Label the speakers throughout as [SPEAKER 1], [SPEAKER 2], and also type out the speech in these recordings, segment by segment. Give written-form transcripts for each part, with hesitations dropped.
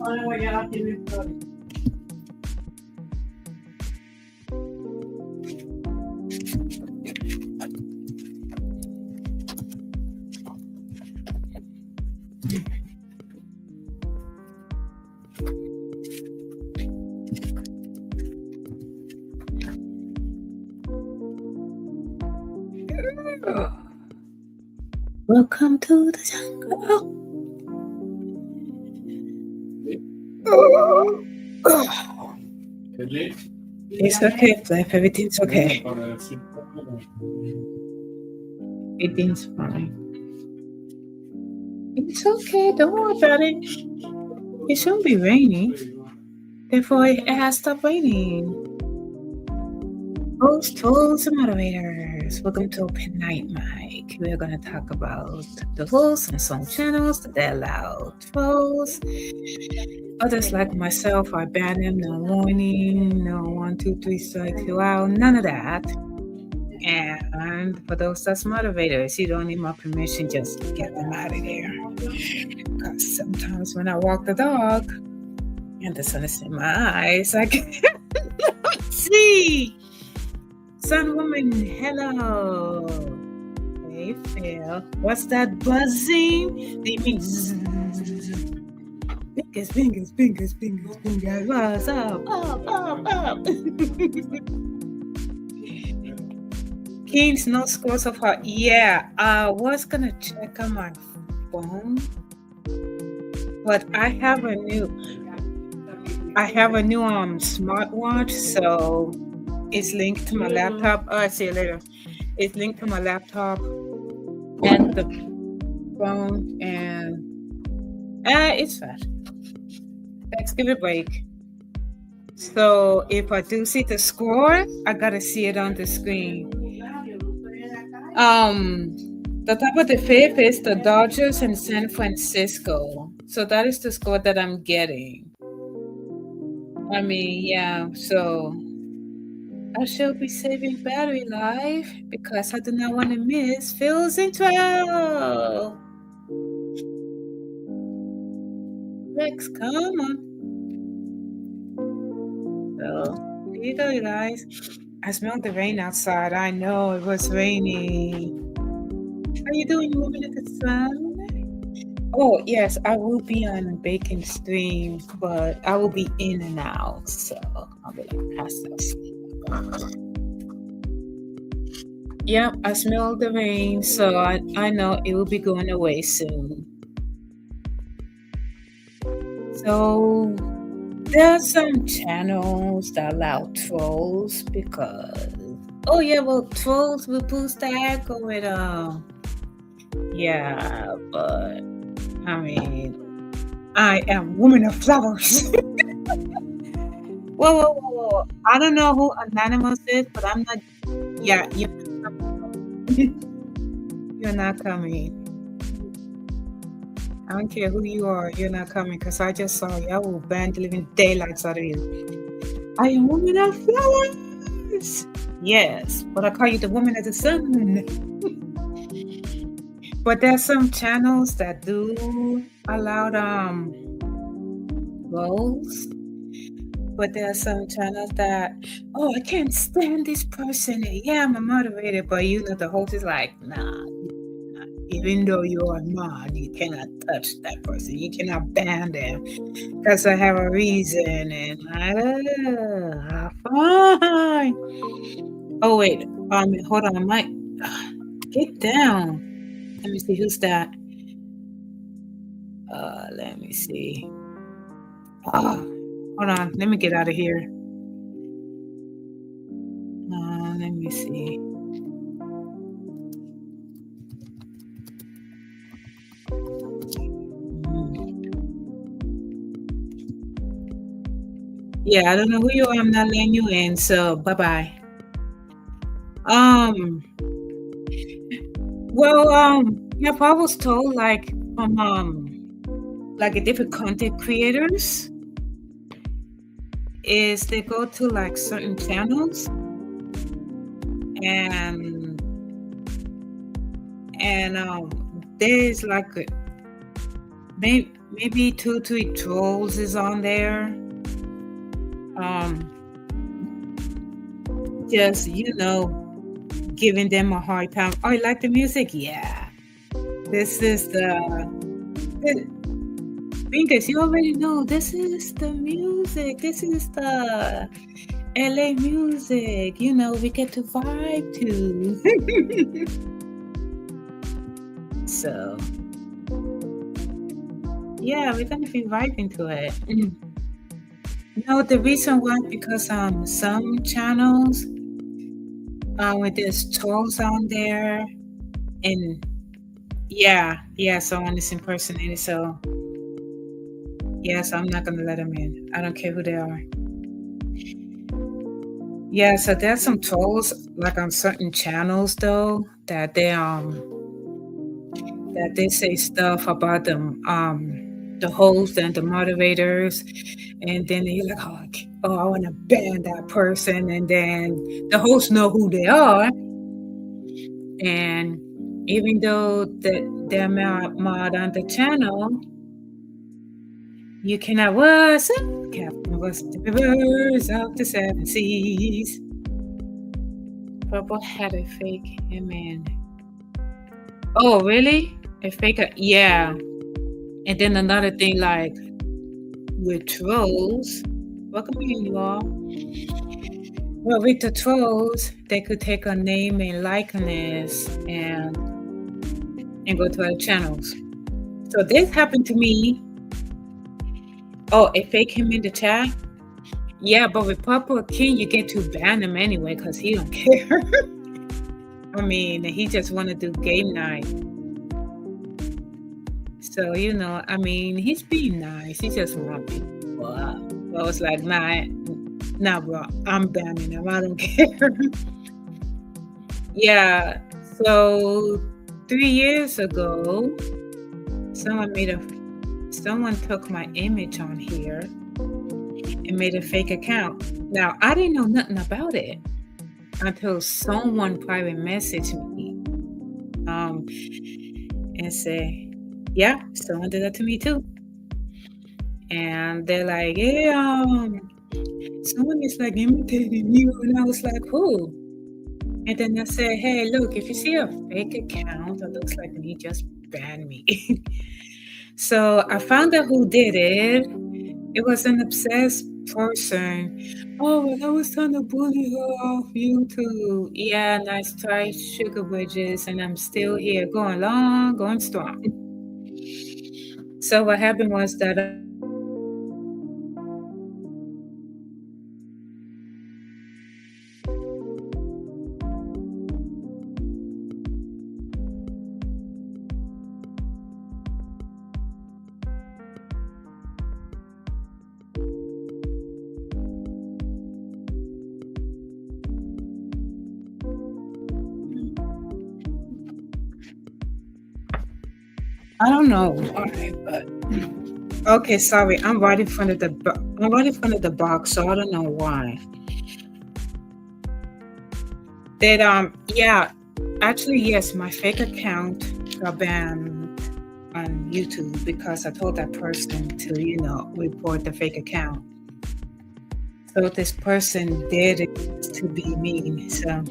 [SPEAKER 1] Welcome to the jungle. It's okay, Flip. Everything's okay. Everything's fine. It's okay. Don't worry about it. It shouldn't be raining. Therefore, it has stopped raining. Hosts, and moderators. Welcome to Open Night Mic. We're going to talk about the hosts and some channels that allow trolls. Others like myself are banned them, no warning, no 1, 2, 3 strikes you out, none of that. And for those that's moderators, you don't need my permission, just get them out of there. Because sometimes when I walk the dog and the sun is in my eyes, I can't see. Sun woman, hello. Hey, Phil. What's that buzzing? They mean fingers. What's up? Up. Kings, no scores of heart. Yeah, I was gonna check on my phone, but I have a new smartwatch, so it's linked to my laptop. I'll see you later. It's linked to my laptop and the phone, and it's fast. Let's give it a break. So if I do see the score, I gotta see it on the screen. The top of the fifth is the Dodgers and San Francisco. So that is the score that I'm getting. I mean, yeah, so I shall be saving battery life because I do not want to miss Phil's intro. Rex, come on. So, here you go, you guys. I smelled the rain outside. I know it was raining. How you doing? You want me to look at the sun? Oh, yes, I will be on Bacon stream, but I will be in and out. So, I'll be like, pass that. Yep, I smell the rain, so I know it will be going away soon. So there are some channels that allow trolls because trolls will boost the algorithm. Yeah, but I mean, I am woman of flowers. Whoa. I don't know who Anonymous is, but I'm not. Yeah, you're not coming. I don't care who you are, you're not coming because I just saw you. I will ban the living daylights out of you. I am woman of flowers. Yes, but I call you the woman of the sun. But there's some channels that do allow roles. But there are some channels that, I can't stand this person. Yeah, I'm a moderator, but the host is like, nah. Even though you are mod, you cannot touch that person. You cannot ban them because I have a reason. And fine. Oh wait, hold on, Mike. Get down. Let me see who's that. Let me see. Hold on, let me get out of here. Let me see. Yeah, I don't know who you are. I'm not letting you in, so bye-bye. I was told from like different content creators is they go to like certain channels and there's like maybe maybe 2, 3 trolls is on there. Um, just giving them a hard time. Oh, you like the music? Yeah. This is the Fingers, you already know this is the music. This is the LA music. We get to vibe to. So, yeah, we're gonna be vibing to it. No, the reason why because some channels with there's trolls on there, and yeah, someone is impersonated. So yes, I'm not gonna let them in. I don't care who they are. Yeah, so there's some trolls like on certain channels though that they say stuff about them the host and the moderators, and then you're like, oh, I want to ban that person, and then the hosts know who they are, and even though they're mod on the channel, you cannot was Captain was the rivers of the 7 seas. Purple had a fake him in. Oh, really? A fake? Yeah. And then another thing, like with trolls, welcome in, you all. Well, with the trolls, they could take a name and likeness and go to other channels. So this happened to me. Oh, a fake him in the chat? Yeah, but with Purple King, you get to ban him anyway because he don't care. I mean, he just want to do game night. So, I mean, he's being nice. He just want people up. So I was like, nah, bro, I'm banning him. I don't care. Yeah. So 3 years ago, someone took my image on here and made a fake account. Now, I didn't know nothing about it until someone private messaged me and say, yeah, someone did that to me too. And they're like, yeah, someone is like imitating you. And I was like, who? And then I said, hey, look, if you see a fake account that looks like me, just ban me. So I found out who did it. It was an obsessed person. Oh, well, I was trying to bully her off YouTube. Yeah, nice try, sugar bridges, and I'm still here, going long, going strong. So what happened was that I don't know why, but okay, sorry, I'm right in front of the box, so I don't know why. That yeah, actually yes, my fake account got banned on YouTube because I told that person to report the fake account. So this person did it to be mean. So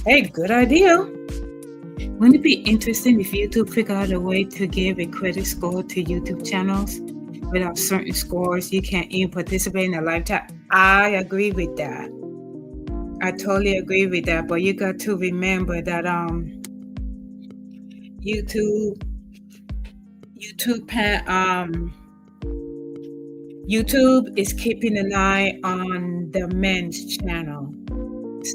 [SPEAKER 1] hey, good idea. Wouldn't it be interesting if YouTube figured out a way to give a credit score to YouTube channels? Without certain scores, you can't even participate in a live chat. I agree with that. I totally agree with that. But you got to remember that YouTube is keeping an eye on the men's channel.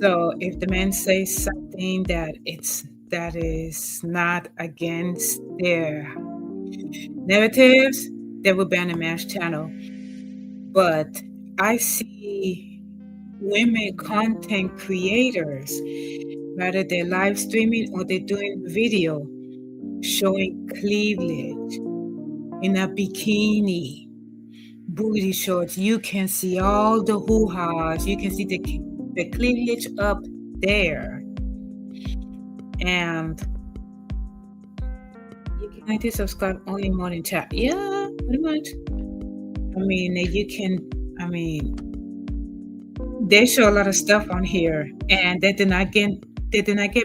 [SPEAKER 1] So if the men say something that is not against their narratives, they will ban the men's channel. But I see women content creators, whether they're live streaming or they're doing video, showing cleavage in a bikini, booty shorts. You can see all the hoo-has. You can see the cleavage up there. And you can like to subscribe only morning chat. Yeah, pretty much. I mean, you can, I mean, they show a lot of stuff on here and they did not get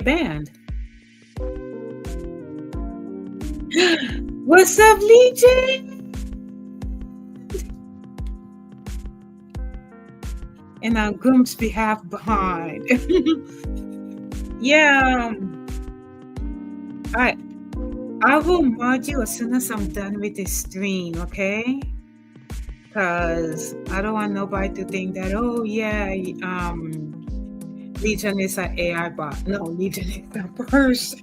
[SPEAKER 1] banned. What's up, Legion? And on Groom's behalf behind. Yeah, I will mod you as soon as I'm done with this stream, okay? Because I don't want nobody to think that, oh yeah, Legion is an AI bot. No, Legion is a person.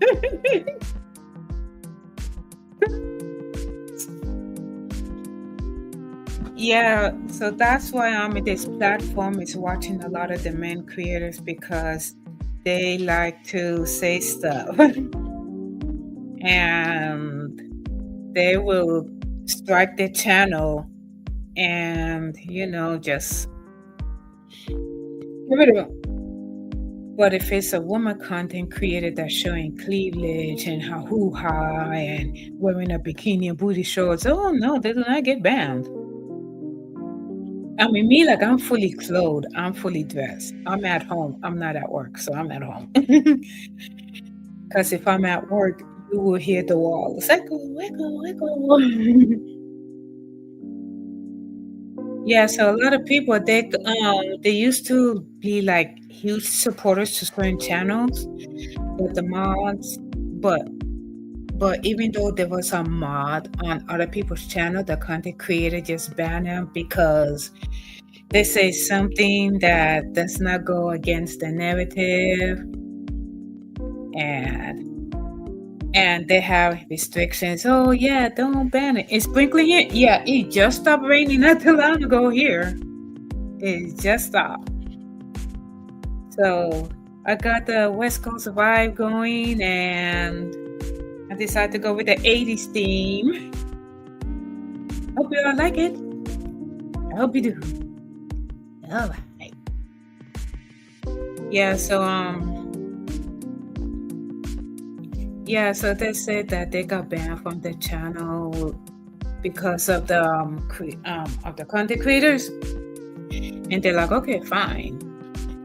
[SPEAKER 1] Yeah, so that's why I'm in this platform is watching a lot of the men creators because they like to say stuff and they will strike the channel and just give it a. But if it's a woman content creator that's showing cleavage and how hoo-ha and wearing a bikini and booty shorts, oh no, they do not get banned. I mean, me, like, I'm fully clothed. I'm fully dressed. I'm at home. I'm not at work, so I'm at home. Because if I'm at work, you will hear the walls. Echo, echo, echo. Yeah, so a lot of people, they used to be, like, huge supporters to certain channels, but the mods, but even though there was a mod on other people's channel, the content creator just banned them because they say something that does not go against the narrative, and they have restrictions. Oh yeah, don't ban it. It's sprinkling it. Yeah, it just stopped raining not too long ago here. It just stopped. So I got the West Coast vibe going, and I decided to go with the 80s theme. Hope you all like it. I hope you do. All right. Yeah, so so they said that they got banned from the channel because of the content creators, and they're like, okay, fine.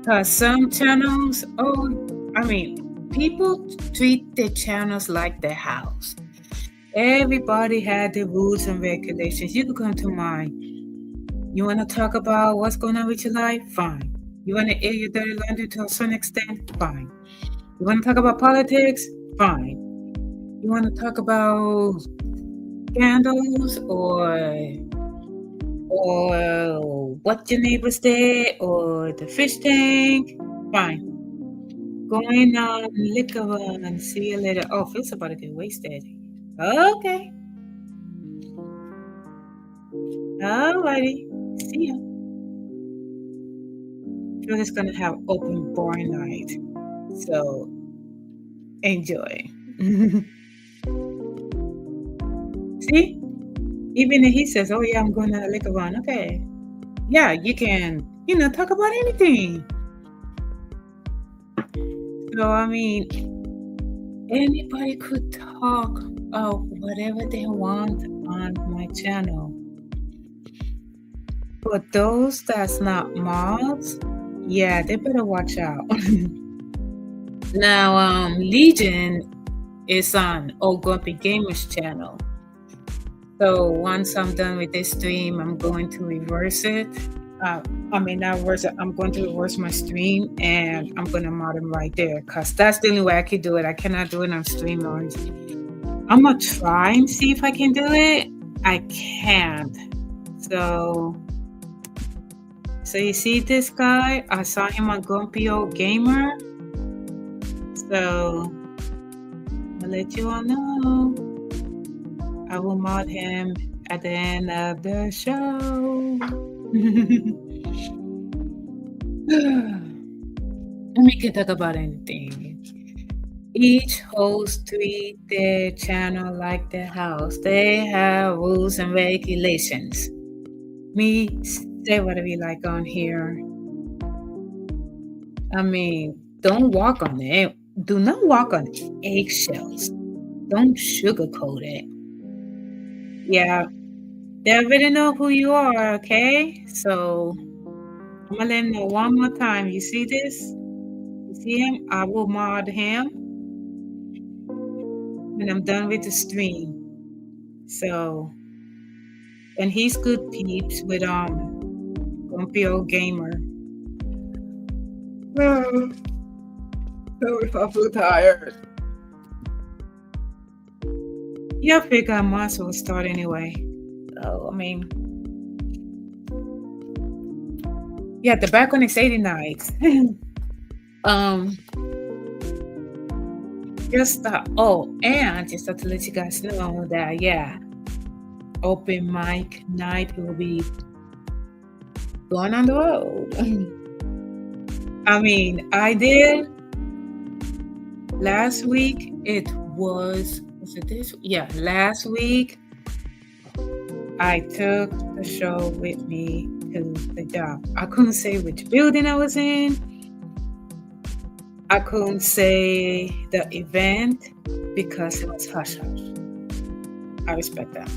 [SPEAKER 1] Because some channels, people treat their channels like their house. Everybody had the rules and regulations. You could come to mine. You want to talk about what's going on with your life? Fine. You want to air your dirty laundry to a certain extent? Fine. You want to talk about politics? Fine. You want to talk about scandals or what your neighbors did or the fish tank? Fine. Going on liquor run. See you later. Oh, Phil's about to get wasted. Okay. Alrighty. See ya. Phil is gonna have open bar night. So enjoy. See? Even if he says, oh yeah, I'm going to liquor run. Okay. Yeah, you can, talk about anything. So, I mean, anybody could talk of whatever they want on my channel. But those that's not mods, yeah, they better watch out. Now, Legion is on Old Grumpy Gamer's channel. So once I'm done with this stream, I'm going to reverse it. Not reverse it. I'm going to reverse my stream, and I'm going to mod him right there because that's the only way I can do it. I cannot do it on StreamYard. I'm going to try and see if I can do it. I can't. So you see this guy? I saw him on Grumpy Old Gamer. So I'll let you all know. I will mod him at the end of the show. We can talk about anything. Each host treat their channel like their house. They have rules and regulations. Me, say whatever you like on here. I mean, Don't walk on it. Do not walk on eggshells. Don't sugarcoat it. Yeah, they already know who you are, okay? So I'm gonna let him know one more time. You see this? You see him? I will mod him when I'm done with the stream. So, and he's good peeps with Grumpy Old Gamer. Sorry if I feel tired. Yeah, I figure I might as well start anyway. So, I mean, yeah, the background is 89. Just and just to let you guys know that open mic night will be going on the road. I mean, I did last week. Was it this? Yeah, last week I took the show with me to the job. I couldn't say which building I was in. I couldn't say the event because it was hush hush. I respect that.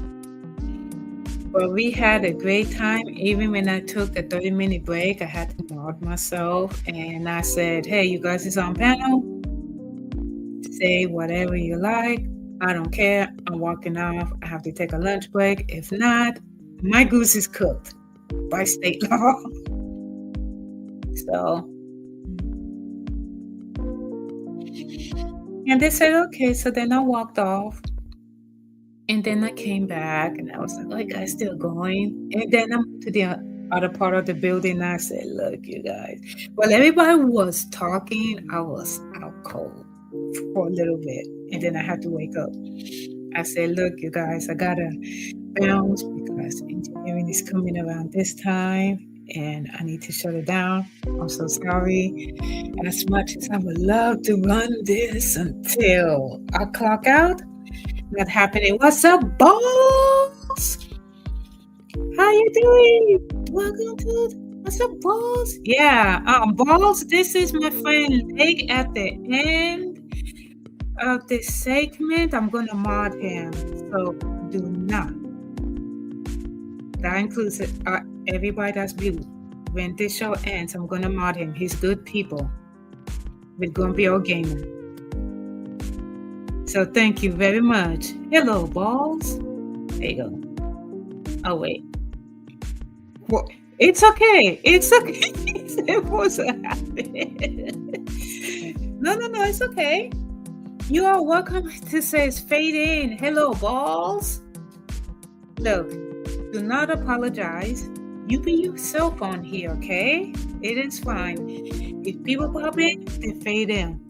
[SPEAKER 1] But we had a great time. Even when I took the 30-minute break, I had to mod myself. And I said, hey, you guys is on panel. Say whatever you like. I don't care. I'm walking off. I have to take a lunch break. If not, my goose is cooked by state law. So, and they said, okay. So then I walked off. And then I came back and I was like, oh, you guys still going? And then I went to the other part of the building. And I said, look, you guys. While everybody was talking, I was out cold for a little bit. And then I had to wake up. I said, look, you guys, I got to bounce because engineering is coming around this time. And I need to shut it down. I'm so sorry. And as much as I would love to run this until I clock out, not happening. What's up, boss? How you doing? Welcome to what's up, boss? Yeah, boss. This is my friend Lake at the end of this segment. I'm gonna mod him, so do not. That includes everybody that's viewed. When this show ends, I'm gonna mod him. He's good people with Grumpy Old Gamer. So thank you very much. Hello, balls. There you go. Oh, wait. What? It's okay. It's okay. It wasn't happening. No, it's okay. You are welcome to say fade in. Hello, balls. Look, do not apologize. You be yourself on here, okay? It is fine. If people pop in, they fade in.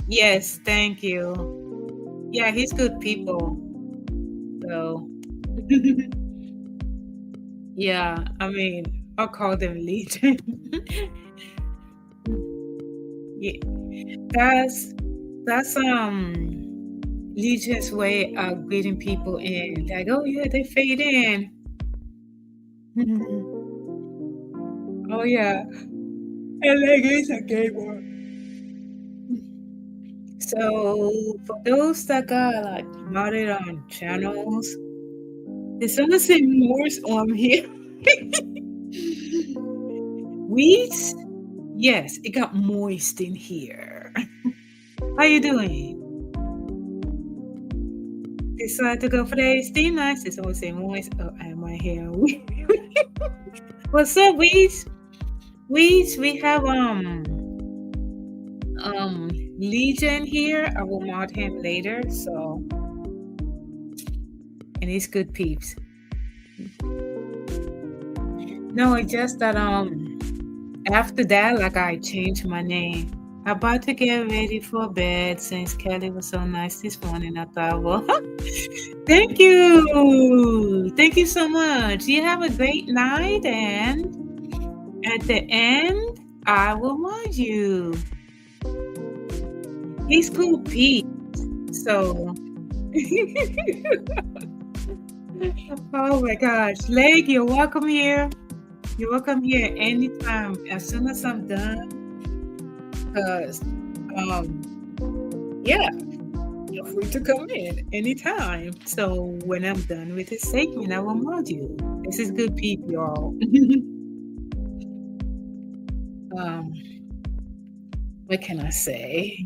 [SPEAKER 1] Yes, thank you. Yeah, he's good people. So, yeah, I mean, I'll call them Legion. Yeah, that's Legion's way of greeting people in. Like, oh yeah, they fade in. Oh yeah, and like it's a gamer. So for those that got like modded on channels, there's honestly more on here. Weeds? Yes, it got moist in here. How you doing? Decided to go for the steam nice. It's always say moist. Oh, am I here? What's up, Weeds? Weeds, we have Legion here. I will mod him later, so and he's good peeps. No, it's just that after that, like I changed my name. I'm about to get ready for bed since Kelly was so nice this morning. I thought, well, thank you so much. You have a great night, and at the end, I will mod you. He's cool Pete. So oh my gosh. Leg, you're welcome here. You're welcome here anytime. As soon as I'm done, Cause yeah, you're free to come in anytime. So when I'm done with this segment, I will mod you. This is good people, y'all. um, what can I say?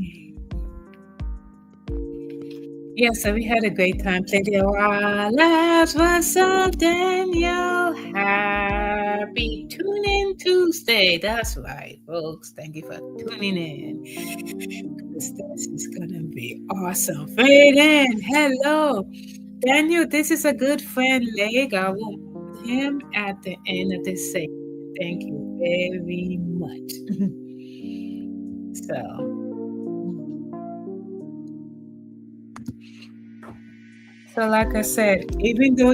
[SPEAKER 1] Yeah, so we had a great time. Played our last one, so Daniel. Happy Tuning Tuesday. That's right, folks. Thank you for tuning in. Because this is gonna be awesome. Faden, hello. Daniel, this is a good friend, Leg. I will put him at the end of this segment. Thank you very much. So like I said, even though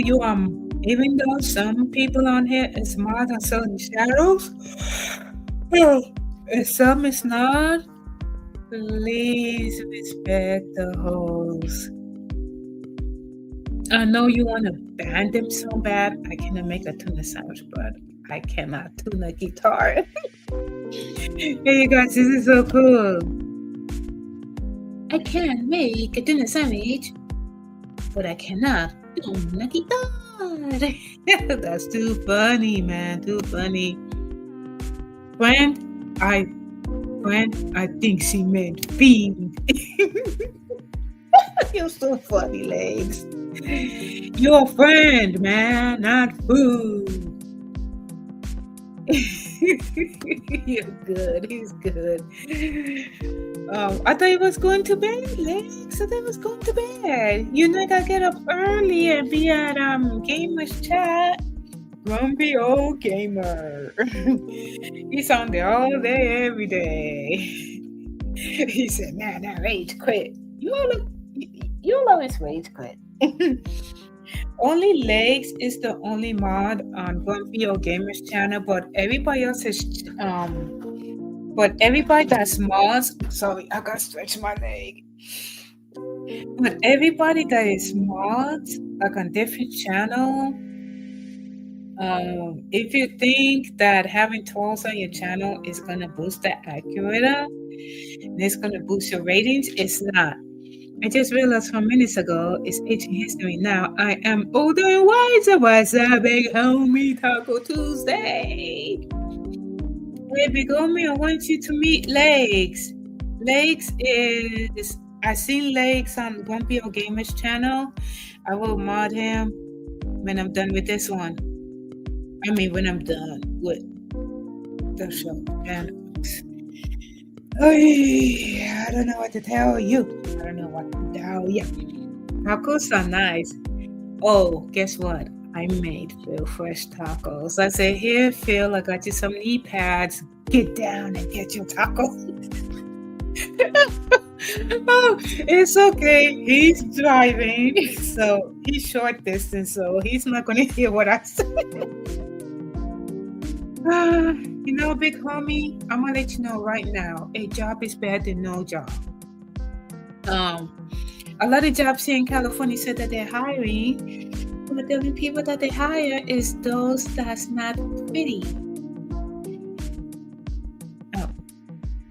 [SPEAKER 1] some people on here is smart on certain shadows, if some is not, please respect the host. I know you want to ban them so bad. I cannot make a tuna sandwich, but I cannot tune a guitar. Hey, you guys, this is so cool. I can make a tuna sandwich, but I cannot tune a guitar. That's too funny, man. Too funny. Friend, I think she meant fiend. You're so funny, Legs. You're a friend, man, not food. You're good. He's good. I thought he was going to bed, Legs. I thought he was going to bed. You know, I gotta get up early and be at Gamers Chat. Grumpy old gamer. He's on there all day, every day. He said, "Man, I rage quit." You'll always rage quit. Only Legs is the only mod on Grumpy Old Gamer's channel, but everybody else is but everybody that's mods. Sorry, I gotta stretch my leg. But everybody that is mods, like on different channel, if you think that having trolls on your channel is gonna boost the algorithm, and it's gonna boost your ratings, it's not. I just realized 4 minutes ago, it's ancient history now. I am older and wiser. What's up, big homie? Taco Tuesday. Hey, big homie, I want you to meet Legs. Legs is, I seen Legs on Grumpy Old Gamer's channel. I will mod him when I'm done with this one. I mean, when I'm done with the show. And I don't know what to tell you. I don't know what to tell you. Tacos are nice. Oh, guess what? I made Phil fresh tacos. I said, "Here, Phil, I got you some knee pads. Get down and get your tacos." Oh, it's okay. He's driving, so he's short distance, so he's not going to hear what I say. You know, big homie, I'm gonna let you know right now, a job is better than no job. A lot of jobs here in California said that they're hiring, but the only people that they hire is those that's not pretty.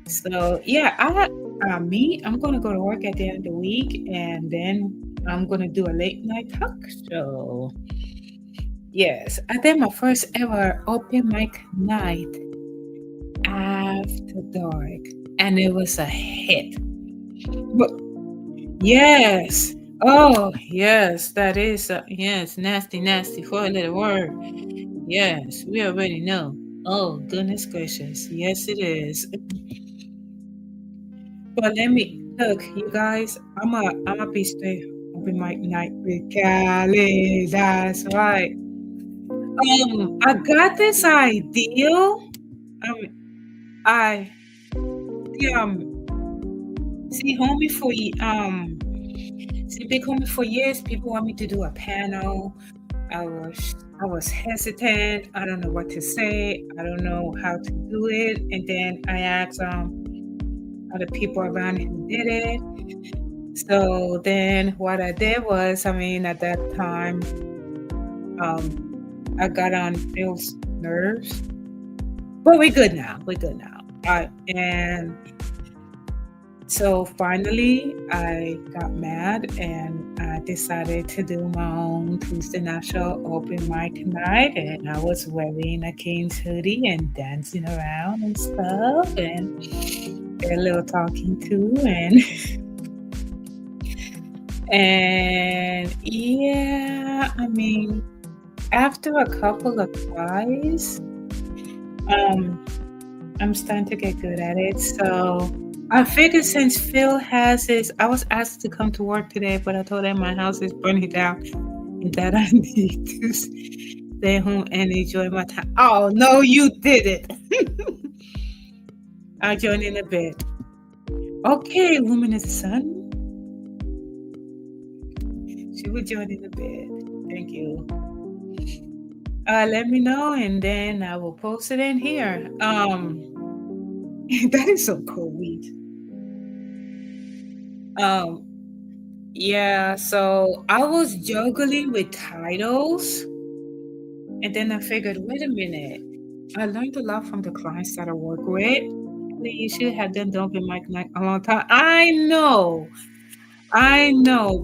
[SPEAKER 1] So yeah, I'm gonna go to work at the end of the week, and then I'm gonna do a late night talk show. Yes, I did my first ever open mic night after dark, and it was a hit. But yes, oh yes, that is yes, nasty, 4-letter word. Yes, we already know. Oh goodness gracious, yes it is. But let me look, you guys. I'ma be straight open mic night with Callie. That's right. I got this idea. I see big homie for years. People want me to do a panel. I was hesitant. I don't know what to say. I don't know how to do it. And then I asked other people around who did it. So then what I did was, at that time, I got on Phil's nerves. But we're good now. And So finally, I got mad and I decided to do my own Tuesday Night Show open mic night. And I was wearing a King's hoodie and dancing around and stuff, and a little talking too. And yeah, I mean, after a couple of tries, um, I'm starting to get good at it. So I figured since Phil has his, I was asked to come to work today, but I told him my house is burning down and that I need to stay home and enjoy my time. Oh, no, you didn't. I joined in a bit. Okay, Luminous Sun. She will join in a bit. Thank you. Let me know and then I will post it in here. That is so cool. Um, yeah, so I was juggling with titles, and then I figured, wait a minute. I learned a lot from the clients that I work with. You should have done open mic night a long time. I know,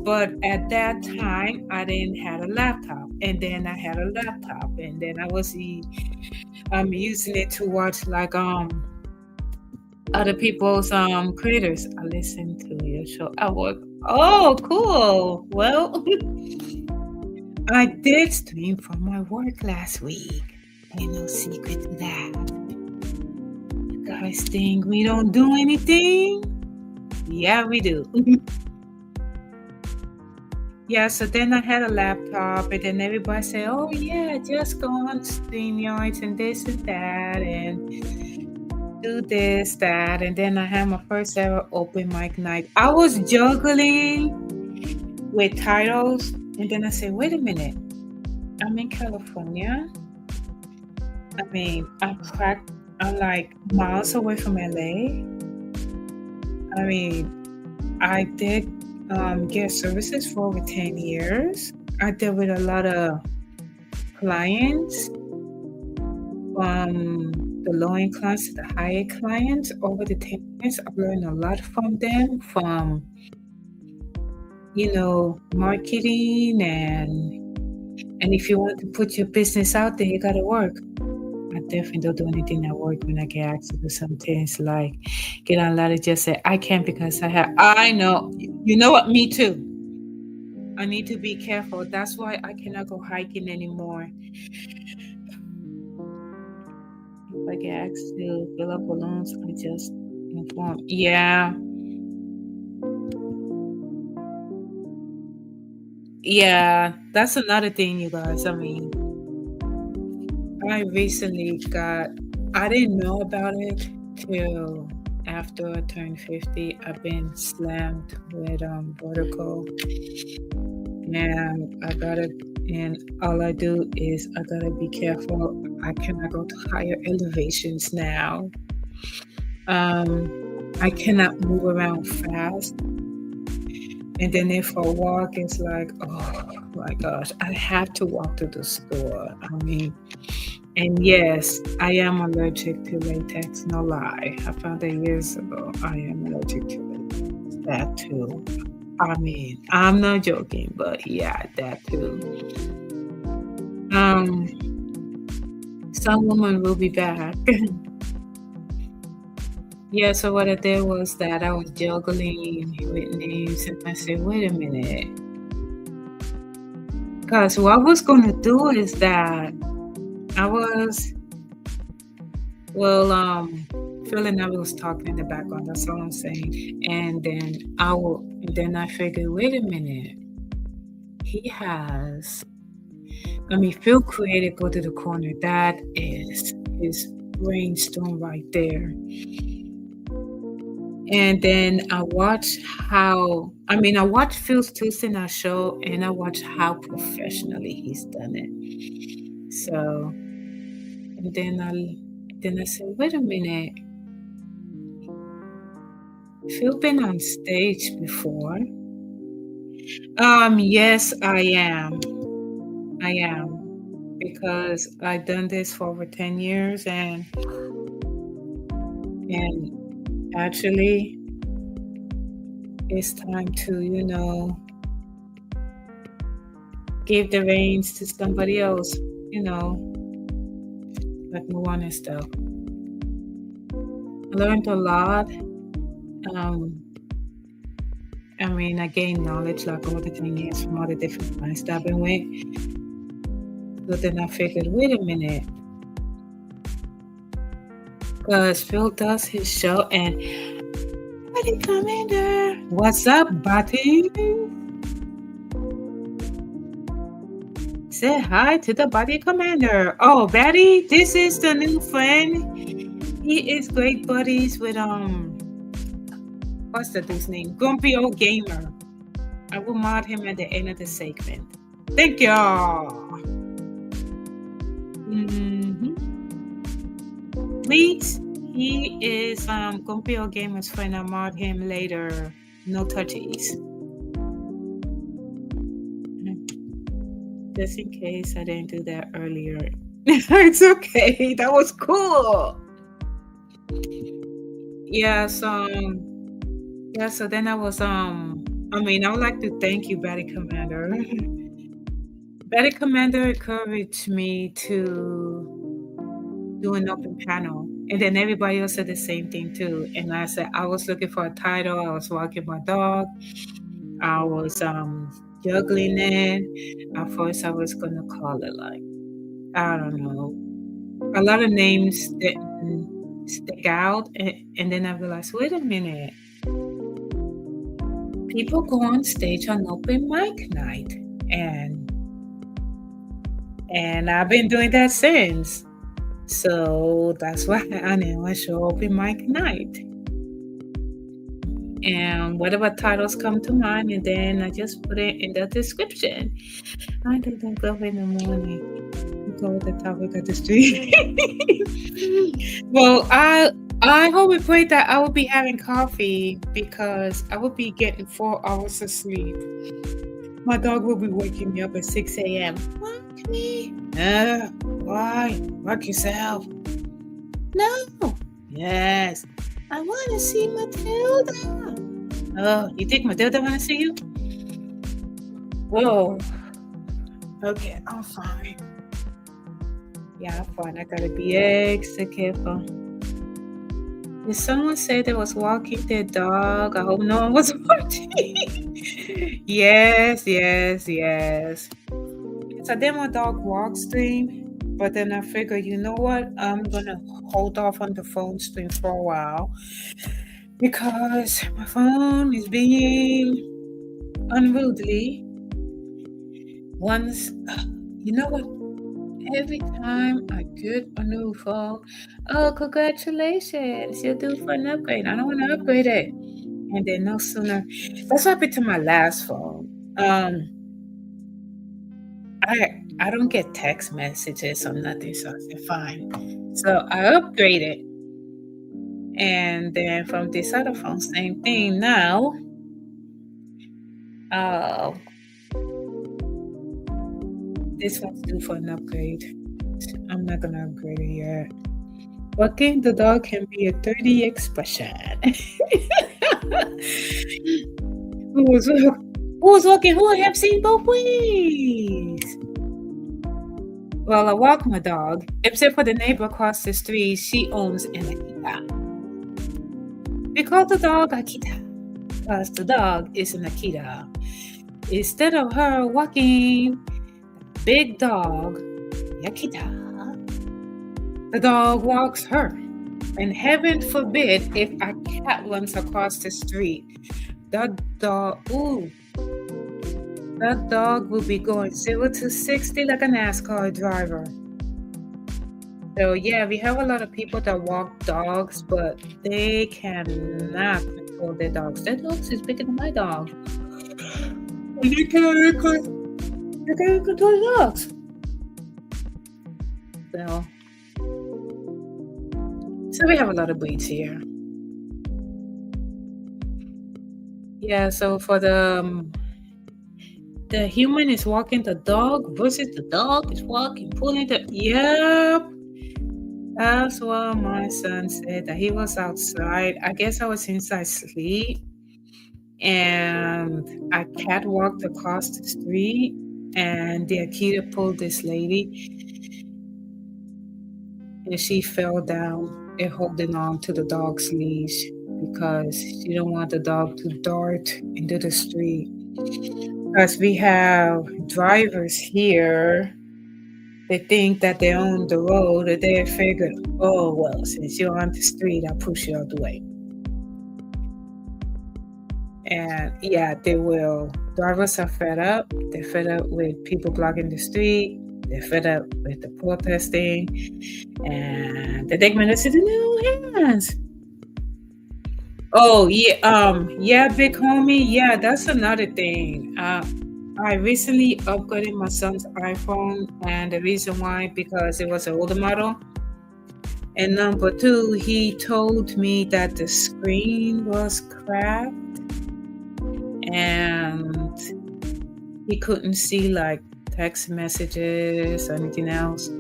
[SPEAKER 1] but at that time I didn't have a laptop, and then I had a laptop, and then I was using it to watch like other people's creators. I listened to your show. I was oh cool. Well, I did stream from my work last week. Ain't no secret to that. You guys think we don't do anything? Yeah, we do. Yeah, so then I had a laptop, and then everybody said, "Oh yeah, just go on StreamYards and this and that, and do this, that." And then I had my first ever open mic night. I was juggling with titles, and then I said, "Wait a minute, I'm in California. I mean, I'm like miles away from LA. I mean, I did get services for over 10 years. I dealt with a lot of clients, from the low-end clients to the high-end clients. Over the 10 years, I've learned a lot from them, from, marketing and if you want to put your business out there, you got to work. I definitely don't do anything at work when I get asked to do something. It's like get on a ladder, just say I can't because I know. You know what? Me too. I need to be careful. That's why I cannot go hiking anymore. If I get asked to fill up balloons, I just inform. Yeah. Yeah, that's another thing, you guys. I mean, I recently I didn't know about it till after I turned 50. I've been slammed with vertical, and and all I do is I gotta be careful. I cannot go to higher elevations now. I cannot move around fast. And then if I walk, it's like, oh my gosh, I have to walk to the store. I mean, and yes, I am allergic to latex, no lie. I found that years ago. I am allergic to latex. That too. I mean, I'm not joking, but yeah, that too. Some woman will be back. Yeah, so what I did was that I was juggling with names, and I said, wait a minute. Because what I was going to do is that I was, Phil and I was talking in the background, that's all I'm saying. And then I figured, wait a minute. Phil created Go to the Corner. That is his brainstorm right there. And then I watched Phil's Tuesday Night Show, and I watched how professionally he's done it. So, and then I said, wait a minute, Phil been on stage before? Yes, I am, because I've done this for over 10 years, and actually, it's time to, give the reins to somebody else, like move on and stuff. I learned a lot. Um, I gained knowledge like all the things from all the different plants that I've been with. But then I figured, wait a minute, because Phil does his show and Buddy Commander, what's up, Buddy? Say hi to the Buddy Commander. Oh, Betty, this is the new friend. He is great buddies with what's the dude's name? Grumpy Old Gamer. I will mod him at the end of the segment. Thank y'all. Please, he is Grumpy Old Gamer's friend. I'll mod him later. No touchies. Just in case I didn't do that earlier. It's okay. That was cool. So then I was I would like to thank you, Betty Commander. Betty Commander encouraged me to do an open panel. And then everybody else said the same thing too. And I said I was looking for a title. I was walking my dog. I was juggling it. At first I was gonna call it like, I don't know, a lot of names that stick out, and then I realized, wait a minute, people go on stage on open mic night, and I've been doing that since. So that's why I named my show Open Mic Night. And whatever titles come to mind, and then I just put it in the description. I didn't go in the morning. Go with the topic of the street. Well, I hope and pray that I will be having coffee because I will be getting 4 hours of sleep. My dog will be waking me up at 6 a.m. Walk me. Why? Work yourself. No. Yes. I want to see Matilda. Oh, you think Matilda want to see you? Whoa. Okay, I'm fine. Yeah, I'm fine. I gotta be extra careful. Did someone say they was walking their dog? I hope no one was watching. Yes. It's a demo dog walk stream, but then I figured, you know what? I'm gonna hold off on the phone stream for a while because my phone is being unruly. You know what? Every time I get a new phone, oh, congratulations, you're due for an upgrade. I don't want to upgrade it. And then no sooner, that's what happened to my last phone. I don't get text messages or nothing, so I said fine. So I upgraded. And then from this other phone, same thing. Now, this one's due for an upgrade. I'm not gonna upgrade it yet. Walking the dog can be a dirty expression. Who was walking? Who I have seen both ways? Well, I walk my dog, except for the neighbor across the street. She owns an Akita. We call the dog Akita because the dog is an Akita. Instead of her walking big dog, Akita, the dog walks her. And heaven forbid if a cat runs across the street, that dog will be going 0 to 60 like a NASCAR driver. So yeah, we have a lot of people that walk dogs, but they cannot control their dogs. Their dogs is bigger than my dog. And they can't control the dogs. So we have a lot of breeds here. Yeah, so for the human is walking the dog versus the dog is walking, pulling the, yep. That's what my son said, that he was outside. I guess I was inside sleep. and a cat walked across the street, and the Akita pulled this lady, and she fell down and holding on to the dog's leash because she don't want the dog to dart into the street. Because we have drivers here, they think that they own the road, and they figured, oh, well, since you're on the street, I'll push you out the way. And yeah, they will. Drivers are fed up. They're fed up with people blocking the street. They're fed up with the protesting. And they take matters into their own hands. Oh, yeah, big homie. Yeah, that's another thing. I recently upgraded my son's iPhone, and the reason why, because it was an older model. And number two, he told me that the screen was cracked and he couldn't see like text messages or anything else.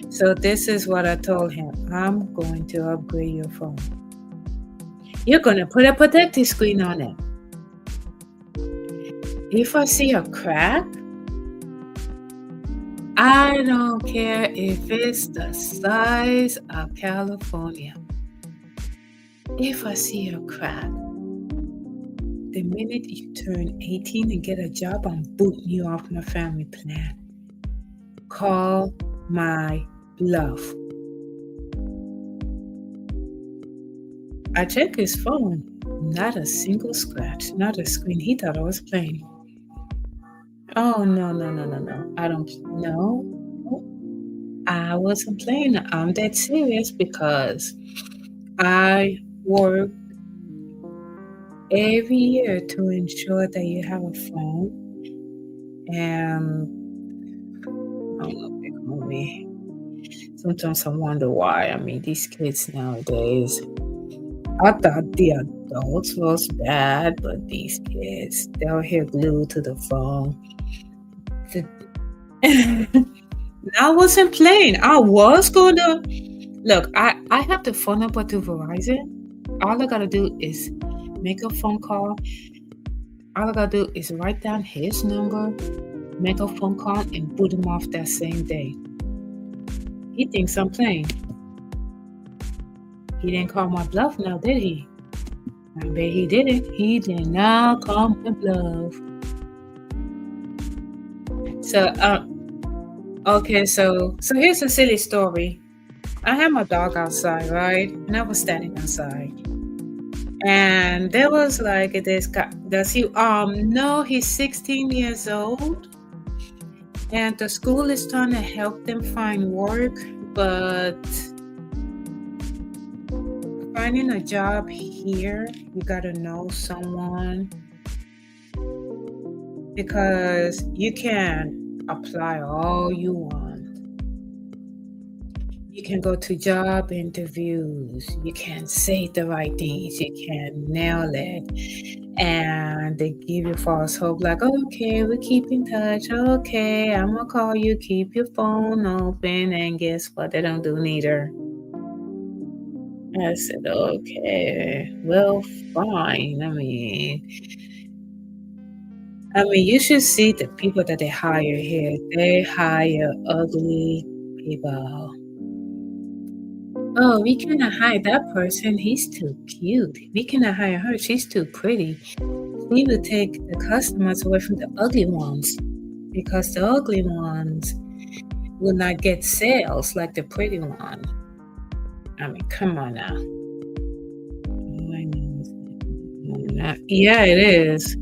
[SPEAKER 1] So this is what I told him. I'm going to upgrade your phone. You're going to put a protective screen on it. If I see a crack, I don't care if it's the size of California. If I see a crack, the minute you turn 18 and get a job, I'm booting you off my family plan. Call my bluff. I checked his phone. Not a single scratch, not a screen. He thought I was playing. Oh, no. I don't know. I wasn't playing. I'm that serious because I work every year to ensure that you have a phone. And I don't know, big homie. Sometimes I wonder why. I mean, these kids nowadays, I thought the adults was bad, but these kids, they're here glued to the phone. I wasn't playing. I was gonna look. I have the phone number to Verizon. All I gotta do is make a phone call. All I gotta do is write down his number, make a phone call, and boot him off that same day. He thinks I'm playing. He didn't call my bluff now, did he? I bet he didn't. He did not call my bluff. So, okay, so here's a silly story. I had my dog outside, right? And I was standing outside. And there was like this guy, he's 16 years old. And the school is trying to help them find work, but finding a job here, you gotta know someone, because you can apply all you want. You can go to job interviews. You can say the right things. You can nail it. And they give you false hope, like, okay, we keep in touch. Okay, I'm going to call you. Keep your phone open. And guess what? They don't do neither. I said, okay, well, fine. I mean, you should see the people that they hire here. They hire ugly people. Oh, we cannot hire that person. He's too cute. We cannot hire her. She's too pretty. We will take the customers away from the ugly ones, because the ugly ones will not get sales like the pretty one. I mean, come on now. Yeah, it is.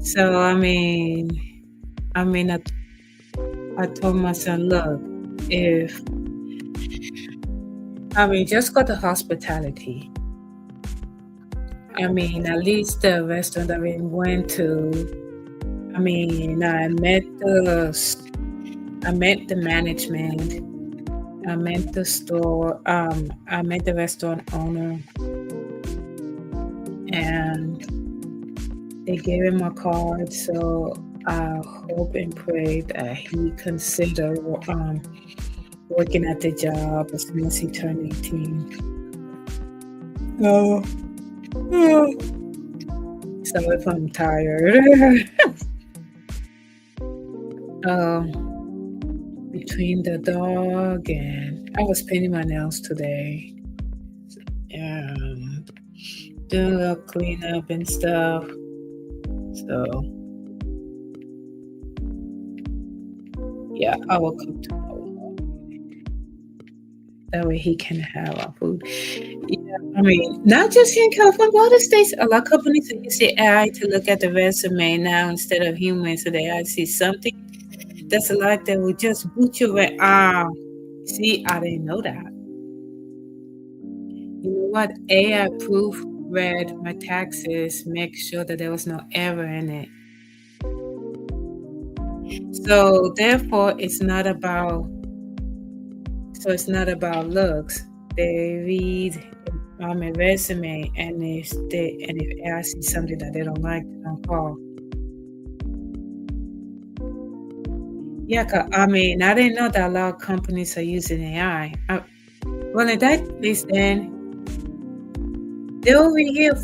[SPEAKER 1] So, I told my son, look, just go to hospitality. At least the restaurant that we went to, I met the management. I met the store. I met the restaurant owner, and they gave him a card. So I hope and pray that he consider working at the job as soon as he turned 18. So So if I'm tired, between the dog and I was painting my nails today, doing a little cleanup and stuff. So yeah, I will cook tomorrow. That way he can have our food. Yeah, I mean, not just here in California, but other states, a lot of companies are using AI to look at the resume now instead of humans. So the AI sees something that's like that will just boot you right. See, I didn't know that. You know what? AI proof read my taxes, make sure that there was no error in it. So therefore, it's not about looks. They read my resume, and if AI see something that they don't like, they don't call. Yeah, I mean, I didn't know that a lot of companies are using AI. Well, in that case, then they're over here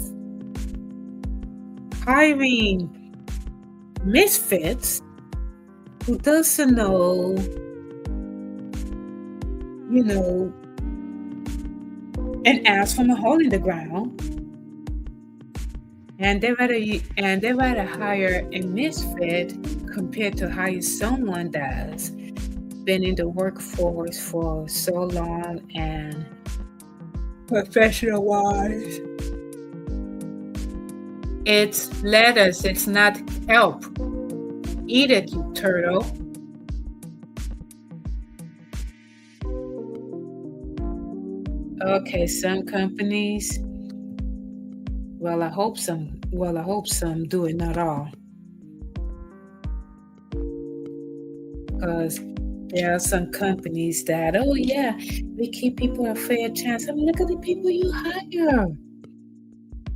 [SPEAKER 1] hiring misfits who doesn't know, an ass from a hole in the ground, and they rather hire a misfit compared to hire someone that's been in the workforce for so long and professional wise. It's lettuce, it's not kelp. Eat it, you turtle. Okay, some companies, I hope some do it, not all. Because there are some companies that, oh yeah, we give people a fair chance. I mean, look at the people you hire.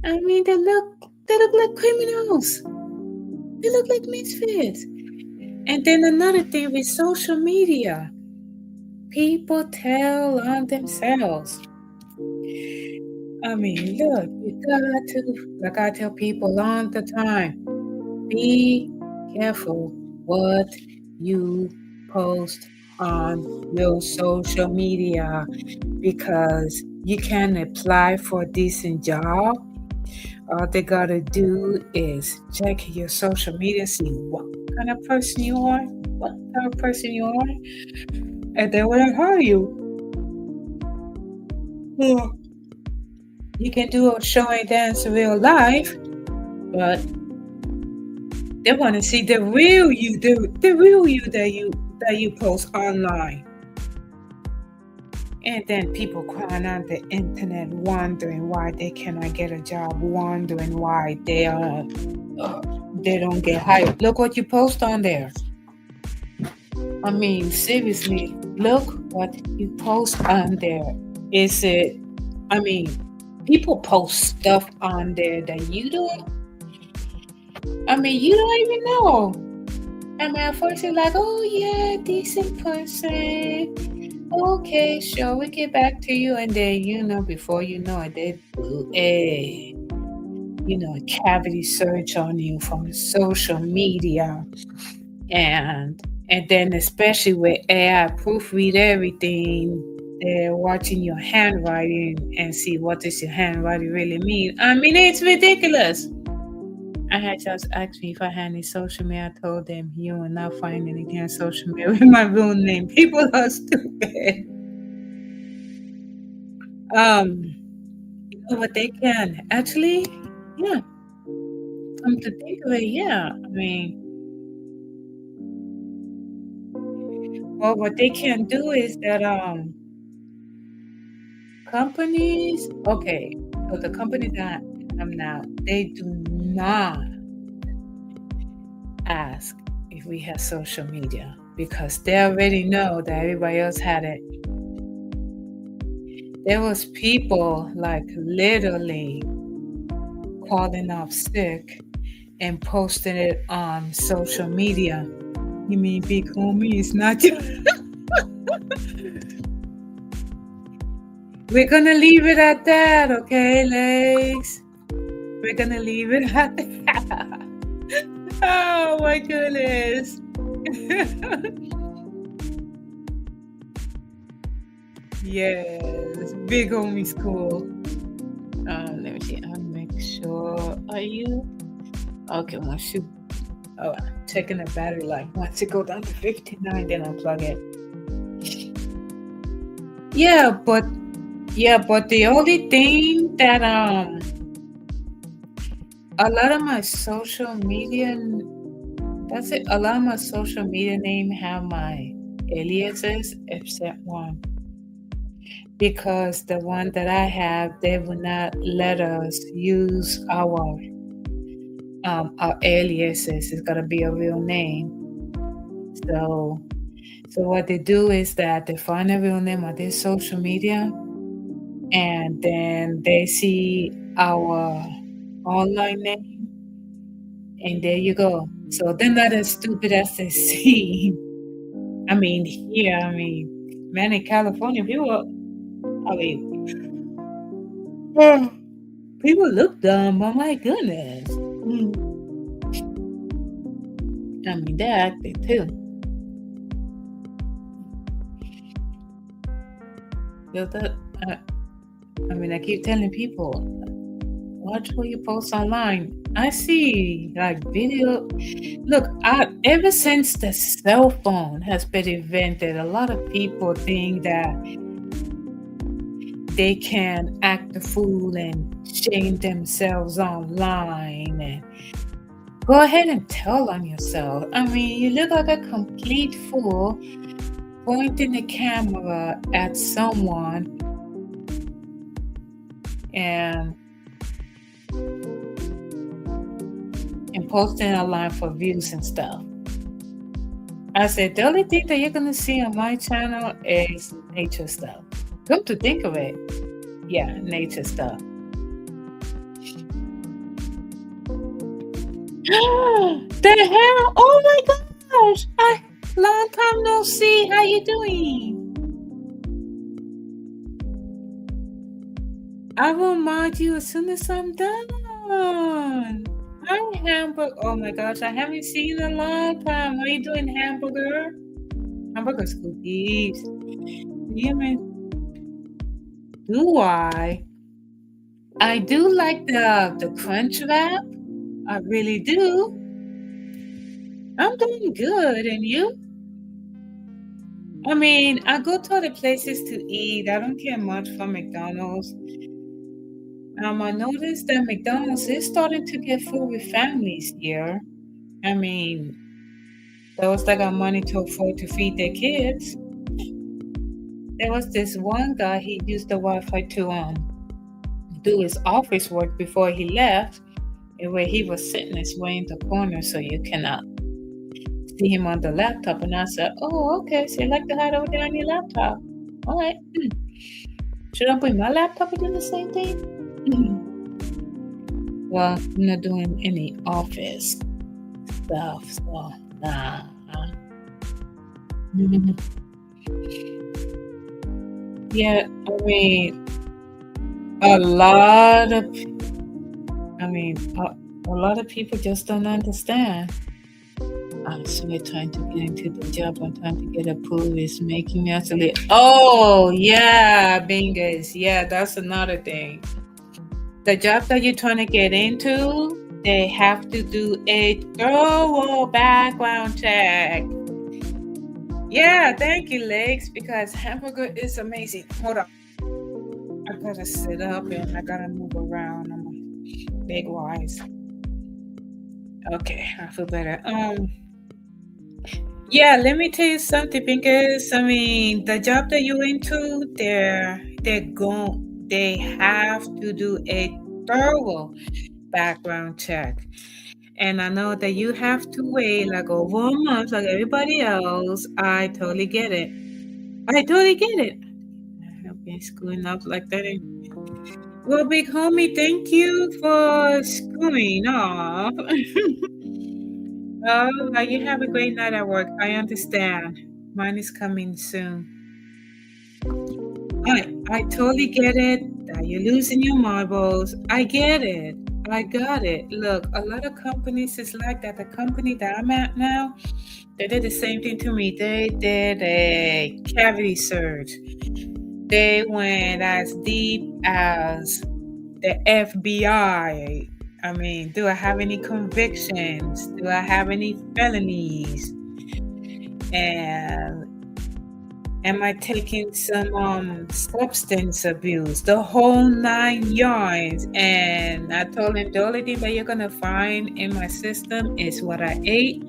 [SPEAKER 1] I mean, they look like criminals. They look like misfits. And then another thing with social media, people tell on themselves. I mean, look, like I tell people all the time, be careful what you post on your social media, because you can apply for a decent job. All they gotta do is check your social media, see what kind of person you are, and they will hire you. Yeah. You can do a show and dance in real life, but they want to see the real you, the real you that you post online. And then people crying on the internet, wondering why they cannot get a job, wondering why they don't get hired. Look what you post on there. I mean, seriously, look what you post on there. I mean, people post stuff on there that you don't even know. I mean, at first you're like, oh yeah, decent person. Okay, sure, we get back to you. And then, before you know it, they do a cavity search on you from social media. And then especially with AI proofread everything, they're watching your handwriting and see what does your handwriting really mean. I mean, it's ridiculous. I had just asked me if I had any social media. I told them, you will not find anything on social media with my real name. People are stupid. You know what they can actually, yeah. Come to think of it, yeah. I mean, well, what they can do is that companies. Okay, so the company that I'm now, they do not ask if we have social media because they already know that everybody else had it. There was people like literally calling off sick and posting it on social media. You mean big homie? It's not you. We're gonna leave it at that, okay, Legs? We're gonna leave it at that. Oh my goodness. Yes, big homie school. Let me see. I'll make sure. Are you okay? Once you, oh, checking the battery life. Once it go down to 59, then I'll plug it. Yeah, but the only thing that a lot of my social media, that's it. A lot of my social media name have my aliases except one. Because the one that I have, they will not let us use our aliases. It's gotta be a real name. So what they do is that they find a real name on their social media, and then they see our online name, and there you go. So they're not as stupid as they seem. I mean, here, man, in California, people, I mean, people look dumb. Oh my goodness. I mean, they're acting too. I keep telling people, watch what you post online. I see like video. Look, ever since the cell phone has been invented, a lot of people think that they can act a fool and shame themselves online and go ahead and tell on yourself. I mean, you look like a complete fool pointing the camera at someone and posting online for views and stuff. I said, the only thing that you're going to see on my channel is nature stuff. Come to think of it, yeah, nature stuff. The hell? Oh my gosh! Long time no see. How you doing? I will mod you as soon as I'm done. Hi, Hamburger. Oh my gosh, I haven't seen you in a long time. How you doing, Hamburger? Hamburger's cookies. Yeah, man. Do I? I do like the crunch wrap. I really do. I'm doing good, and you? I mean, I go to other places to eat. I don't care much for McDonald's. I noticed that McDonald's is starting to get full with families here. I mean, those that got money to afford to feed their kids. There was this one guy, he used the Wi-Fi to do his office work before he left, and where he was sitting is way in the corner, so you cannot see him on the laptop. And I said, oh, okay, so you like to hide over there on your laptop. All right. Should I bring my laptop and do the same thing? Well, I'm not doing any office stuff, so nah. Yeah, I mean, a lot of people just don't understand. I'm swear trying to get into the job I'm trying to get approved is making me actually. Oh, yeah, bingers. Yeah, that's another thing. The job that you're trying to get into, they have to do a thorough background check. Yeah, thank you, Legs, because Hamburger is amazing. Hold on. I gotta sit up and I gotta move around. I'm big wise. Okay, I feel better. Yeah, let me tell you something, because the job that you're into, they have to do a thorough background check. And I know that you have to wait like over a month like everybody else. I totally get it. I've been screwing up like that. Well, big homie, thank you for screwing off. Oh, you have a great night at work. I understand. Mine is coming soon. I totally get it that you're losing your marbles. I get it. I got it. Look, a lot of companies is like that. The company that I'm at now, they did the same thing to me. They did a cavity search. They went as deep as the FBI. I mean, do I have any convictions? Do I have any felonies? And am I taking some substance abuse? The whole 9 yards. And I told him the only thing that you're gonna find in my system is what I ate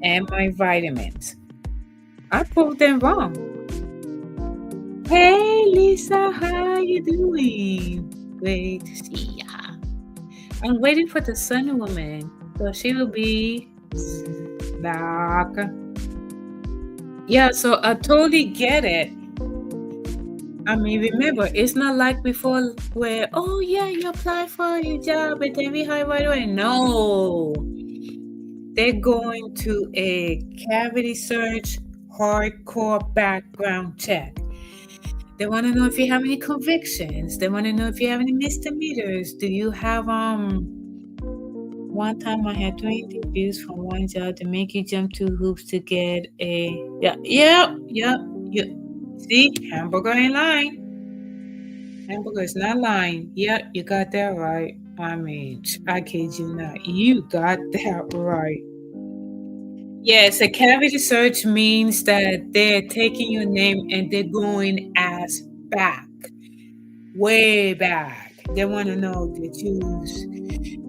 [SPEAKER 1] and my vitamins. I proved them wrong. Hey Lisa, how you doing? Great to see ya. I'm waiting for the Sun Woman, so she will be back. Yeah, so I totally get it. I mean, remember, it's not like before where, oh yeah, you apply for your job and then we hire right away. No, they're going to a cavity search, hardcore background check. They want to know if you have any convictions. They want to know if you have any misdemeanors. Do you have One time I had 2 interviews from one job to make you jump through hoops to get a yeah. See, hamburger ain't lying. Hamburger is not lying. Yeah, you got that right. I mean, I kid you not. You got that right. Yes, a cavity search means that they're taking your name and they're going as back, way back. They want to know that you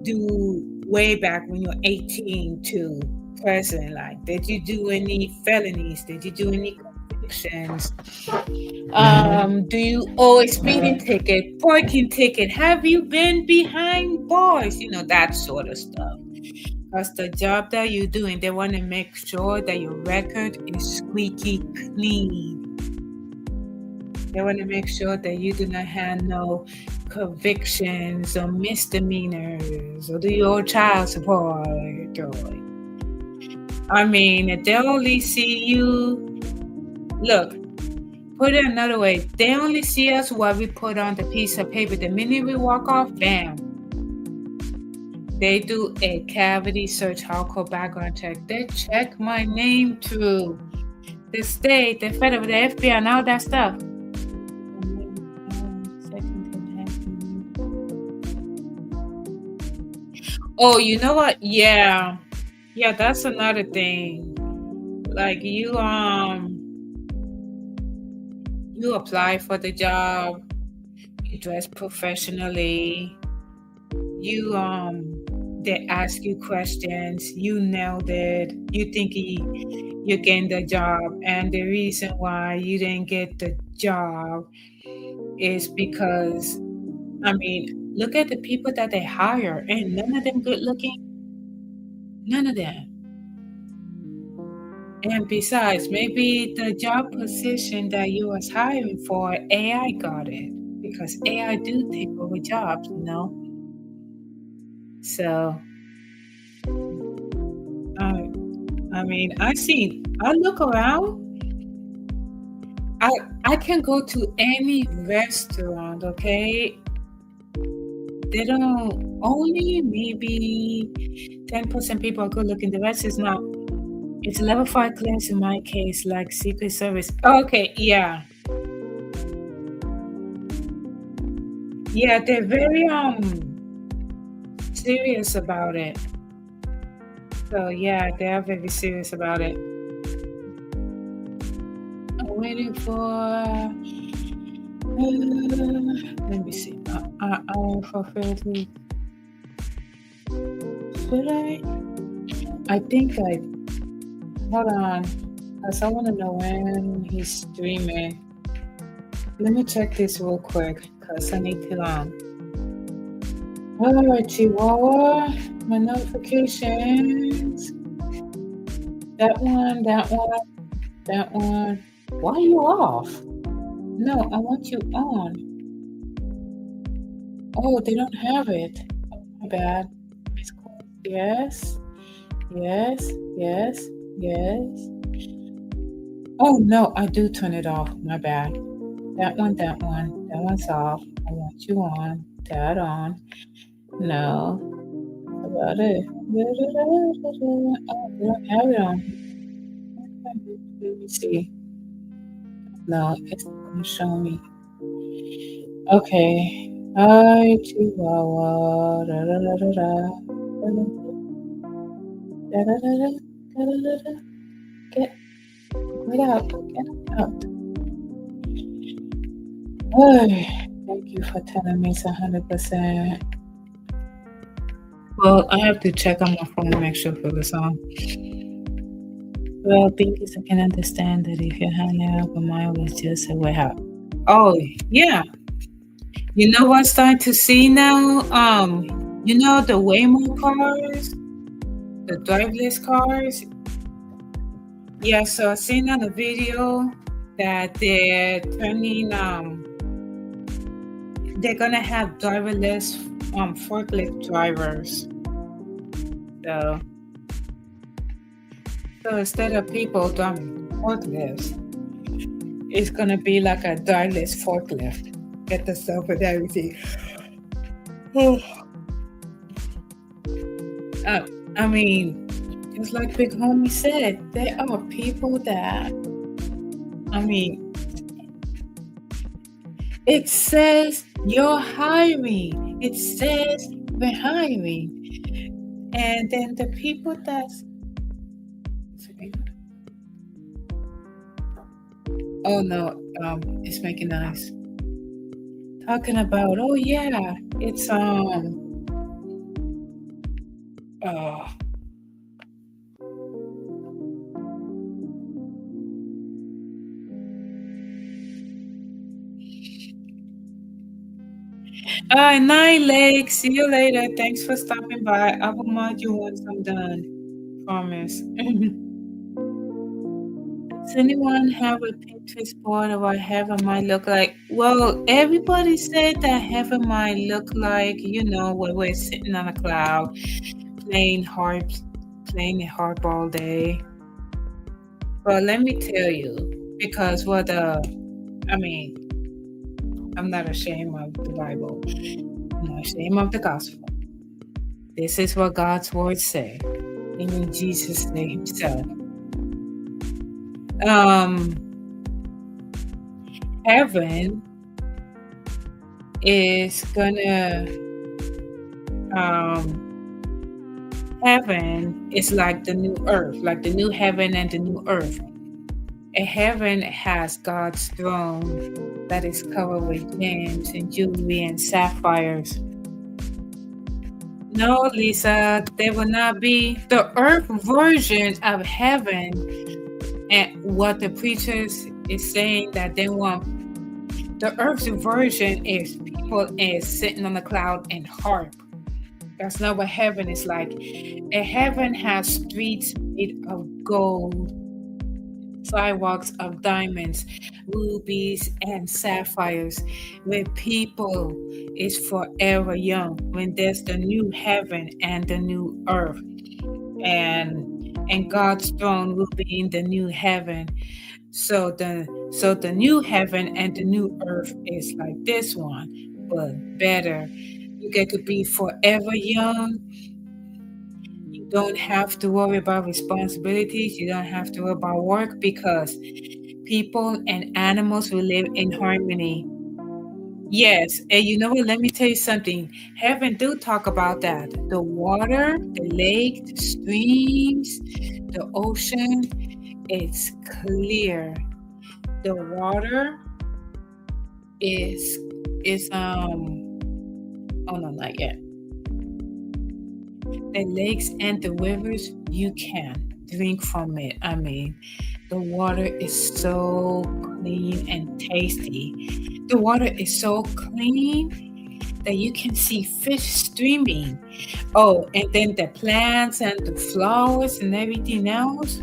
[SPEAKER 1] do way back when you're 18 to present. Like, did you do any felonies? Did you do any convictions? Do you owe a speeding ticket, parking ticket? Have you been behind bars? You know, that sort of stuff. Because the job that you're doing, they want to make sure that your record is squeaky clean. They want to make sure that you do not have no convictions or misdemeanors or do your child support. I mean, if they only see you, look, put it another way, they only see us what we put on the piece of paper. The minute we walk off, bam. They do a cavity search, hardcore background check. They check my name through the state, the federal, the FBI, and all that stuff. Oh, you know what? Yeah, that's another thing. Like you apply for the job, you dress professionally, you they ask you questions, you nailed it, you think you're getting the job, and the reason why you didn't get the job is because, I mean, look at the people that they hire, and none of them good looking. None of them. And besides, maybe the job position that you was hiring for, AI got it. Because AI do take over jobs, you know? So, I mean, I look around, I can go to any restaurant, okay? They don't, only maybe 10% people are good looking. The rest is not. It's level 5 clearance in my case, like Secret Service. Okay, yeah. Yeah, they're very serious about it. So yeah, they are very serious about it. I'm waiting for let me see. I for 30. Should I think hold on. Because I want to know when he's streaming. Let me check this real quick. Because I need to Alright, Chihuahua. My notifications. That one. Why are you off? No, I want you on. Oh, they don't have it. Oh, my bad. Yes. Oh no, I do turn it off. My bad. That one's off. I want you on. That on. No, that's about it. Oh, we don't have it on here. Let me see. No, it's not gonna show me. Okay. I Chihuahua. Da, da, da, da, da. Da, da, da, da, da, da, da, da. Get out. Get out. Oh, thank you for telling me it's 100%. Well, I have to check on my phone to make sure for the song. Well, because I can understand that if your hand out, but mine was just a way out. Oh, yeah. You know what I'm starting to see now? You know the Waymo cars, the driverless cars. Yeah, so I seen on the video that they're gonna have driverless forklift drivers. So instead of people driving forklifts, it's gonna be like a driverless forklift. Get the stuff and everything. I mean, just like Big Homie said, there are people that, I mean, it says you're hiring. It says we're hiring. And then the people that's, oh no, it's making noise. Talking about, oh yeah, it's night, Lake. See you later. Thanks for stopping by. I will mod you once I'm done. Promise. Does anyone have a Pinterest board of what heaven might look like? Well, everybody said that heaven might look like, where we're sitting on a cloud, playing the harp all day. But let me tell you, because I'm not ashamed of the Bible. I'm not ashamed of the gospel. This is what God's words say. Even Jesus said himself. Heaven is gonna heaven is like the new earth, like the new heaven and the new earth. A heaven has God's throne that is covered with gems and jewelry and sapphires. No, Lisa, there will not be the earth version of heaven. And what the preachers is saying that they want, the earth's version is people is sitting on the cloud and harp. That's not what heaven is like. A heaven has streets made of gold, sidewalks of diamonds, rubies, and sapphires, where people is forever young. When there's the new heaven and the new earth, and God's throne will be in the new heaven. So the new heaven and the new earth is like this one, but better. You get to be forever young. You don't have to worry about responsibilities. You don't have to worry about work, because people and animals will live in harmony. Yes, and you know what? Let me tell you something. Heaven do talk about that. The water, the lake, the streams, the ocean, it's clear. The water is oh no, not yet. The lakes and the rivers, you can drink from it. I mean, the water is so clean and tasty. The water is so clean that you can see fish streaming. Oh, and then the plants and the flowers and everything else.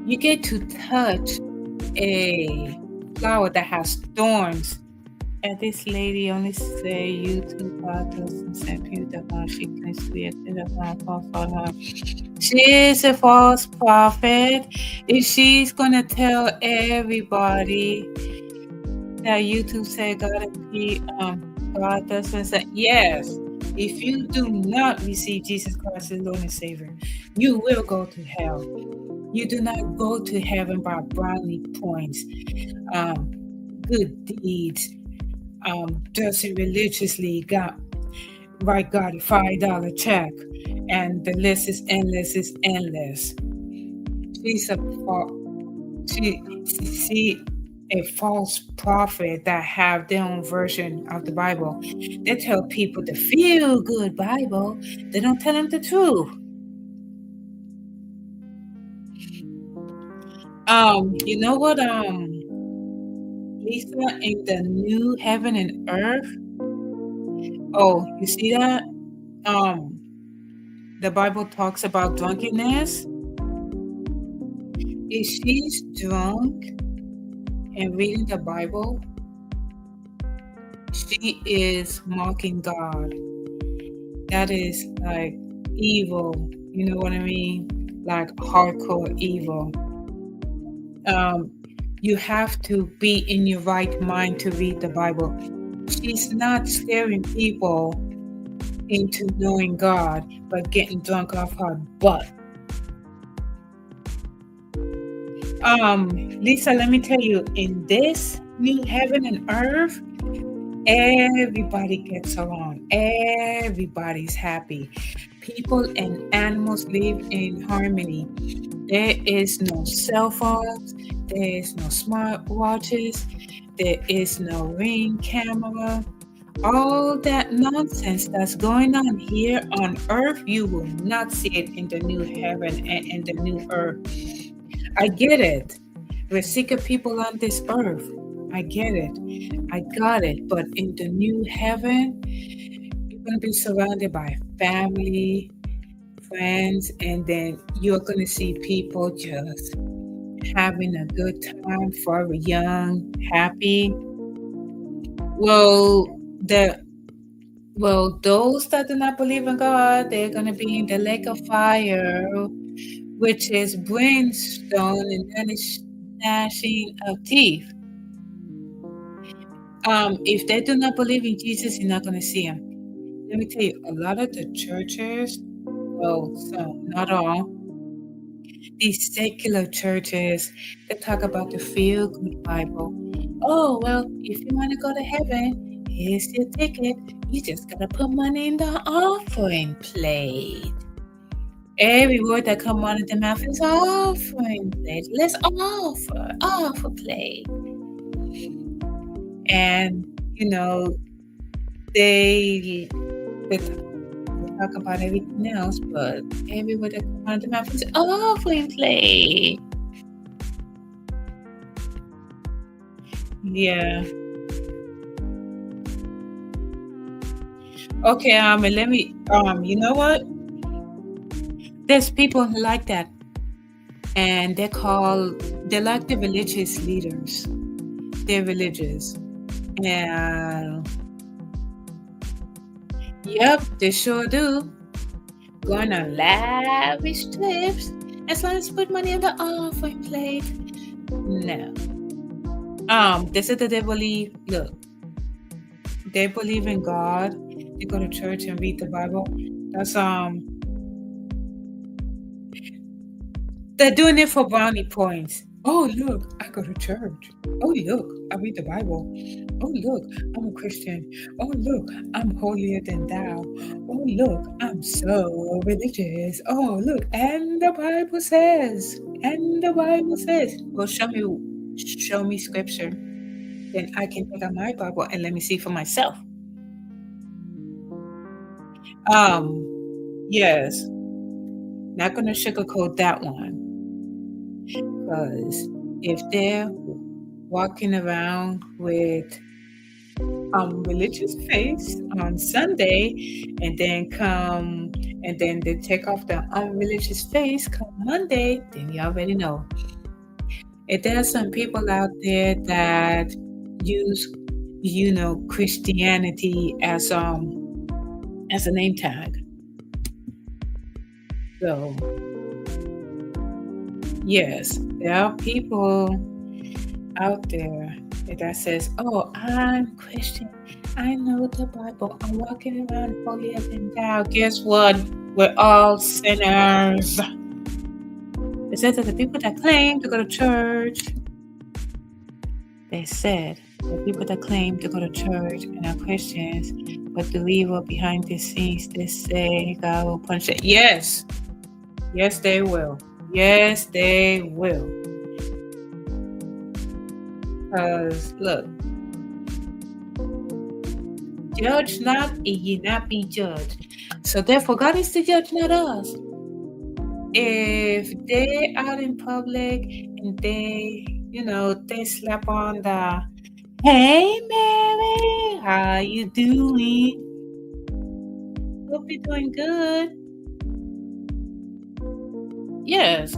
[SPEAKER 1] You get to touch a flower that has thorns. And this lady only say YouTube podcasts and people that she claims to be a She is a false prophet. If she's gonna tell everybody that YouTube said gotta be God doesn't say, yes, if you do not receive Jesus Christ as Lord and Savior, you will go to hell. You do not go to heaven by brownie points, good deeds, dressing religiously, got a $5 check, and the list is endless. Is endless. She's a she a false prophet that have their own version of the Bible. They tell people the feel good Bible. They don't tell them the truth. You know what? Lisa, in the new heaven and earth. Oh, you see that? The Bible talks about drunkenness. If she's drunk and reading the Bible, she is mocking God. That is like evil. You know what I mean? Like hardcore evil. You have to be in your right mind to read the Bible. She's not scaring people into knowing God, but getting drunk off her butt. Lisa, let me tell you, in this new heaven and earth, everybody gets along. Everybody's happy. People and animals live in harmony. There is no cell phones. There is no smartwatches. There is no Ring camera. All that nonsense that's going on here on earth, you will not see it in the new heaven and in the new earth. I get it. We're sick of people on this earth. I get it. I got it. But in the new heaven, you're going to be surrounded by family, friends, and then you're going to see people just having a good time, forever young, happy. Those that do not believe in God, they're going to be in the lake of fire, which is brimstone and then it's gnashing of teeth. If they do not believe in Jesus, you're not going to see him. Let me tell you, a lot of the churches, well, some, not all, these secular churches, they talk about the feel-good Bible. Oh, well, if you want to go to heaven, here's your ticket. You just got to put money in the offering plate. Every word that comes out of the mouth is offering plate. Let's offer plate. And, you know, they talk about everything else, but every word that comes out of the mouth is offering plate. Yeah. Okay, and let me, you know what? There's people who like that. And they're like the religious leaders. They're religious. And yep, they sure do. Going on lavish trips. As long as you put money on the offering plate. No. They said that they believe, look, they believe in God. They go to church and read the Bible. That's they're doing it for brownie points. Oh, look, I go to church. Oh, look, I read the Bible. Oh, look, I'm a Christian. Oh, look, I'm holier than thou. Oh, look, I'm so religious. Oh, look, and the Bible says. Well, show me scripture. Then I can take out my Bible and let me see for myself. Yes. Not gonna sugarcoat that one. Because if they're walking around with religious face on Sunday and then they take off the unreligious face come Monday, then you already know. If there are some people out there that use, Christianity as a name tag. So yes, there are people out there that says, "Oh, I'm Christian. I know the Bible. I'm walking around holier than thou. Guess what? We're all sinners. It says that the people that claim to go to church, they said the people that claim to go to church and are Christians, but do evil behind the scenes, they say God will punish it. Yes. Yes, they will. Yes, they will. Because, look, judge not, and ye not be judged. So, therefore, God is the judge, not us. If they out in public and they slap on the, hey, Mary, how you doing? Hope you're doing good. Yes.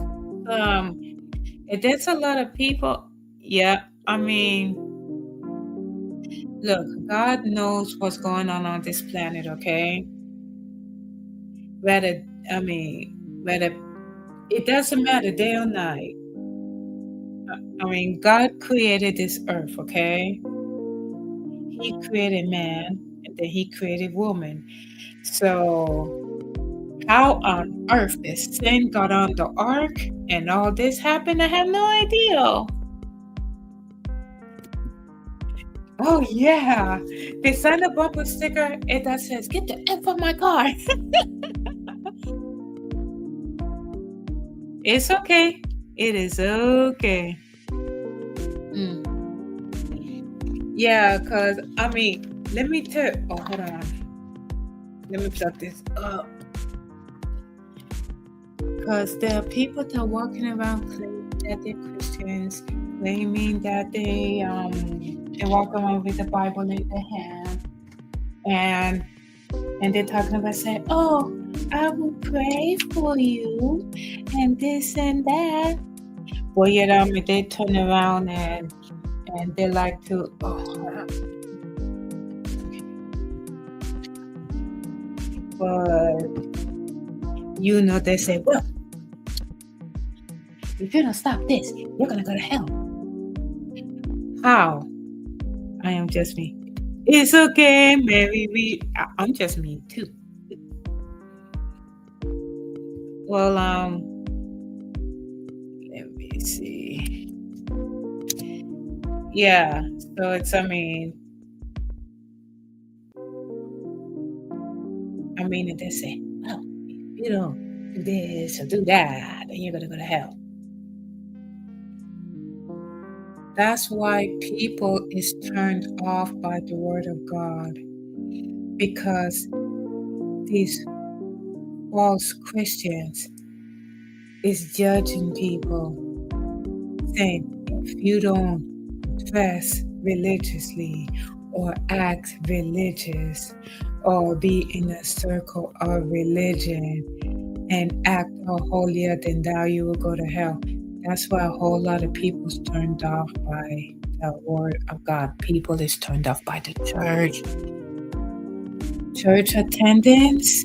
[SPEAKER 1] There's a lot of people. Yeah, I mean, look, God knows what's going on this planet, okay? Whether, whether it doesn't matter day or night. God created this earth, okay? He created man and then he created woman. So, how on earth this sin got on the ark and all this happened? I have no idea. Oh, yeah. They signed a bumper sticker and that says, get the F on my car. It's okay. It is okay. Yeah, because, let me tell. Oh, hold on. Let me plug this up. Because there are people that are walking around claiming that they're Christians, claiming that they walk around with the Bible in their hand, and they're talking about saying, "Oh, I will pray for you," and this and that. Well, they turn around and they like to. But they say, well, if you don't stop this, you're gonna go to hell. How? I am just me. It's okay, Mary. I'm just me too. Well, let me see. Yeah, so it's, and they say, well, if you don't do this or do that, then you're gonna go to hell. That's why people is turned off by the word of God, because these false Christians is judging people, saying if you don't dress religiously or act religious or be in a circle of religion and act all holier than thou, you will go to hell. That's why a whole lot of people's turned off by the word of God. People is turned off by the church. Church attendance.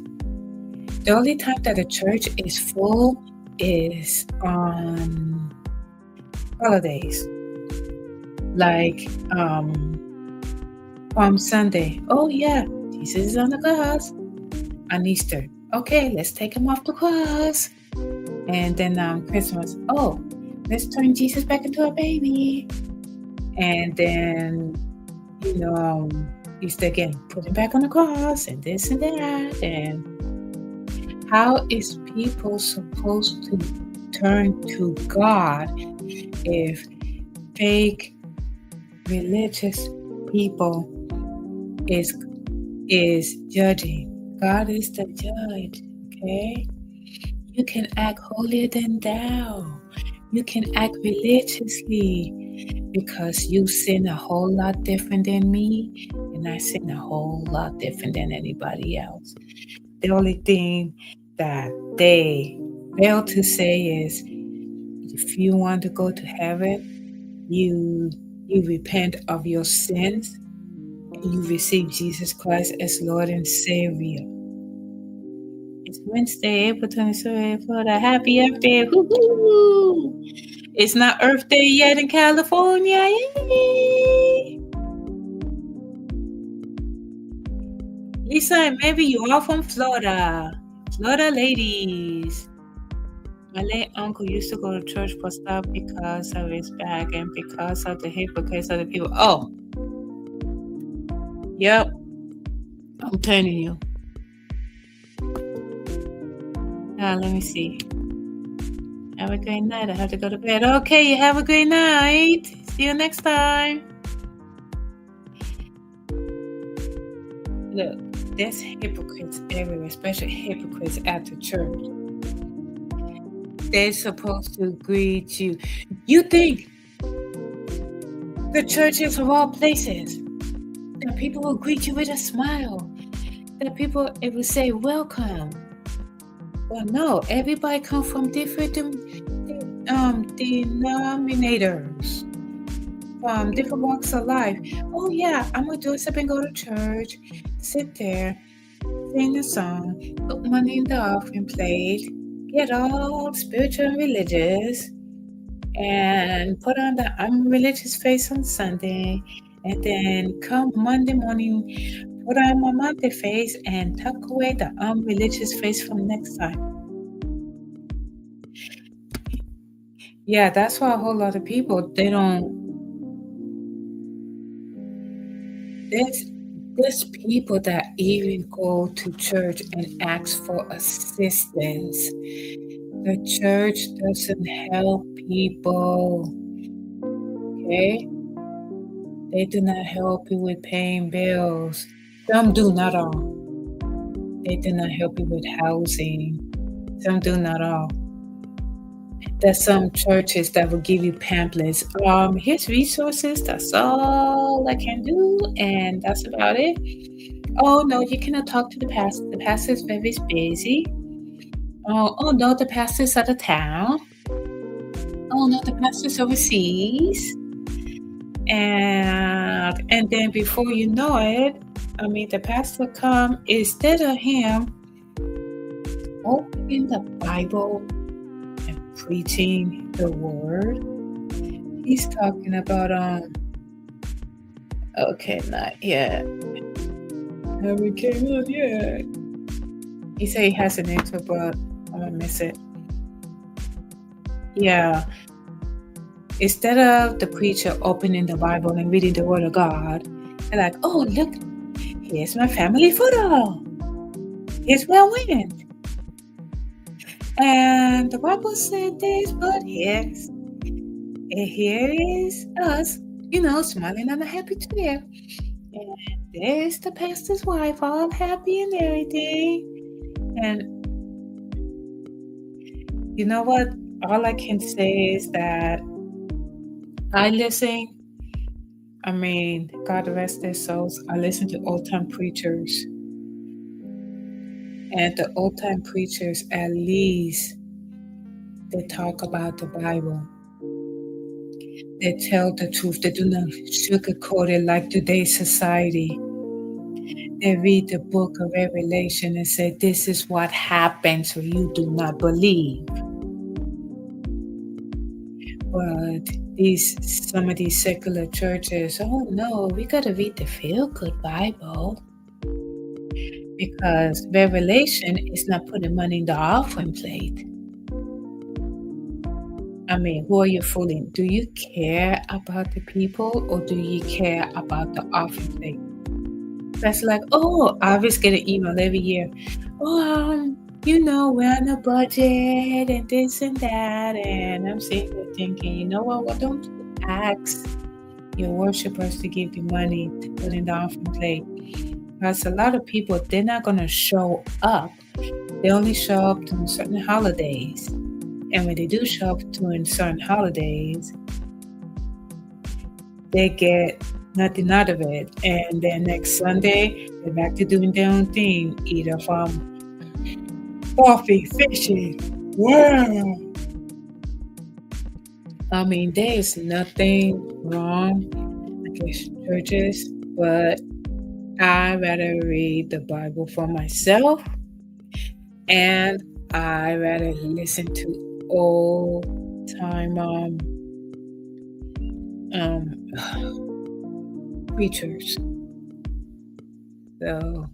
[SPEAKER 1] The only time that the church is full is on holidays. Like Palm Sunday. Oh yeah, Jesus is on the cross. On Easter. Okay, let's take him off the cross. And then Christmas. Oh, let's turn Jesus back into a baby. And then, Easter again, put him back on the cross and this and that. And how is people supposed to turn to God if fake religious people is judging? God is the judge, okay? You can act holier than thou. You can act religiously because you sin a whole lot different than me, and I sin a whole lot different than anybody else. The only thing that they fail to say is, if you want to go to heaven, you repent of your sins, and you receive Jesus Christ as Lord and Savior. It's Wednesday, April 23rd, Florida. Happy Earth Day. Woo-hoo! It's not Earth Day yet in California. Yay! Lisa, maybe you are from Florida. Florida ladies. My late uncle used to go to church for stuff because of his back and because of the hypocrites of the people. Oh, yep. I'm telling you. Let me see. Have a great night. I have to go to bed. Okay, you have a great night. See you next time. Look, there's hypocrites everywhere, especially hypocrites at the church. They're supposed to greet you. You think the churches of all places, that people will greet you with a smile, that people it will say welcome. Well, no, everybody comes from different denominators, from different walks of life. Oh yeah, I'm gonna do something, go to church, sit there, sing a song, put money in the offering plate, get all spiritual and religious, and put on the unreligious face on Sunday, and then come Monday morning, put on my Monday face and tuck away the unreligious face from next time. Yeah, that's why a whole lot of people, they don't, there's people that even go to church and ask for assistance. The church doesn't help people, okay? They do not help you with paying bills. Some do, not all. They do not help you with housing. Some do, not all. There's some churches that will give you pamphlets. Here's resources. That's all I can do, and that's about it. Oh no, you cannot talk to the pastor. The pastor is very busy. Oh no, the pastor's out of town. Oh no, the pastor's overseas. And then before you know it, the pastor come, instead of him opening the Bible and preaching the word, he's talking about okay, not yet. We came up yet. He said he has an intro, but I'm gonna miss it. Yeah. Instead of the preacher opening the Bible and reading the Word of God, they're like, oh, look, here's my family photo. Here's where I went. And the Bible said this, but here is us, smiling on a happy chair. And there's the pastor's wife, all happy and everything. And you know what? All I can say is that I listen. God rest their souls. I listen to old-time preachers. And the old-time preachers, at least, they talk about the Bible. They tell the truth. They do not sugarcoat it like today's society. They read the book of Revelation and say, this is what happens when you do not believe. But some of these secular churches, oh no, we got to read the feel-good Bible, because Revelation is not putting money in the offering plate. Who are you fooling? Do you care about the people, or do you care about the offering plate? That's like, oh, I always get an email every year. Oh, we're on a budget and this and that. And I'm sitting there thinking, you know what? Why don't you ask your worshipers to give you money to put in the offering plate? Because a lot of people, they're not going to show up. They only show up during certain holidays. And when they do show up during certain holidays, they get nothing out of it. And then next Sunday, they're back to doing their own thing, either from coffee, fishing. Wow. There's nothing wrong against churches, but I rather read the Bible for myself, and I rather listen to old-time preachers. So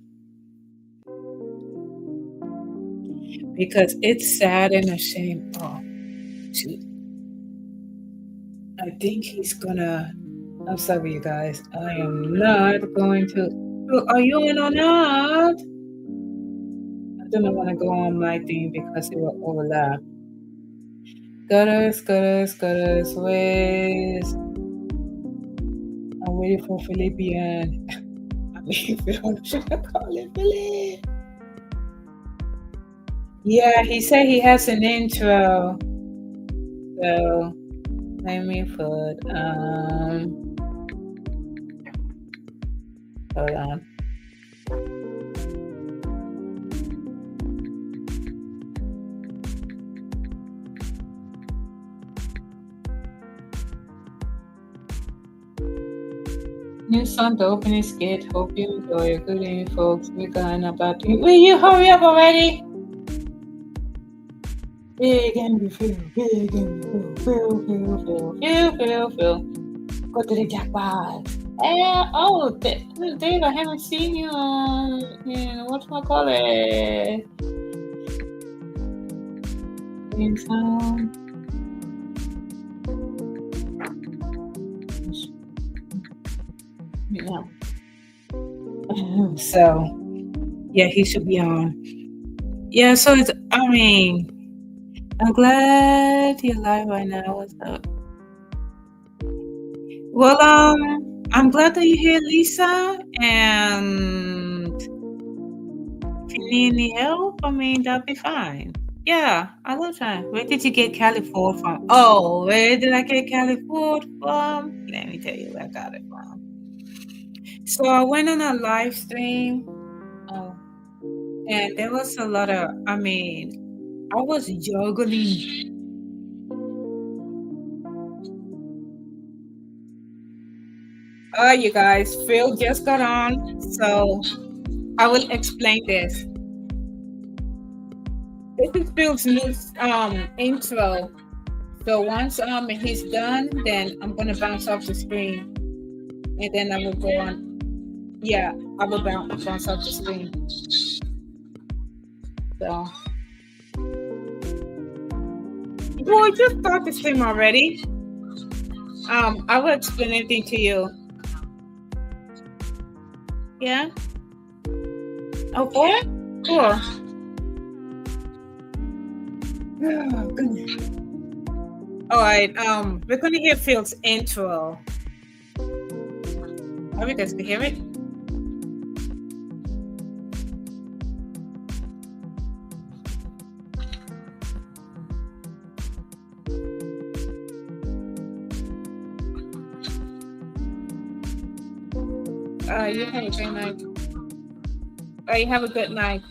[SPEAKER 1] because it's sad and a shame. Oh, shoot. I think he's gonna. I'm sorry, you guys. I am not going to. Oh, are you in or not? I don't want to go on my thing because it will overlap. Gutters, where's. I'm waiting for Philippian. I mean, should I call it Philip? Yeah, he said he has an intro. So let me put hold on. New song, the opening skit. Hope you enjoy it. Good evening, folks. We're going about to. Will you hurry up already? Big and feel. Go to the jackpot. Oh, Dave, I haven't seen you on. Whatchamacallit? In town. Yeah. So, yeah, he should be on. Yeah, so it's, I mean, I'm glad you're live right now. What's up? Well, I'm glad that you're here, Lisa. And if you need any help, I mean, that'll be fine. Yeah, I will try. Where did you get California from? Oh, where did I get California from? Let me tell you where I got it from. So I went on a live stream. And there was a lot of, I mean, I was juggling. You guys, Phil just got on, so I will explain this. This is Phil's new intro. So once he's done, then I'm gonna bounce off the screen, and then I will go on. Yeah, I will bounce off the screen. So, boy, just start the stream already. I will explain everything to you. Yeah. Okay. Cool. Oh, goodness. All right. We're gonna hear Phil's intro. Are we guys can hear it? You have a good night. You have a good night.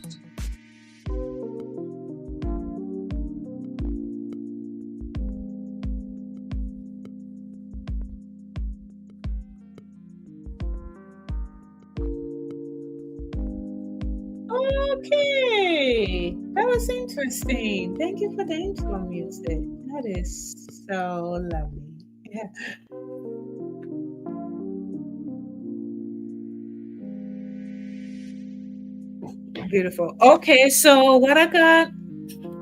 [SPEAKER 1] Okay, that was interesting. Thank you for the intro music. That is so lovely. Yeah. Beautiful. Okay, so what I got?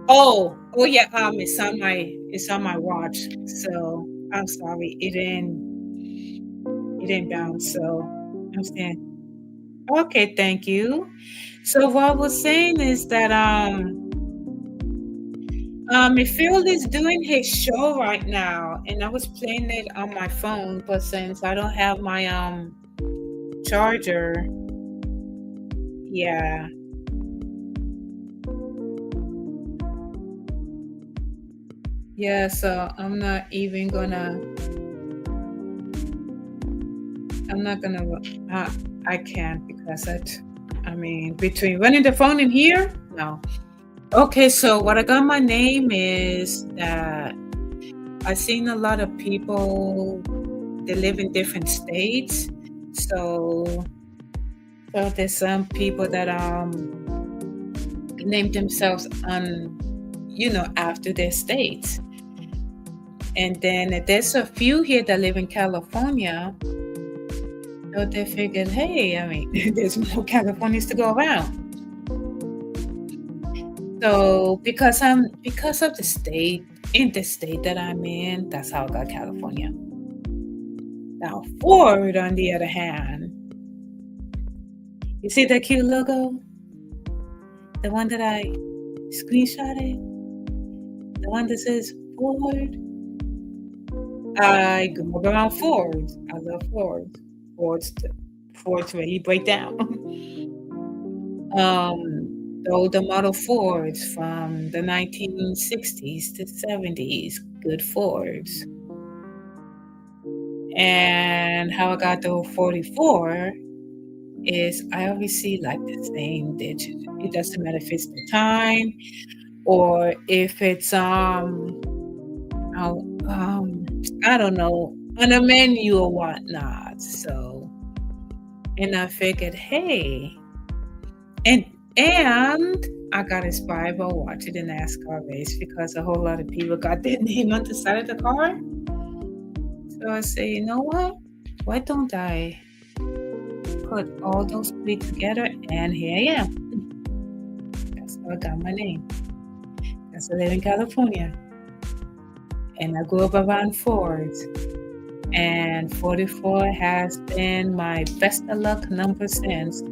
[SPEAKER 1] Oh yeah. It's on my watch. So I'm sorry, it didn't bounce. So I'm saying, okay, thank you. So what I was saying is that Phil is doing his show right now, and I was playing it on my phone, but since I don't have my charger, yeah. Yeah, so I'm not gonna, I can't because between running the phone in here, no. Okay, so what I got my name is that I've seen a lot of people, they live in different states. So there's some people that named themselves after their states. And then there's a few here that live in California. So they figured, hey, there's more Californians to go around. So because of the state in the state that I'm in, that's how I got California. Now Ford, on the other hand, you see that cute logo, the one that I screenshotted, the one that says Ford. I grew up around Fords. I love Fords. Fords, Fords really break down. The older model Fords from the 1960s to 70s, good Fords. And how I got the 44 is I always see like the same digit. It doesn't matter if it's the time or if it's oh, I don't know, on a menu or whatnot. So, and I figured, hey, and I got inspired by watching the NASCAR race because a whole lot of people got their name on the side of the car. So I say, you know what? Why don't I put all those three together? And here I am. That's how I got my name. Because I live in California. And I grew up around Fords. And 44 has been my best of luck number since.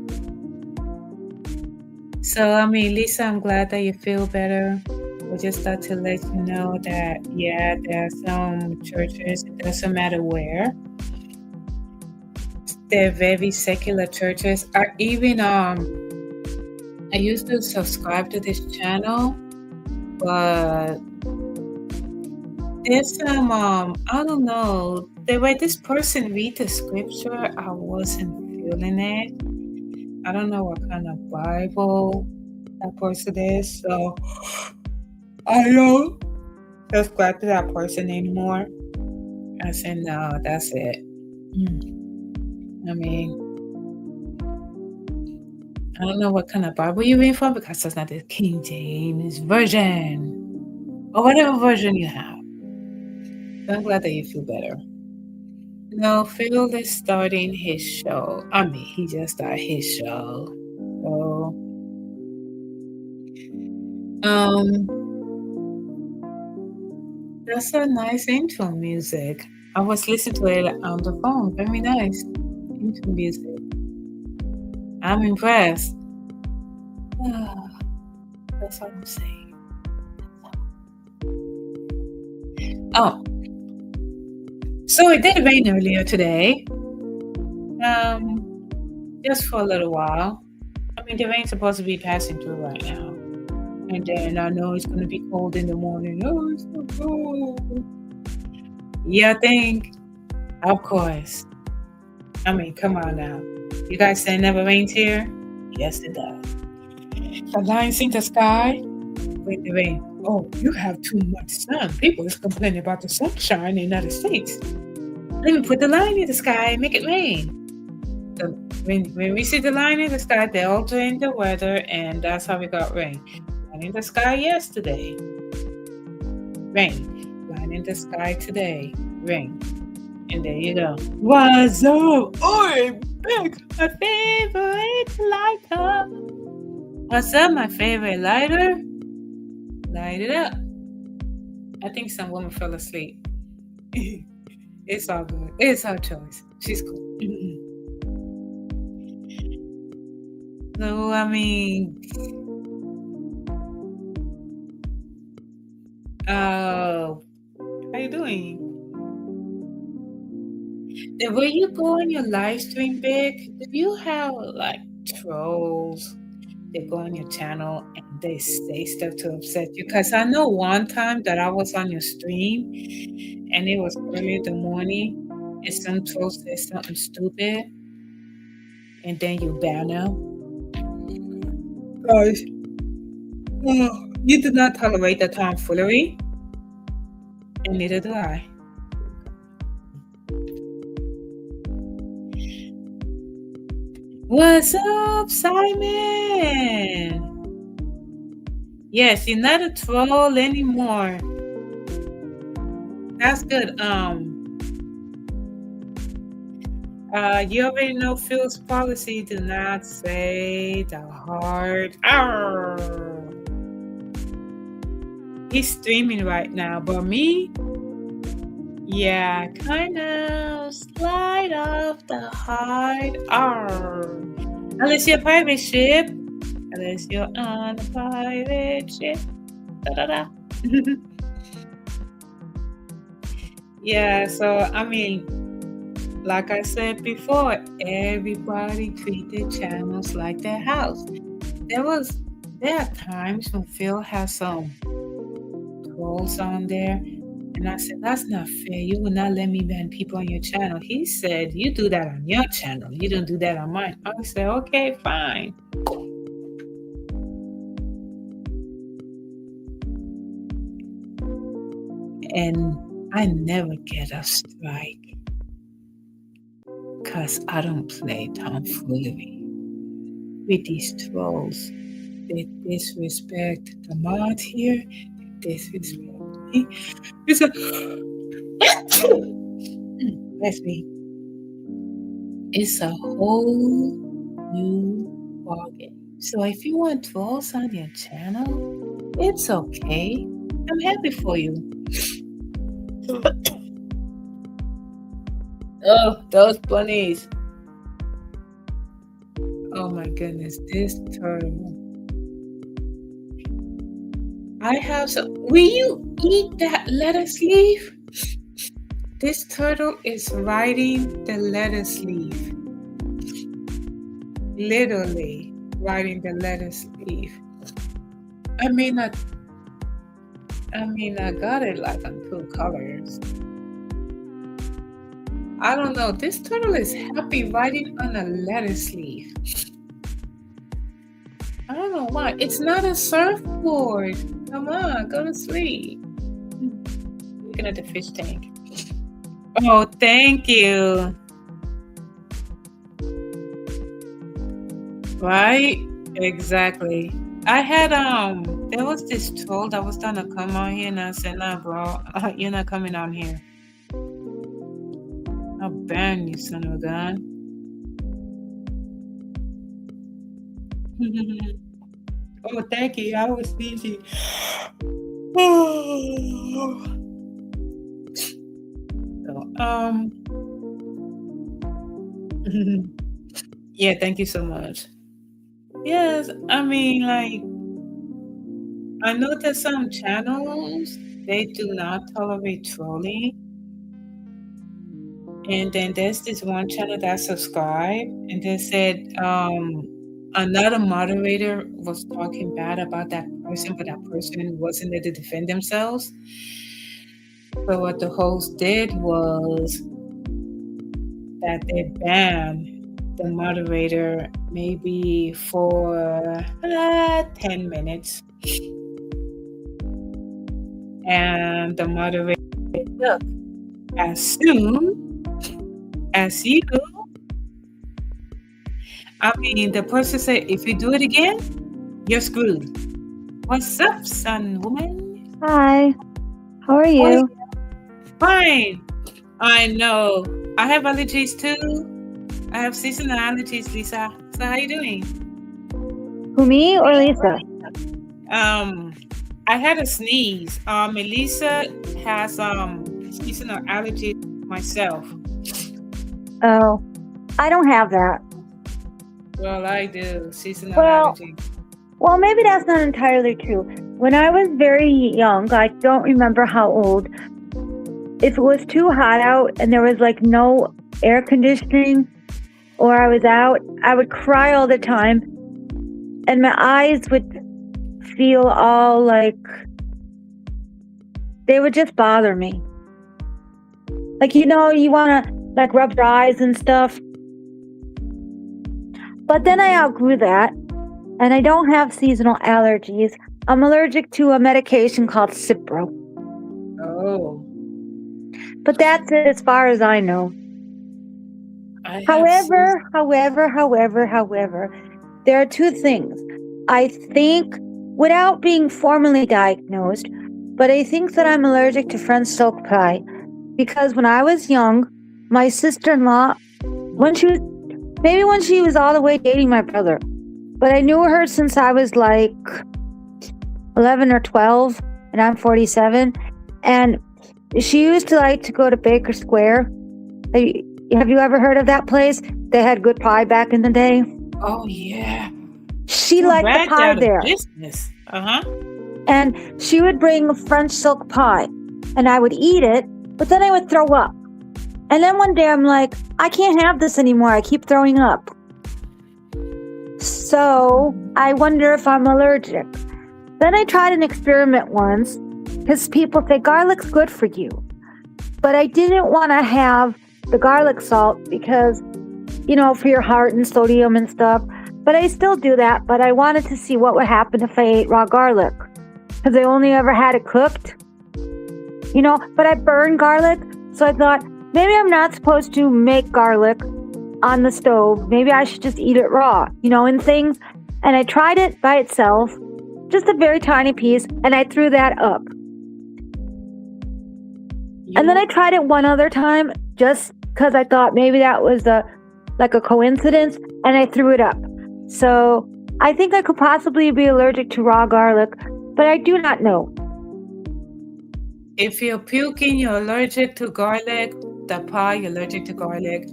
[SPEAKER 1] So, I mean, Lisa, I'm glad that you feel better. We just thought to let you know that, yeah, there are some churches, it doesn't matter where. They're very secular churches. I used to subscribe to this channel, but there's some, I don't know, the way this person read the scripture, I wasn't feeling it. I don't know what kind of Bible that person is, so I don't subscribe to that person anymore. I said, no, that's it. I mean, I don't know what kind of Bible you read from because that's not the King James Version or whatever version you have. So I'm glad that you feel better. No, Phil is starting his show. I mean, he just started his show. So, that's a nice intro music. I was listening to it on the phone. Very nice intro music. I'm impressed. That's all I'm saying. Oh, so it did rain earlier today. Just for a little while. I mean, the rain's supposed to be passing through right now. And then I know it's going to be cold in the morning. Oh, it's so cold. Yeah, I think. Of course. I mean, come on now. You guys say it never rains here? Yes, it does. The lines in the sky with the rain. Oh, you have too much sun. People is complaining about the sunshine in the United States. Let me put the line in the sky and make it rain. So when we see the line in the sky, they're altering the weather, and that's how we got rain. Line in the sky yesterday, rain. Line in the sky today, rain. And there you go. What's up? I'm back. My favorite lighter. What's up, my favorite lighter? Light it up. I think some woman fell asleep. It's all good. It's her choice. She's cool. So, I mean, how you doing? The way you go on your live stream, Big, do you have like trolls that go on your channel and they say stuff to upset you? Because I know one time that I was on your stream and it was early in the morning and some troll said something stupid and then you ban them. Gosh, you do not tolerate the tomfoolery, and neither do I. What's up, Simon? Yes, you're not a troll anymore. That's good. You already know Phil's policy. Do not say the hard R. He's streaming right now, but me, yeah, kind of slide off the hard R. Unless you're a pirate ship. Unless you're on a pirate ship. Da-da-da. Yeah, so I mean, like I said before, everybody treat their channels like their house. There are times when Phil has some trolls on there, and I said, that's not fair. You will not let me ban people on your channel. He said, you do that on your channel. You don't do that on mine. I said, okay, fine. And I never get a strike because I don't play tomfoolery with these trolls. They disrespect the mod here. They disrespect me. It's a bless me. It's a whole new ballgame. So if you want trolls on your channel, it's okay. I'm happy for you. Oh, those bunnies. Oh my goodness, this turtle. I have some. Will you eat that lettuce leaf? This turtle is riding the lettuce leaf. Literally riding the lettuce leaf. I got it like on 2 colors. I don't know. This turtle is happy riding on a lettuce leaf. I don't know why. It's not a surfboard. Come on, go to sleep. Looking at the fish tank. Oh, thank you. Right? Exactly. I had there was this troll that was trying to come on here, and I said, nah, bro, you're not coming on here. I'll ban you, son of a gun. Oh, thank you. I was busy. So, yeah, thank you so much. Yes, I mean, like, I know that some channels, they do not tolerate trolling. And then there's this one channel that subscribed, and they said another moderator was talking bad about that person, but that person wasn't there to defend themselves. So what the host did was that they banned the moderator maybe for 10 minutes. And the moderator said, look, as soon as you, the person said, if you do it again, you're screwed. What's up, son, woman?
[SPEAKER 2] Hi. How are you?
[SPEAKER 1] Fine. I know. I have allergies too. I have seasonal allergies, Lisa. So how you doing?
[SPEAKER 2] Who, me or Lisa?
[SPEAKER 1] I had a sneeze. Elisa has seasonal allergies myself.
[SPEAKER 2] Oh, I don't have that.
[SPEAKER 1] Well, I do. Seasonal allergy.
[SPEAKER 2] Well, maybe that's not entirely true. When I was very young, I don't remember how old, if it was too hot out and there was like no air conditioning or I was out, I would cry all the time and my eyes would feel all like, they would just bother me. Like, you want to like rub your eyes and stuff. But then I outgrew that and I don't have seasonal allergies. I'm allergic to a medication called Cipro.
[SPEAKER 1] Oh.
[SPEAKER 2] But that's it as far as I know. However, there are 2 things. I think, without being formally diagnosed, but I think that I'm allergic to French silk pie because when I was young, my sister-in-law, when she was all the way dating my brother, but I knew her since I was like 11 or 12, and I'm 47. And she used to like to go to Baker Square. Have you ever heard of that place? They had good pie back in the day.
[SPEAKER 1] Oh yeah.
[SPEAKER 2] She
[SPEAKER 1] Too
[SPEAKER 2] liked the
[SPEAKER 1] bad they're
[SPEAKER 2] pie
[SPEAKER 1] out of
[SPEAKER 2] there.
[SPEAKER 1] business.
[SPEAKER 2] And she would bring French silk pie, and I would eat it, but then I would throw up. And then one day I'm like, I can't have this anymore. I keep throwing up. So I wonder if I'm allergic. Then I tried an experiment once, because people say garlic's good for you. But I didn't want to have the garlic salt because, for your heart and sodium and stuff. But I still do that. But I wanted to see what would happen if I ate raw garlic, because I only ever had it cooked. But I burn garlic. So I thought, maybe I'm not supposed to make garlic on the stove. Maybe I should just eat it raw, in things. And I tried it by itself, just a very tiny piece, and I threw that up. And then I tried it one other time, just because I thought maybe that was a coincidence, and I threw it up. So I think I could possibly be allergic to raw garlic, but I do not know.
[SPEAKER 1] If you're puking, you're allergic to garlic. The pie, you're allergic to garlic.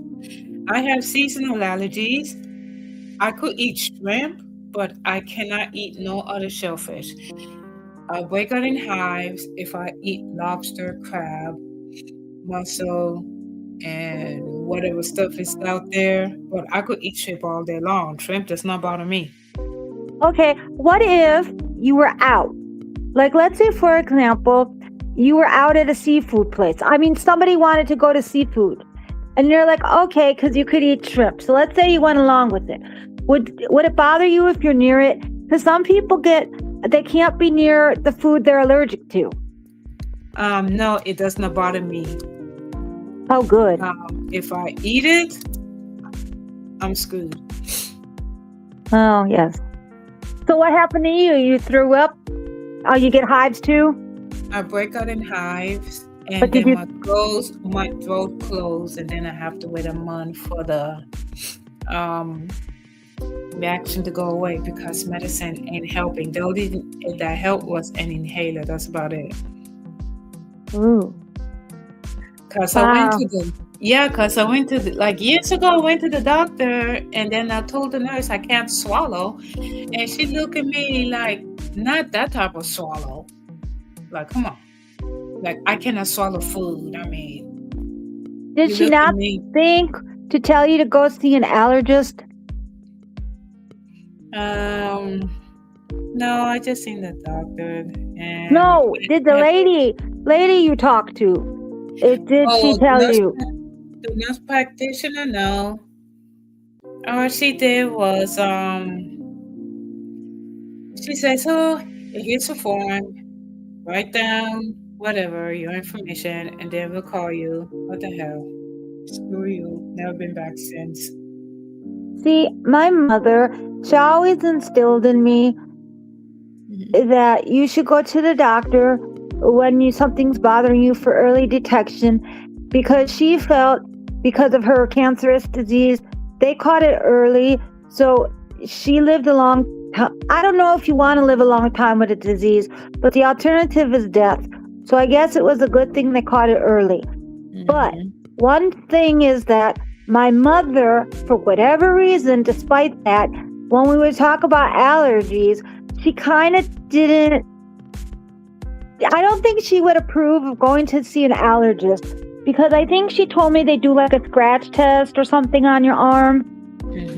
[SPEAKER 1] I have seasonal allergies. I could eat shrimp, but I cannot eat no other shellfish. I wake up in hives if I eat lobster, crab, mussel, and whatever stuff is out there. But I could eat shrimp all day long. Shrimp does not bother me.
[SPEAKER 2] Okay, what if you were out? Like, let's say, for example, you were out at a seafood place. I mean, somebody wanted to go to seafood. And you're like, okay, because you could eat shrimp. So let's say you went along with it. Would it bother you if you're near it? Because some people they can't be near the food they're allergic to.
[SPEAKER 1] No, it does not bother me.
[SPEAKER 2] Oh, good.
[SPEAKER 1] If I eat it, I'm screwed.
[SPEAKER 2] Oh, yes. So what happened to you? You threw up? Oh, you get hives too?
[SPEAKER 1] I break out in hives, and then my throat closed, and then I have to wait a month for the reaction to go away because medicine ain't helping. The only thing that helped was an inhaler. That's about it.
[SPEAKER 2] Ooh.
[SPEAKER 1] Because I went to years ago, I went to the doctor, and then I told the nurse I can't swallow, and she looked at me like, not that type of swallow. Like, come on. Like, I cannot swallow food. I mean,
[SPEAKER 2] did she not think to tell you to go see an allergist?
[SPEAKER 1] No, I just seen the doctor. And
[SPEAKER 2] no, did the lady you talked to, did she tell you?
[SPEAKER 1] The nurse practitioner, no. All she did was, she said, so here's a form, write down whatever, your information, and then we'll call you. What the hell? Screw you. Never been back since.
[SPEAKER 2] See, my mother, she always instilled in me that you should go to the doctor when something's bothering you for early detection, because she felt because of her cancerous disease, they caught it early. So she lived a long time. I don't know if you want to live a long time with a disease, but the alternative is death. So I guess it was a good thing they caught it early. But one thing is that my mother, for whatever reason, despite that, when we would talk about allergies, she kind of didn't. I don't think she would approve of going to see an allergist, because I think she told me they do like a scratch test or something on your arm.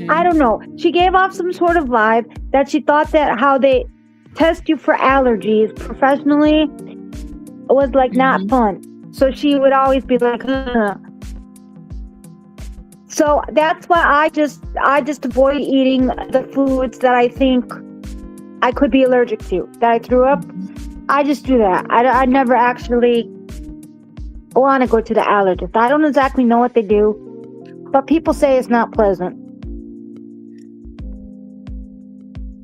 [SPEAKER 2] I don't know. She gave off some sort of vibe that she thought that how they test you for allergies professionally was like not fun. So she would always be like, ugh. So that's why I just avoid eating the foods that I think I could be allergic to, that I threw up. I just do that. I never actually want to go to the allergist. I don't exactly know what they do, but people say it's not pleasant.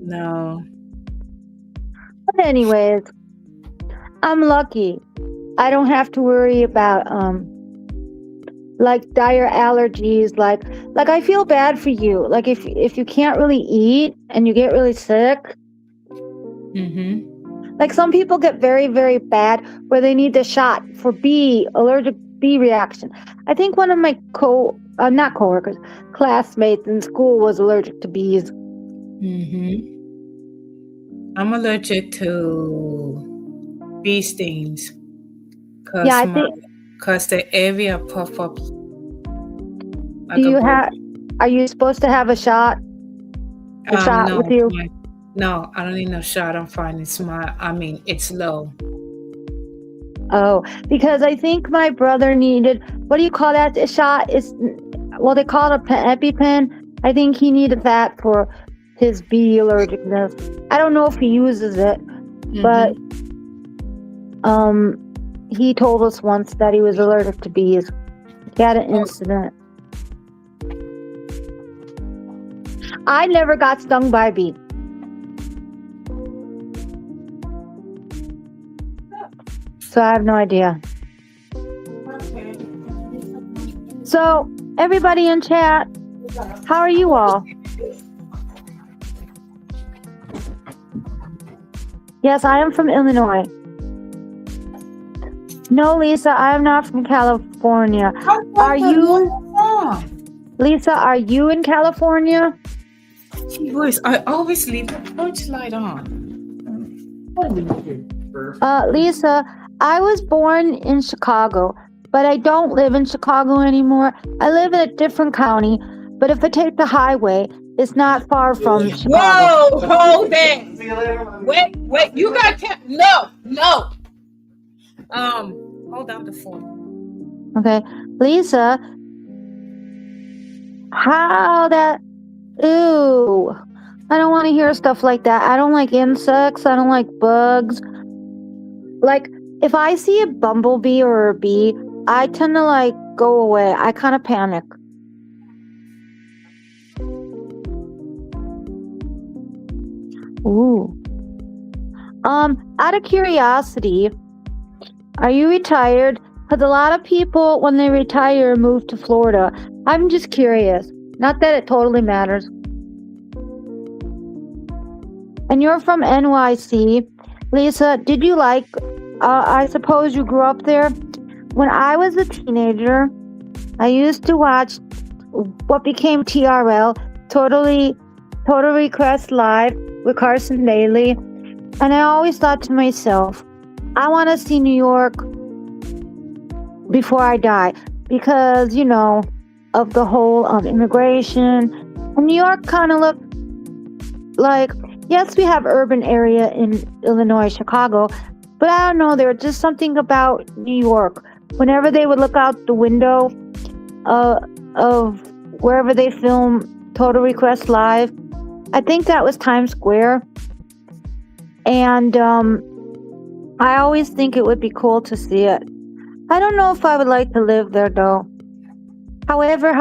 [SPEAKER 1] No.
[SPEAKER 2] But anyways, I'm lucky. I don't have to worry about like dire allergies. Like I feel bad for you. Like if you can't really eat and you get really sick. Like some people get very, very bad where they need the shot for allergic bee reaction. I think one of my not coworkers, classmates in school was allergic to bees.
[SPEAKER 1] I'm allergic to bee stings
[SPEAKER 2] Yeah, I
[SPEAKER 1] because
[SPEAKER 2] think.
[SPEAKER 1] the area puff up like
[SPEAKER 2] Do
[SPEAKER 1] a
[SPEAKER 2] you
[SPEAKER 1] balloon.
[SPEAKER 2] have? Are you supposed to have a shot? The shot
[SPEAKER 1] No,
[SPEAKER 2] with you?
[SPEAKER 1] no, I don't need no shot. I'm fine. It's it's low.
[SPEAKER 2] Oh, because I think my brother needed. What do you call that? A shot? They call it an EpiPen. I think he needed that for his bee allergicness. I don't know if he uses it, but he told us once that he was allergic to bees. He had an incident. I never got stung by a bee. So I have no idea. So everybody in chat, how are you all? Yes, I am from Illinois. No, Lisa, I am not from California. Are you? Lisa, are you in California?
[SPEAKER 1] Boys, I always leave the porch light on.
[SPEAKER 2] Lisa, I was born in Chicago, but I don't live in Chicago anymore. I live in a different county, but if I take the highway, it's not far from Chicago.
[SPEAKER 1] Whoa, hold it. Wait, you got no. Hold down the phone.
[SPEAKER 2] Okay, Lisa, how that? Ooh, I don't want to hear stuff like that. I don't like insects. I don't like bugs. Like, if I see a bumblebee or a bee, I tend to go away. I kind of panic. Ooh. Out of curiosity, are you retired? Because a lot of people, when they retire, move to Florida. I'm just curious. Not that it totally matters. And you're from NYC. Lisa, did you I suppose you grew up there? When I was a teenager, I used to watch what became TRL, Total Request Live with Carson Daly. And I always thought to myself, I want to see New York before I die. Because, of the whole immigration. And New York kind of looked like, yes, we have urban area in Illinois, Chicago, but I don't know, there was just something about New York. Whenever they would look out the window of wherever they film Total Request Live, I think that was Times Square. And I always think it would be cool to see it. I don't know if I would like to live there, though. However,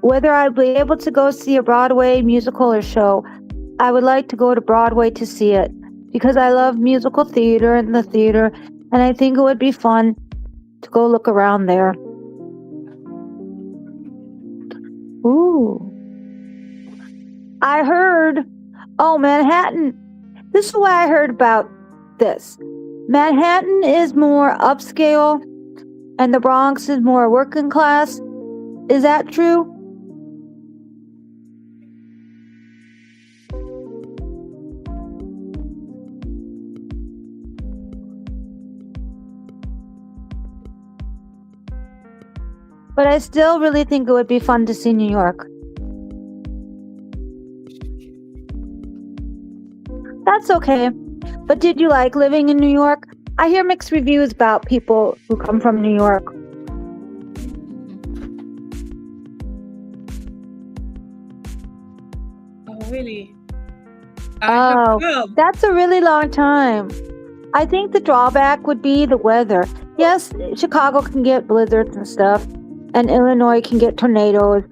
[SPEAKER 2] whether I'd be able to go see a Broadway musical or show, I would like to go to Broadway to see it because I love musical theater and the theater, and I think it would be fun to go look around there. Ooh. I heard, Manhattan. This is what I heard about this. Manhattan is more upscale and the Bronx is more working class. Is that true? But I still really think it would be fun to see New York. That's okay. But did you like living in New York? I hear mixed reviews about people who come from New York.
[SPEAKER 1] Oh, really?
[SPEAKER 2] That's a really long time. I think the drawback would be the weather. Yes, Chicago can get blizzards and stuff, and Illinois can get tornadoes.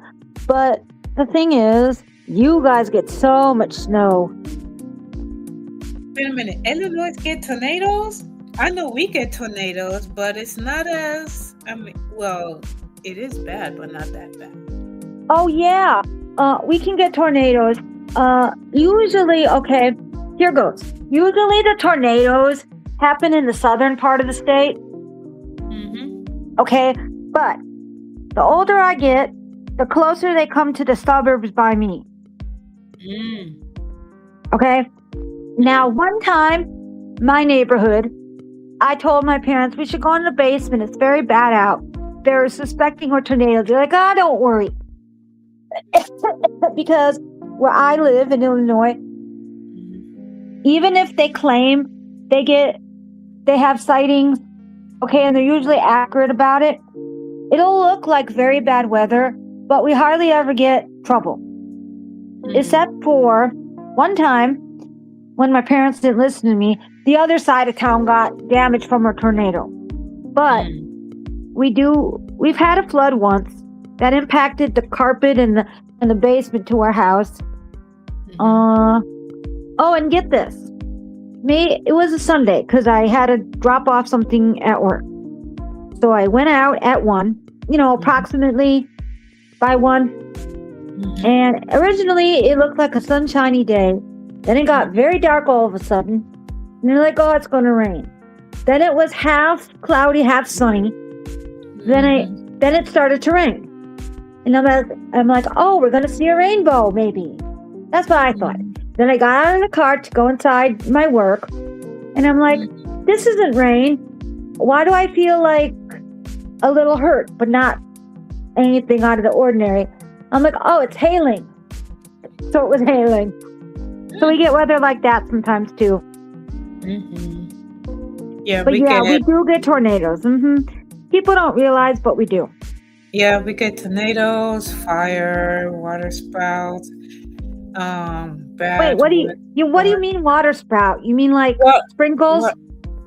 [SPEAKER 2] But the thing is, you guys get so much snow.
[SPEAKER 1] Wait a minute. Illinois get tornadoes? I know we get tornadoes, but it's not as, it is bad, but not that bad.
[SPEAKER 2] Oh, yeah. We can get tornadoes. Usually, okay, Here goes. Usually the tornadoes happen in the southern part of the state. Okay, but the older I get, the closer they come to the suburbs by me. Okay? Now, one time, my neighborhood, I told my parents we should go in the basement. It's very bad out. They're suspecting a tornado. They're like, don't worry. Because where I live in Illinois, even if they claim they have sightings, okay, and they're usually accurate about it, it'll look like very bad weather, but we hardly ever get trouble. Except for one time when my parents didn't listen to me, the other side of town got damaged from a tornado. But we've had a flood once that impacted the carpet in the basement to our house. And get this. It was a Sunday because I had to drop off something at work. So I went out at 1, approximately by 1. And originally it looked like a sunshiny day. Then it got very dark all of a sudden. And they're like, it's going to rain. Then it was half cloudy, half sunny. Then it started to rain. And I'm like, we're going to see a rainbow, maybe. That's what I thought. Then I got out of the car to go inside my work. And I'm like, this isn't rain. Why do I feel like a little hurt, but not anything out of the ordinary? I'm like, it's hailing. So it was hailing. So we get weather like that sometimes too.
[SPEAKER 1] Yeah,
[SPEAKER 2] but we do get tornadoes. People don't realize, but we do.
[SPEAKER 1] Yeah, we get tornadoes, fire, water spouts.
[SPEAKER 2] Wait, what do you mean water spout? You mean like sprinkles?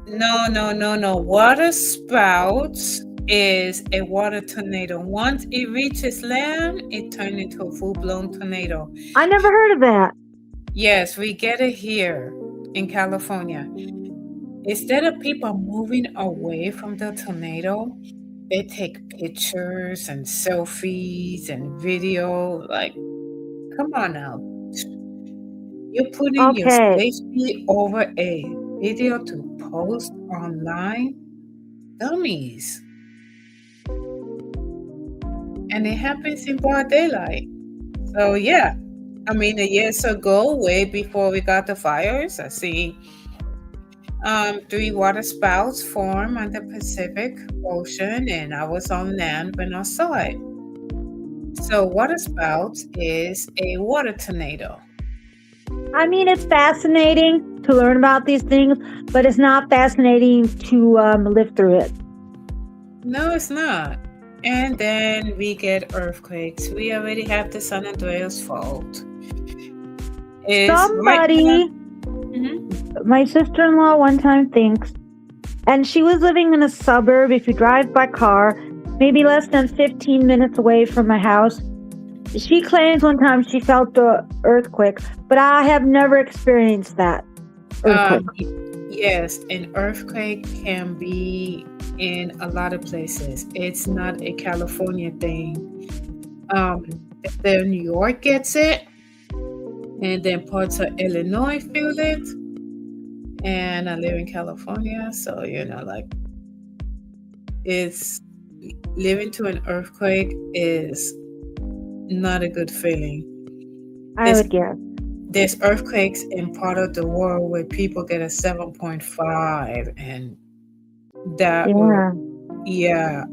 [SPEAKER 1] No. Water spouts is a water tornado. Once it reaches land, it turns into a full-blown tornado.
[SPEAKER 2] I never heard of that.
[SPEAKER 1] Yes, we get it here in California. Instead of people moving away from the tornado, they take pictures and selfies and video. Like, come on now. You're putting your safety over a video to post online? Dummies. And it happens in broad daylight. So, yeah. I mean, years ago, way before we got the fires, I see 3 water spouts form on the Pacific Ocean, and I was on land when I saw it. So water spouts is a water tornado.
[SPEAKER 2] I mean, it's fascinating to learn about these things, but it's not fascinating to live through it.
[SPEAKER 1] No, it's not. And then we get earthquakes. We already have the San Andreas fault.
[SPEAKER 2] My sister-in-law one time thinks, and she was living in a suburb, if you drive by car, maybe less than 15 minutes away from my house. She claims one time she felt the earthquake, but I have never experienced that earthquake.
[SPEAKER 1] Yes, an earthquake can be in a lot of places. It's not a California thing. The New York gets it, and then parts of Illinois feel it. And I live in California, so it's living to an earthquake is not a good feeling.
[SPEAKER 2] I would guess.
[SPEAKER 1] There's earthquakes in part of the world where people get a 7.5, and that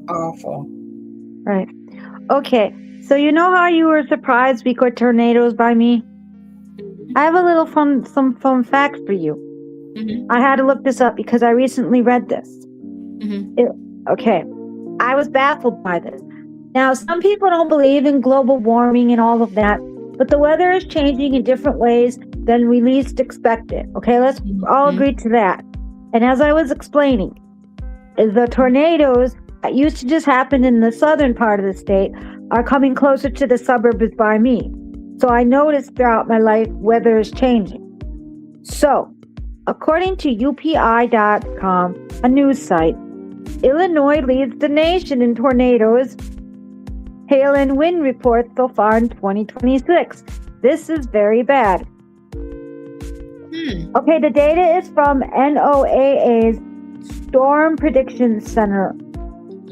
[SPEAKER 1] awful.
[SPEAKER 2] Right. Okay. So you know how you were surprised we got tornadoes by me? I have a little some fun facts for you. I had to look this up because I recently read this. I was baffled by this. Now, some people don't believe in global warming and all of that, but the weather is changing in different ways than we least expect it. Okay, let's all agree to that. And as I was explaining, the tornadoes that used to just happen in the southern part of the state are coming closer to the suburbs by me. So I noticed throughout my life, weather is changing. So, according to UPI.com, a news site, Illinois leads the nation in tornadoes, hail and wind reports so far in 2026. This is very bad. Okay, the data is from NOAA's Storm Prediction Center.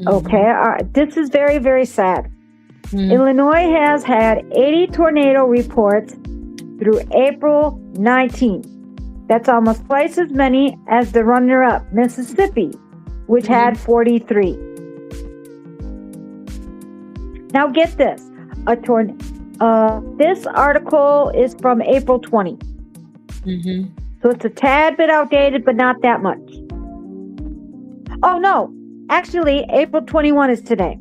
[SPEAKER 2] Okay, this is very, very sad. Illinois has had 80 tornado reports through April 19th. That's almost twice as many as the runner-up, Mississippi, which had 43. Now get this. This article is from April 20. So it's a tad bit outdated, but not that much. Oh, no. Actually, April 21 is today.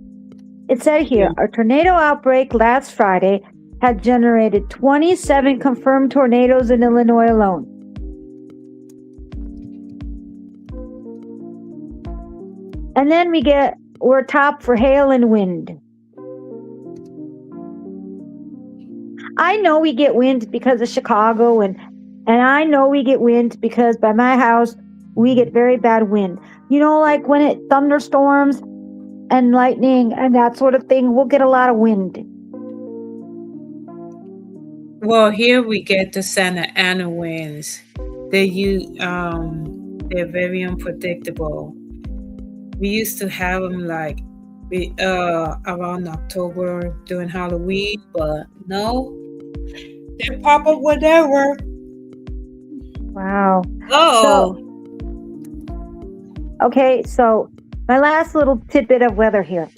[SPEAKER 2] It said here, a tornado outbreak last Friday had generated 27 confirmed tornadoes in Illinois alone. And then we're top for hail and wind. I know we get wind because of Chicago, and I know we get wind because by my house, we get very bad wind. You know, like when it thunderstorms and lightning and that sort of thing, we'll get a lot of wind.
[SPEAKER 1] Well, here we get the Santa Ana winds. They're very unpredictable. We used to have them like around October during Halloween, but no, they pop up whenever.
[SPEAKER 2] Wow.
[SPEAKER 1] Oh.
[SPEAKER 2] So my last little tidbit of weather here.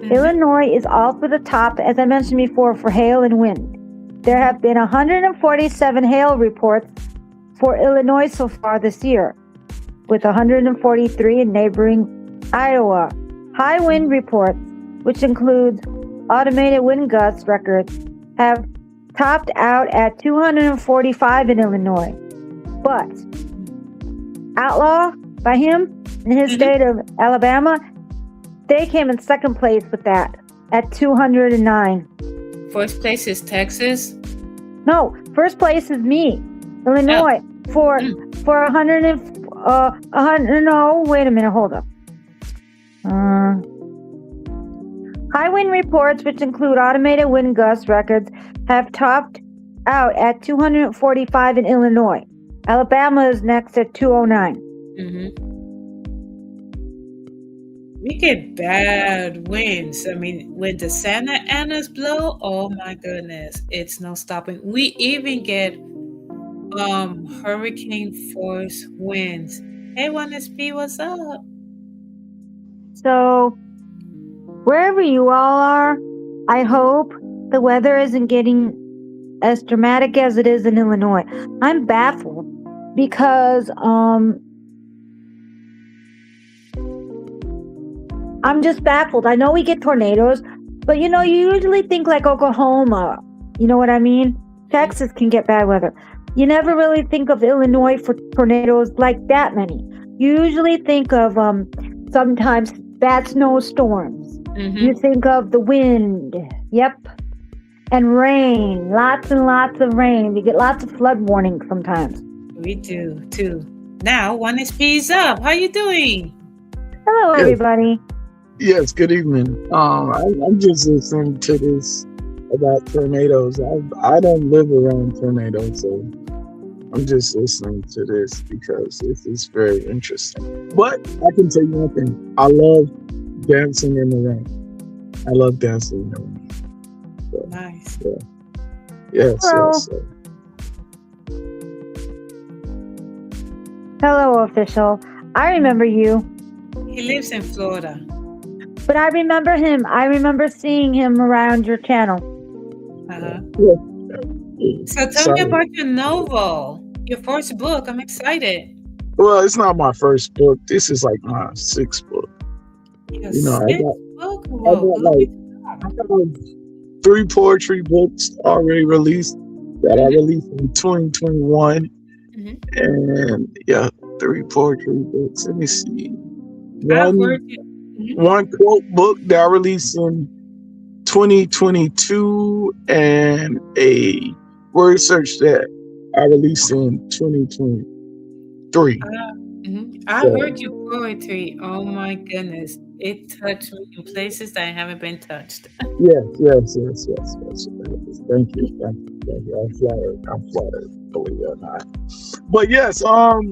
[SPEAKER 2] Illinois is also the top, as I mentioned before, for hail and wind. There have been 147 hail reports for Illinois so far this year, with 143 in neighboring Iowa. High wind reports, which includes automated wind gust records, have topped out at 245 in Illinois. But Outlaw, by him, in his state of Alabama, they came in second place with that at 209.
[SPEAKER 1] First place is Texas?
[SPEAKER 2] No, first place is me, Illinois, for 100 no, wait a minute, hold up. High wind reports, which include automated wind gust records, have topped out at 245 in Illinois. Alabama is next at 209.
[SPEAKER 1] We get bad winds. I mean, when the Santa Anas blow, oh my goodness, it's no stopping. We even get hurricane force winds. Hey, 1SP, what's up?
[SPEAKER 2] So, wherever you all are, I hope the weather isn't getting as dramatic as it is in Illinois. I'm baffled because I'm just baffled. I know we get tornadoes, but you usually think like Oklahoma. You know what I mean? Texas can get bad weather. You never really think of Illinois for tornadoes like that many. You usually think of sometimes bad snowstorms. You think of the wind. Yep. And rain. Lots and lots of rain. We get lots of flood warnings sometimes.
[SPEAKER 1] We do too. Now 1SP's up. How you doing?
[SPEAKER 2] Hello, everybody.
[SPEAKER 3] Yes, good evening. I'm just listening to this about tornadoes. I don't live around tornadoes, so I'm just listening to this because this is very interesting. But I can tell you one thing. I love dancing in the rain. I love dancing in the rain. So,
[SPEAKER 1] nice.
[SPEAKER 3] Yeah. Yes,
[SPEAKER 2] Hello.
[SPEAKER 3] yes.
[SPEAKER 2] Hello, official. I remember you.
[SPEAKER 1] He lives in Florida.
[SPEAKER 2] But I remember him. I remember seeing him around your channel.
[SPEAKER 1] So tell me about your novel, your first book. I'm excited.
[SPEAKER 3] Well, it's not my first book. This is like my sixth book.
[SPEAKER 1] Your
[SPEAKER 3] I got like 3 poetry books already released that I released in 2021. And 3 poetry books. Let me see. One quote book that I released in 2022 and a word search that I released in 2023.
[SPEAKER 1] I heard your poetry. Oh my goodness. It touched me in places that I haven't been touched.
[SPEAKER 3] Yes. Thank you. I'm flattered, believe it or not. But yes, like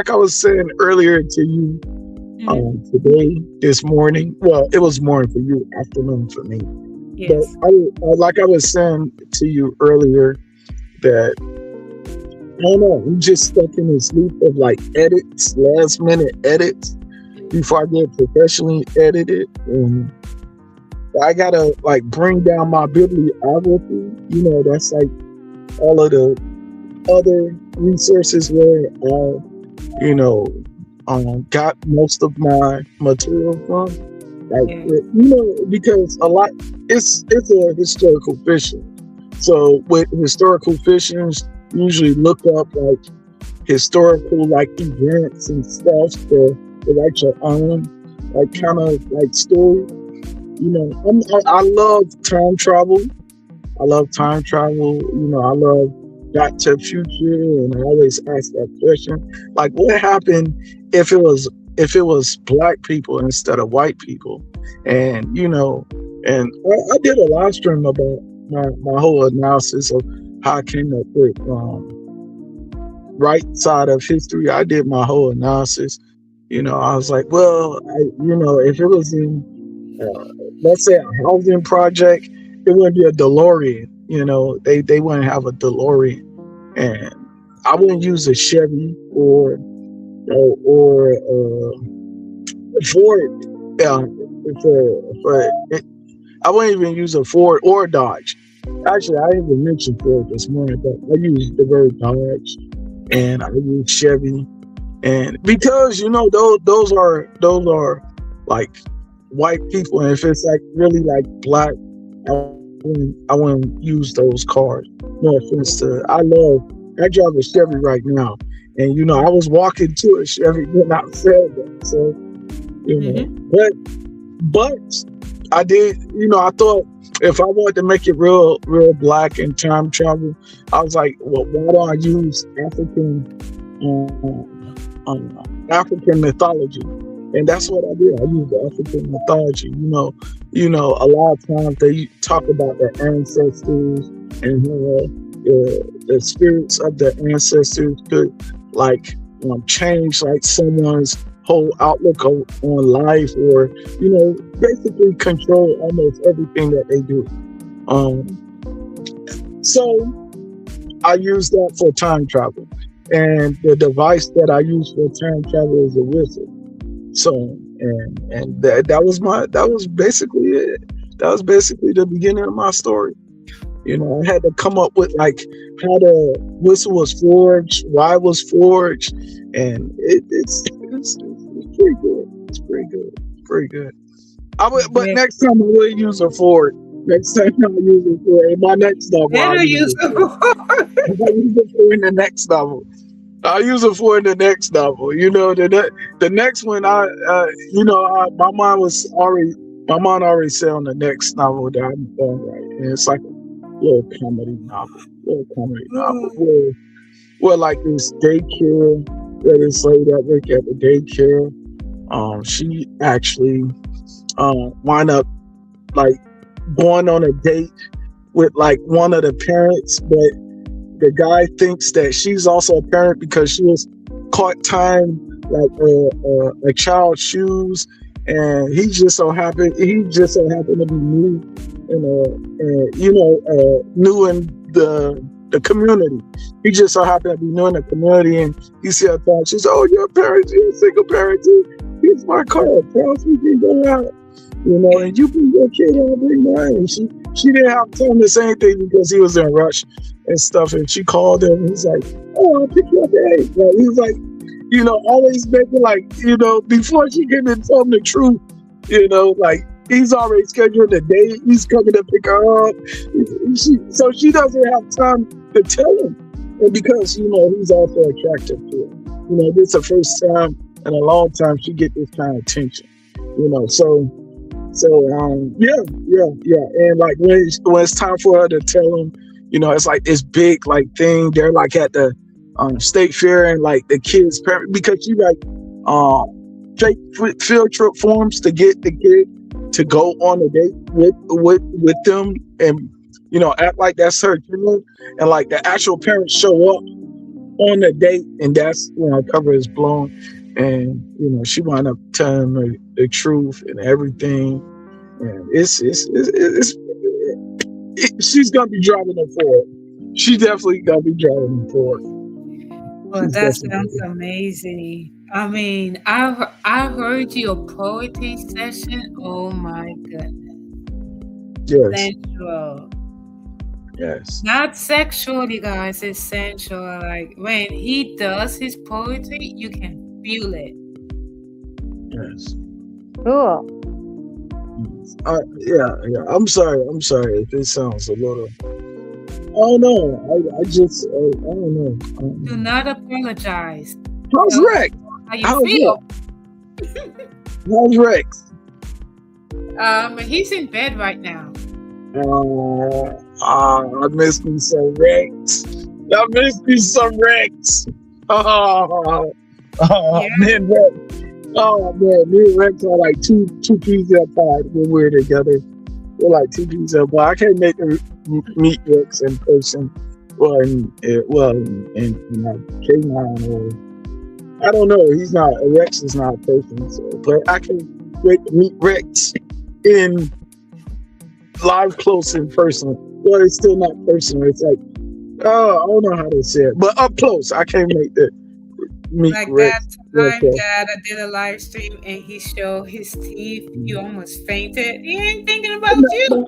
[SPEAKER 3] I was saying earlier to you,
[SPEAKER 1] Hmm.
[SPEAKER 3] today, this morning. Well, it was morning for you, afternoon for me. But
[SPEAKER 1] Yes.
[SPEAKER 3] like I was saying to you earlier, that I don't know, I'm just stuck in this loop of like edits, last minute edits before I get professionally edited, and I gotta like bring down my bibliography. That's like all of the other resources where you know, got most of my material from. Like,
[SPEAKER 1] Yes.
[SPEAKER 3] because a lot, it's a historical fiction. So with historical fictions, usually look up like historical like events and stuff to write your own like kind
[SPEAKER 1] Mhm.
[SPEAKER 3] of like story. I love time travel. I love time travel. I love Back to the Future, and I always ask that question: like, what happened if it was black people instead of white people? And I did a live stream about my whole analysis of how I came up with right side of history. I did my whole analysis. I was like, well, if it was in let's say a housing project, it wouldn't be a DeLorean. They wouldn't have a DeLorean, and I wouldn't use a Chevy or Ford. For it, I wouldn't even use a Ford or Dodge. Actually, I didn't even mention Ford this morning, but I use the word Dodge and I use Chevy, and because those are like white people, and if it's like really like black, I wouldn't use those cars. No offense to, I drive a Chevy right now, and I was walking to a Chevy when I said that. So
[SPEAKER 1] Hmm.
[SPEAKER 3] but I did, I thought if I wanted to make it real black and time travel, I was like, well, why don't I use African mythology? And that's what I did. I use African mythology. A lot of times they talk about their ancestors and how the spirits of the ancestors could like change like someone's whole outlook on life, or basically control almost everything that they do. So I use that for time travel, and the device that I use for time travel is a whistle. So, and that was basically it. That was basically the beginning of my story. I had to come up with like how the whistle was forged, why it was forged, and it's pretty good. It's pretty good. It's pretty good. But
[SPEAKER 1] Yeah.
[SPEAKER 3] next time I will use a Ford. Next time I use a Ford. In my next novel, I'll
[SPEAKER 1] Better
[SPEAKER 3] use
[SPEAKER 1] use
[SPEAKER 3] a Ford. I'll use a Ford in the next novel. I'll use it for in the next novel. The next one, my mind already said on the next novel that I'm going to write, and it's like a little comedy novel where like this daycare where this lady that work at the daycare, she actually wind up like going on a date with like one of the parents, but the guy thinks that she's also a parent because she was caught tying like a child's shoes, and he just so happened to be new new in the community. He just so happened to be new in the community, and he said, she's, oh, you're a parent, you're a single parent too. Here's my card, perhaps we can go out. And you bring your kid, I'll bring mine. And she didn't have time to say anything because he was in a rush and stuff. And she called him. And he's like, "Oh, I'll pick you up at 8." Like, he's like, always making like, before she can tell him the truth, like he's already scheduled a date. He's coming to pick her up. So she doesn't have time to tell him. And because he's also attractive to her. This is the first time in a long time she get this kind of attention. So yeah, and like when it's time for her to tell him, it's like this big like thing. They're like at the state fair, and like the kids' parent, because she like fake field trip forms to get the kid to go on a date with them, and act like that's her kid, and like the actual parents show up on the date, and that's cover is blown, and she wound up telling the truth and everything, and she's gonna be driving them forward. She definitely gonna be driving them forward.
[SPEAKER 1] Well, that sounds amazing. I mean, I heard your poetry session. Oh my goodness.
[SPEAKER 3] Yes.
[SPEAKER 1] Sensual.
[SPEAKER 3] Yes.
[SPEAKER 1] Not sexual, you guys. It's sensual. Like when he does his poetry, you can feel it.
[SPEAKER 3] Yes.
[SPEAKER 2] Cool.
[SPEAKER 3] Yeah. I'm sorry if it sounds a little. Oh no, I just I don't know.
[SPEAKER 1] Do not apologize.
[SPEAKER 3] How's Rex?
[SPEAKER 1] How you feel?
[SPEAKER 3] How's Rex?
[SPEAKER 1] He's in bed right now.
[SPEAKER 3] I miss me some Rex. Man, Rex. Oh man, me and Rex are like two peas apart when we're together. We're like two peas apart. I can't make her meet Rex in person. In K9 or I don't know. Rex is not a person, but I can wait to meet Rex in live close in person. Well, it's still not personal. It's like, I don't know how to say it, but up close. I can't make the meet
[SPEAKER 1] like
[SPEAKER 3] Rex.
[SPEAKER 1] That time that I did a live stream and he showed his teeth, you almost fainted. He ain't thinking about you.
[SPEAKER 3] No.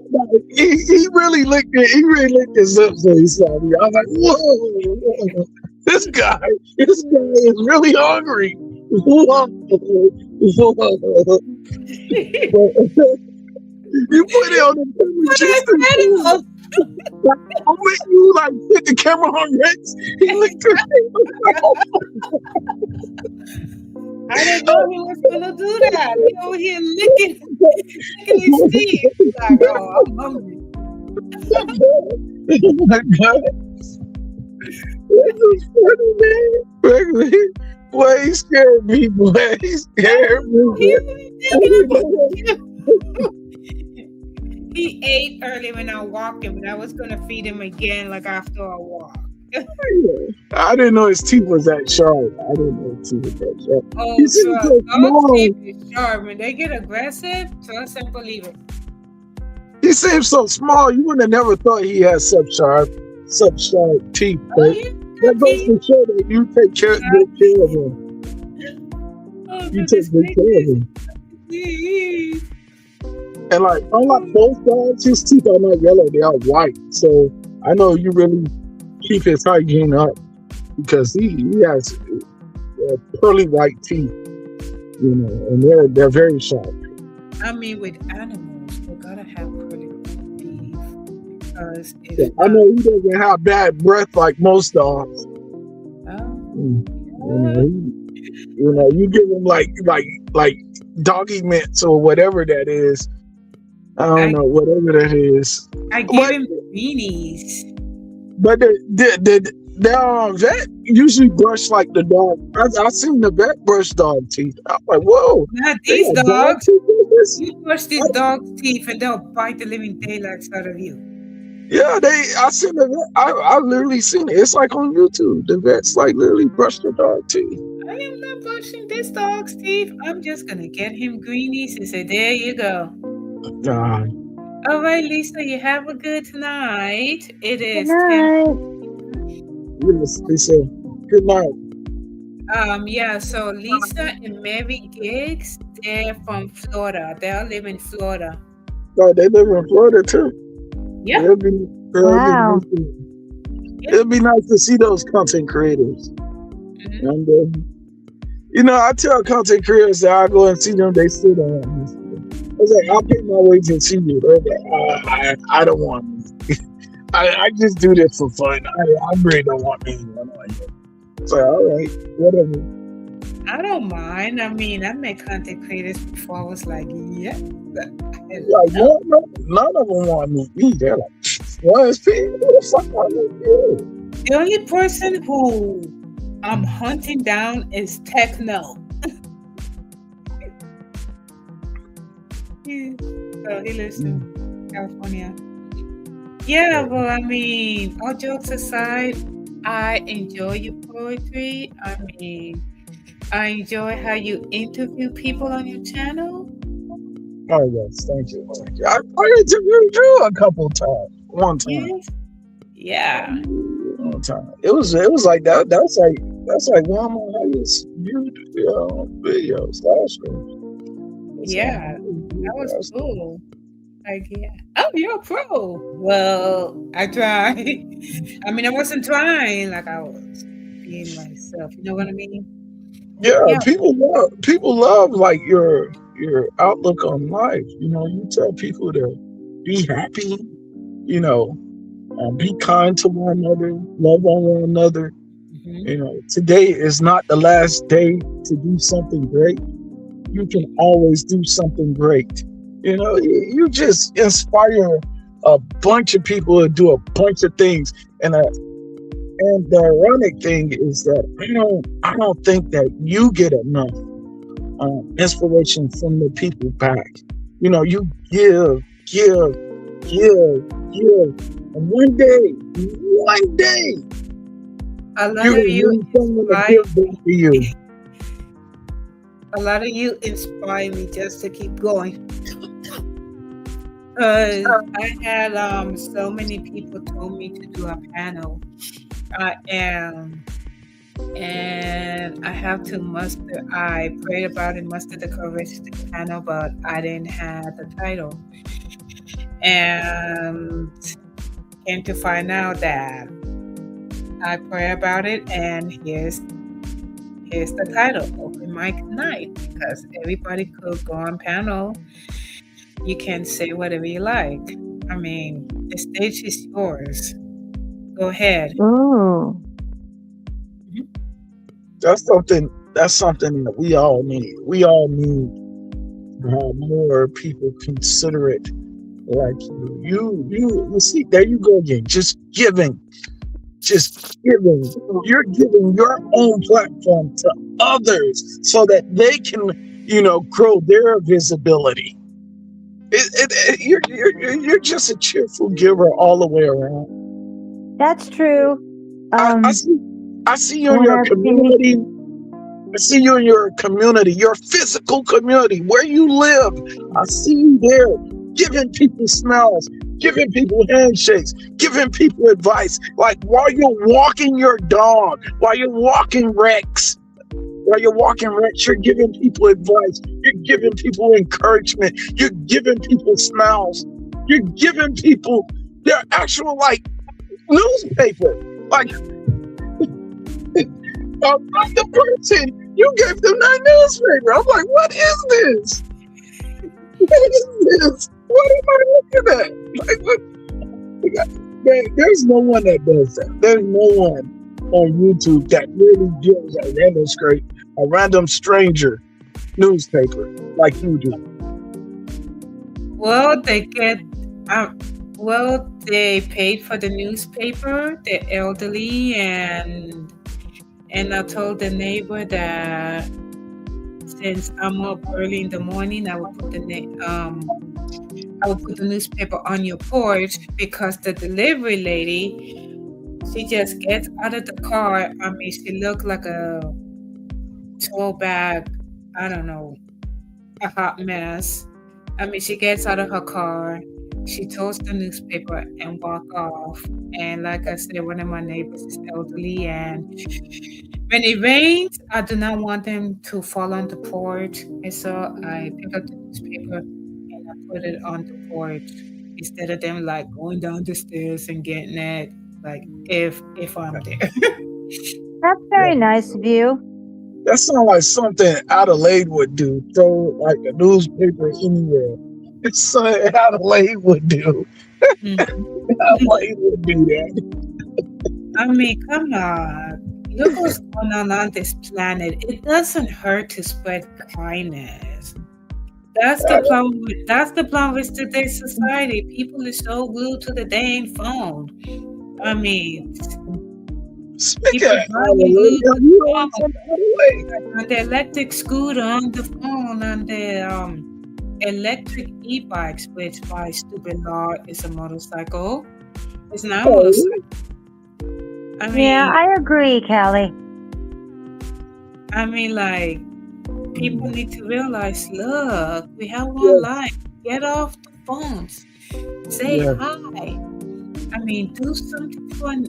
[SPEAKER 3] He really licked it. He really licked his lips when he saw me. I was like, whoa, this guy is really hungry. You put it on the camera. I'll make you like put the camera on Rex. He licked it.
[SPEAKER 1] I didn't know he was gonna do that. He over here licking his teeth. He's like, oh, I'm hungry.
[SPEAKER 3] Oh my God. This is funny, man. Boy, he scared me, boy. He scared me.
[SPEAKER 1] He ate early when I walked him, and I was gonna feed him again, like after a walk.
[SPEAKER 3] I didn't know his teeth was that sharp.
[SPEAKER 1] Oh, dog teeth is sharp. When they get aggressive, trust and believe it.
[SPEAKER 3] He seems so small. You wouldn't have never thought he had such sharp teeth. That goes to show that you take good care of him. You take good care of him. And like, unlike most dogs, his teeth are not yellow; they are white. So I know you really keep his hygiene up because he has pearly white teeth, and they're very sharp.
[SPEAKER 1] I mean, with animals, they gotta have pearly white teeth because
[SPEAKER 3] I know he doesn't have bad breath like most dogs. You give him like doggy mints or whatever that is. I don't know, whatever that is.
[SPEAKER 1] I give him beanies.
[SPEAKER 3] But the vet usually brush like the dog. I seen the vet brush dog teeth. I'm like, whoa.
[SPEAKER 1] Not these dogs. You brush these dogs' teeth and they'll bite the living daylights out of you.
[SPEAKER 3] Yeah, I seen the vet. I literally seen it. It's like on YouTube. The vets like literally brush the dog teeth.
[SPEAKER 1] I am not brushing this dog's teeth. I'm just gonna get him greenies and say, there you go. All right, Lisa, you have a good night. It is.
[SPEAKER 2] Good night.
[SPEAKER 3] Yes, Lisa. Good night.
[SPEAKER 1] Yeah, so Lisa and Mary Giggs, they're from Florida. They all live in Florida.
[SPEAKER 3] Oh, they live in Florida too?
[SPEAKER 1] Yeah.
[SPEAKER 2] Wow.
[SPEAKER 3] It'd be nice to see those content creators. Mm-hmm. And I tell content creators that I go and see them, they still don't want me. I was like, I'll pay my way to see you. They're like, I don't want me. I just do this for fun. I really don't want me. It's like, all right, whatever.
[SPEAKER 1] I don't mind. I mean, I met content creators before. I was like, yeah.
[SPEAKER 3] Like, none of them want me. They're like, what the fuck are you doing?
[SPEAKER 1] The only person who I'm hunting down is Techno. So he lives in
[SPEAKER 3] Mm.
[SPEAKER 1] California. Yeah,
[SPEAKER 3] Yeah.
[SPEAKER 1] well, I mean, all jokes aside, I enjoy your poetry. I mean, I enjoy how you interview people on your channel.
[SPEAKER 3] Oh yes, thank you, thank you. I interviewed you a couple times. One time.
[SPEAKER 1] Yes. Yeah.
[SPEAKER 3] One time. It was like that. That's like one of my highest viewed videos last week. That's
[SPEAKER 1] Yeah.
[SPEAKER 3] one of my highest
[SPEAKER 1] That
[SPEAKER 3] viewed
[SPEAKER 1] was
[SPEAKER 3] last week.
[SPEAKER 1] cool. Like, yeah. Oh, you're a pro. Well, I tried. I mean, I wasn't trying. Like, I was being myself. You know what I mean?
[SPEAKER 3] Yeah,
[SPEAKER 1] Yeah.
[SPEAKER 3] people love like your outlook on life. You tell people to be happy. You know, be kind to one another, love on one another.
[SPEAKER 1] Hmm.
[SPEAKER 3] Today is not the last day to do something great. You can always do something great. You just inspire a bunch of people to do a bunch of things. And the ironic thing is that I don't think that you get enough inspiration from the people back. You give, give, give, and one day,
[SPEAKER 1] A lot
[SPEAKER 3] you're
[SPEAKER 1] of
[SPEAKER 3] gonna
[SPEAKER 1] you
[SPEAKER 3] need someone to
[SPEAKER 1] inspire
[SPEAKER 3] give back to you.
[SPEAKER 1] a lot of you inspire me just to keep going. Because I had so many people told me to do a panel. And I have to muster. I prayed about it, mustered the courage to do the panel, but I didn't have the title. And came to find out that I pray about it, and here's the title, Open Mic Night, because everybody could go on panel. You can say whatever you like. I mean, the stage is yours. Go ahead.
[SPEAKER 2] Oh,
[SPEAKER 1] Mhm.
[SPEAKER 3] That's something that we all need. We all need to have more people considerate like you. You see, there you go again. Just giving. You're giving your own platform to others so that they can, grow their visibility. You're just a cheerful giver all the way around.
[SPEAKER 2] that's true.
[SPEAKER 3] I see I see you in
[SPEAKER 2] When
[SPEAKER 3] your
[SPEAKER 2] I've seen,
[SPEAKER 3] community. I see you in your community, your physical community, where you live. I see you there giving people smiles, giving people handshakes, giving people advice. Like while you're walking your dog, while you're walking Rex, you're giving people advice. You're giving people encouragement. You're giving people smiles. You're giving people their actual like newspaper. Like the person you gave them that newspaper. I'm like, what is this? What is this? What am I looking at? Like, there's no one that does that. There's no one on YouTube that really gives a random stranger newspaper like you do.
[SPEAKER 1] Well, um, they paid for the newspaper, the elderly, and I told the neighbor that since I'm up early in the morning, I will put the newspaper on your porch because the delivery lady, she just gets out of the car. I mean, she looked like a throwback, I don't know, a hot mess. I mean, she gets out of her car, she throws the newspaper and walk off. And like I said, one of my neighbors is elderly, and when it rains, I do not want them to fall on the porch. And so I pick up the newspaper and I put it on the porch instead of them like going down the stairs and getting it. Like if I'm there.
[SPEAKER 2] that's very nice of you.
[SPEAKER 3] That sounds like something Adelaide would do. Throw like a newspaper anywhere. It's something Adelaide would do.
[SPEAKER 1] Mhm.
[SPEAKER 3] Adelaide would do that.
[SPEAKER 1] I mean, come on. Look what's going on this planet. It doesn't hurt to spread kindness. That's the problem with today's society. People are so glued to the dang phone. I mean,
[SPEAKER 3] Speaking
[SPEAKER 1] people
[SPEAKER 3] of
[SPEAKER 1] driving
[SPEAKER 3] Adelaide,
[SPEAKER 1] glued to
[SPEAKER 3] have
[SPEAKER 1] the
[SPEAKER 3] you heard
[SPEAKER 1] phone,
[SPEAKER 3] from Adelaide?
[SPEAKER 1] on the electric scooter, on the phone, on the electric e-bikes, which by stupid law is a motorcycle, is now a
[SPEAKER 3] Oh,
[SPEAKER 1] motorcycle. I
[SPEAKER 2] Yeah,
[SPEAKER 1] mean,
[SPEAKER 2] I agree, Callie.
[SPEAKER 1] like people need to realize, look, we have one
[SPEAKER 3] yes,
[SPEAKER 1] life. Get off the phones. Say
[SPEAKER 3] yes,
[SPEAKER 1] hi. I mean, do something for an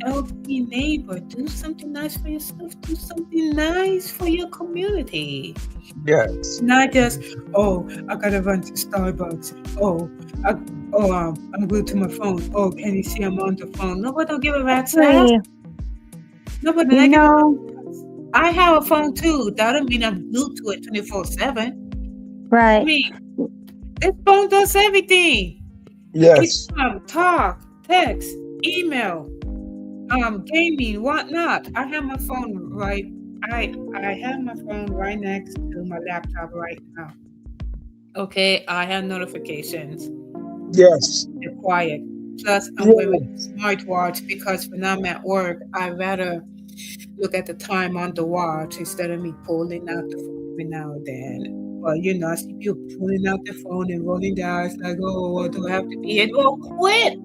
[SPEAKER 1] elderly neighbor. Do something nice for yourself. Do something nice for your community.
[SPEAKER 3] yes,
[SPEAKER 1] Not just, oh, I gotta run to Starbucks. Oh, I, I'm glued to my phone. Oh, can you see I'm on the phone? Nobody don't give a rat's ass.
[SPEAKER 2] Agree.
[SPEAKER 1] Nobody
[SPEAKER 2] You
[SPEAKER 1] don't give a
[SPEAKER 2] know,
[SPEAKER 1] rat's ass. I have a phone too. That don't mean I'm glued to it 24/7. I
[SPEAKER 2] right.
[SPEAKER 1] mean, this phone does everything. It
[SPEAKER 3] yes.
[SPEAKER 1] talk, text, email, gaming, whatnot. I have my phone right. I have my phone right next to my laptop right now. Okay, I have notifications.
[SPEAKER 3] Yes.
[SPEAKER 1] They're quiet. Plus, I'm wearing a
[SPEAKER 3] Yes.
[SPEAKER 1] smartwatch because when I'm at work, I rather look at the time on the watch instead of me pulling out the phone every now and then. But I see people pulling out the phone and rolling their eyes like, "Oh, what do I have to be here?" Well, quit.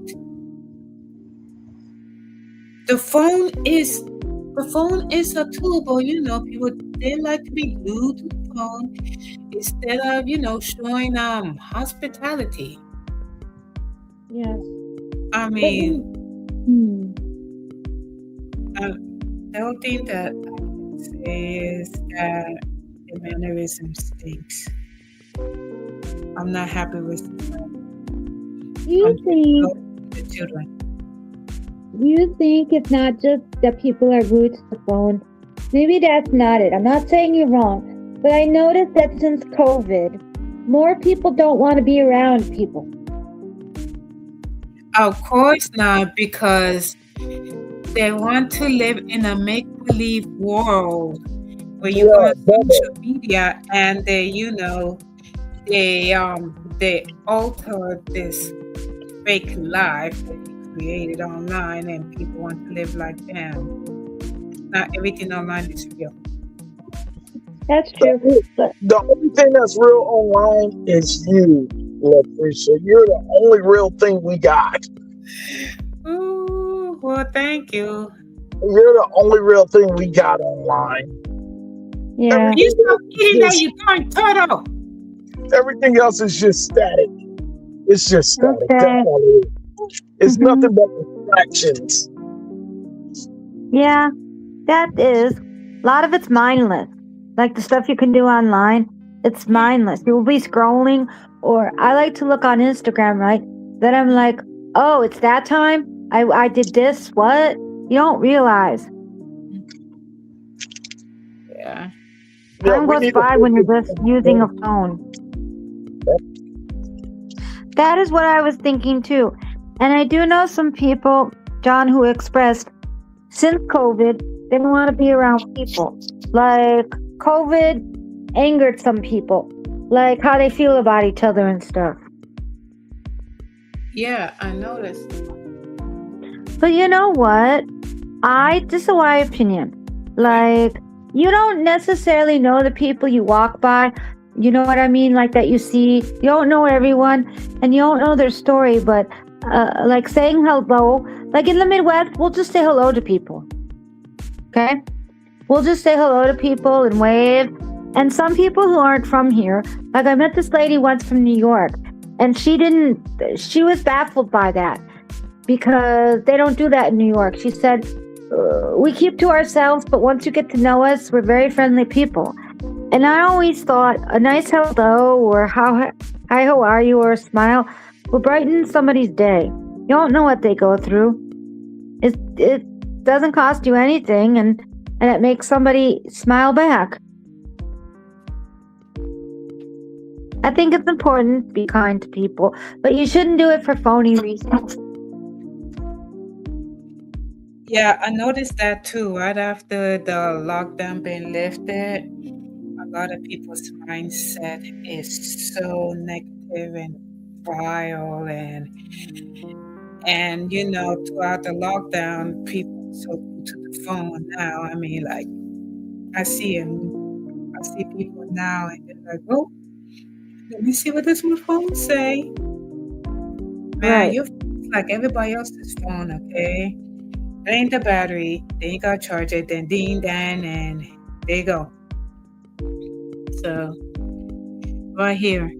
[SPEAKER 1] The phone is the phone is a tool, but people they like to be glued to the phone instead of showing hospitality.
[SPEAKER 2] Yes.
[SPEAKER 1] I
[SPEAKER 2] But
[SPEAKER 1] mean,
[SPEAKER 2] you, hmm.
[SPEAKER 1] uh, the only thing that I can say is that the mannerism stinks. I'm not happy with
[SPEAKER 2] You
[SPEAKER 1] I'm
[SPEAKER 2] think
[SPEAKER 1] the children.
[SPEAKER 2] you think it's not just that people are glued to the phone? Maybe that's not it. I'm not saying you're wrong, but I noticed that since COVID, more people don't want to be around people.
[SPEAKER 1] Of course not, because they want to live in a make believe world where you go
[SPEAKER 3] Yeah,
[SPEAKER 1] on social
[SPEAKER 3] bubble.
[SPEAKER 1] media and they alter this fake life that they created online and people want to live like them. Not everything online is real.
[SPEAKER 2] That's
[SPEAKER 3] The,
[SPEAKER 2] true. But
[SPEAKER 3] the only thing that's real online is you, Lucretia. You're the only real thing we got.
[SPEAKER 1] Ooh, well, thank you.
[SPEAKER 3] You're the only real thing we got online.
[SPEAKER 2] yeah,
[SPEAKER 1] You
[SPEAKER 3] Everything
[SPEAKER 1] stop
[SPEAKER 3] else is
[SPEAKER 1] eating that,
[SPEAKER 3] just
[SPEAKER 1] you darn turtle.
[SPEAKER 3] everything else is just static. It's just static. That's
[SPEAKER 2] okay.
[SPEAKER 3] all it is. It's
[SPEAKER 2] Hmm.
[SPEAKER 3] nothing but distractions.
[SPEAKER 2] Yeah, that is. A lot of it's mindless. Like the stuff you can do online, it's mindless. You'll be scrolling, or I like to look on Instagram, right? Then I'm like, oh, it's that time? I did this? What? You don't realize.
[SPEAKER 1] Yeah.
[SPEAKER 3] Yeah,
[SPEAKER 2] Time
[SPEAKER 3] we
[SPEAKER 2] goes
[SPEAKER 3] need to
[SPEAKER 2] by when you're
[SPEAKER 3] focus
[SPEAKER 2] just
[SPEAKER 3] on
[SPEAKER 2] using a
[SPEAKER 3] things.
[SPEAKER 2] phone. That is what I was thinking too. And I do know some people, John, who expressed since COVID, they don't want to be around people. Like COVID angered some people, like how they feel about each other and stuff.
[SPEAKER 1] Yeah, I noticed.
[SPEAKER 2] But you know what? This is my opinion.
[SPEAKER 1] Okay.
[SPEAKER 2] Like, you don't necessarily know the people you walk by. You know what I mean? Like that you see, you don't know everyone and you don't know their story, but like saying hello, like in the Midwest, we'll just say hello to people. Okay. We'll just say hello to people and wave. And some people who aren't from here, like I met this lady once from New York, and she was baffled by that because they don't do that in New York. She said, we keep to ourselves, but once you get to know us, we're very friendly people. And I always thought a nice hello or hi, how are you, or a smile will brighten somebody's day. You don't know what they go through. It doesn't cost you anything, and it makes somebody smile back. I think it's important to be kind to people, but you shouldn't do it for phony reasons.
[SPEAKER 1] Yeah, I noticed that too. Right after the lockdown being lifted, a lot of people's mindset is so negative and vile, and throughout the lockdown, people are so glued to the phone now. I mean, I see him, I see people now, and they're like, "Oh, Let me see what this one phone say. Man,
[SPEAKER 2] Right.
[SPEAKER 1] your phone's like everybody else's phone, okay? Drain the battery, then you gotta charge it, then ding dang, and there you go. So right here.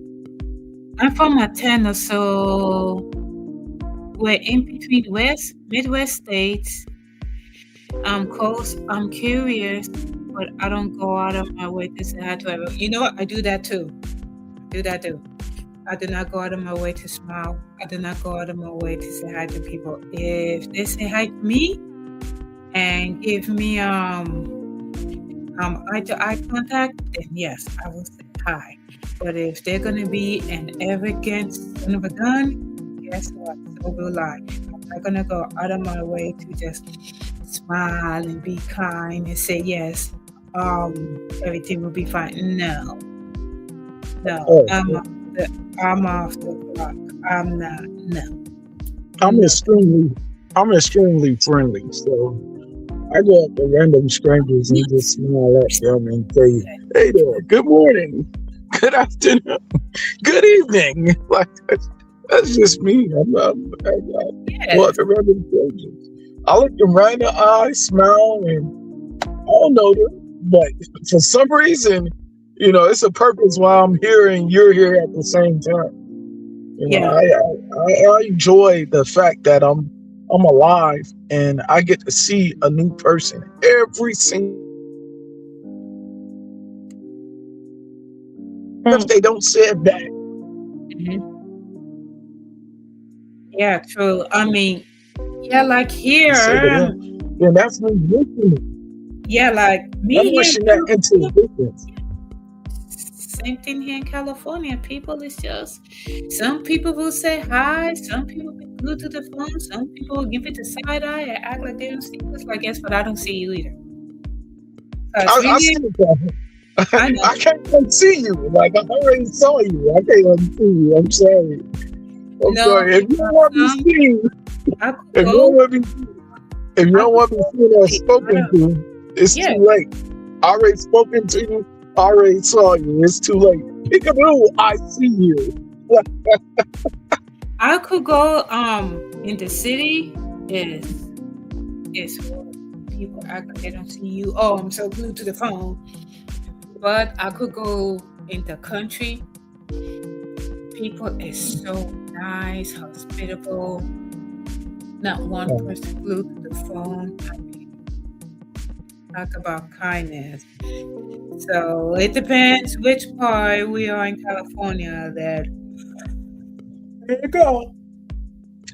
[SPEAKER 1] I'm from Montana, so we're in between Midwest states. I'm close. I'm curious, but I don't go out of my way to say hi to everyone. You know what? I do that too. Do that too. I do not go out of my way to smile. I do not go out of my way to say hi to people. If they say hi to me and give me eye to eye contact, then yes, I will say hi. But if they're gonna be an arrogant son of a gun, guess what? So will I. I'm not gonna go out of my way to just smile and be kind and say yes, everything will be fine. No, no,
[SPEAKER 3] Oh,
[SPEAKER 1] I'm off the clock. I'm not. No,
[SPEAKER 3] I'm
[SPEAKER 1] no.
[SPEAKER 3] extremely friendly. So I go up to random strangers and just smile at them and say, "Hey there, good morning, good afternoon, good evening." Like that's just me. I
[SPEAKER 1] Yes,
[SPEAKER 3] walk around random strangers. I look them right in the eye, smile, and I don't know them. But for some reason, it's a purpose why I'm here and you're here at the same time.
[SPEAKER 1] yeah,
[SPEAKER 3] I enjoy the fact that I'm alive and I get to see a new person every single if
[SPEAKER 2] Thanks.
[SPEAKER 3] they don't say it back.
[SPEAKER 1] mhm. Yeah, true. I mean, yeah, like
[SPEAKER 3] I say to
[SPEAKER 1] here,
[SPEAKER 3] them, then that's me wishing it.
[SPEAKER 1] yeah, like
[SPEAKER 3] I'm
[SPEAKER 1] me here in
[SPEAKER 3] wishing that into
[SPEAKER 1] California.
[SPEAKER 3] existence.
[SPEAKER 1] Same thing here in California. People is just some people will say hi, some people be glued to the phone, some people will give it the side eye and act like they don't see us. Like yes, but I don't see you either. Cause
[SPEAKER 3] I
[SPEAKER 1] really,
[SPEAKER 3] see it.
[SPEAKER 1] I know.
[SPEAKER 3] I can't unsee you. Like I already saw you. I can't unsee you. I'm sorry. I'm
[SPEAKER 1] No,
[SPEAKER 3] sorry. If you don't
[SPEAKER 1] because
[SPEAKER 3] want to be seen,
[SPEAKER 1] I could
[SPEAKER 3] if you don't
[SPEAKER 1] go,
[SPEAKER 3] want to be, if you
[SPEAKER 1] I
[SPEAKER 3] don't
[SPEAKER 1] could
[SPEAKER 3] want to be
[SPEAKER 1] go.
[SPEAKER 3] seen or
[SPEAKER 1] Wait, I
[SPEAKER 3] spoken
[SPEAKER 1] don't.
[SPEAKER 3] to, it's
[SPEAKER 1] Yeah,
[SPEAKER 3] too late. I already spoken to you. I already saw you. It's too late. Peekaboo, I see you.
[SPEAKER 1] I could go. In the city is people act like they don't see you. Oh, I'm so glued to the phone. But I could go in the country. People is so nice, hospitable. Not one person glued to the phone. I mean, talk about kindness. So it depends which part we are in California. That
[SPEAKER 3] There you go.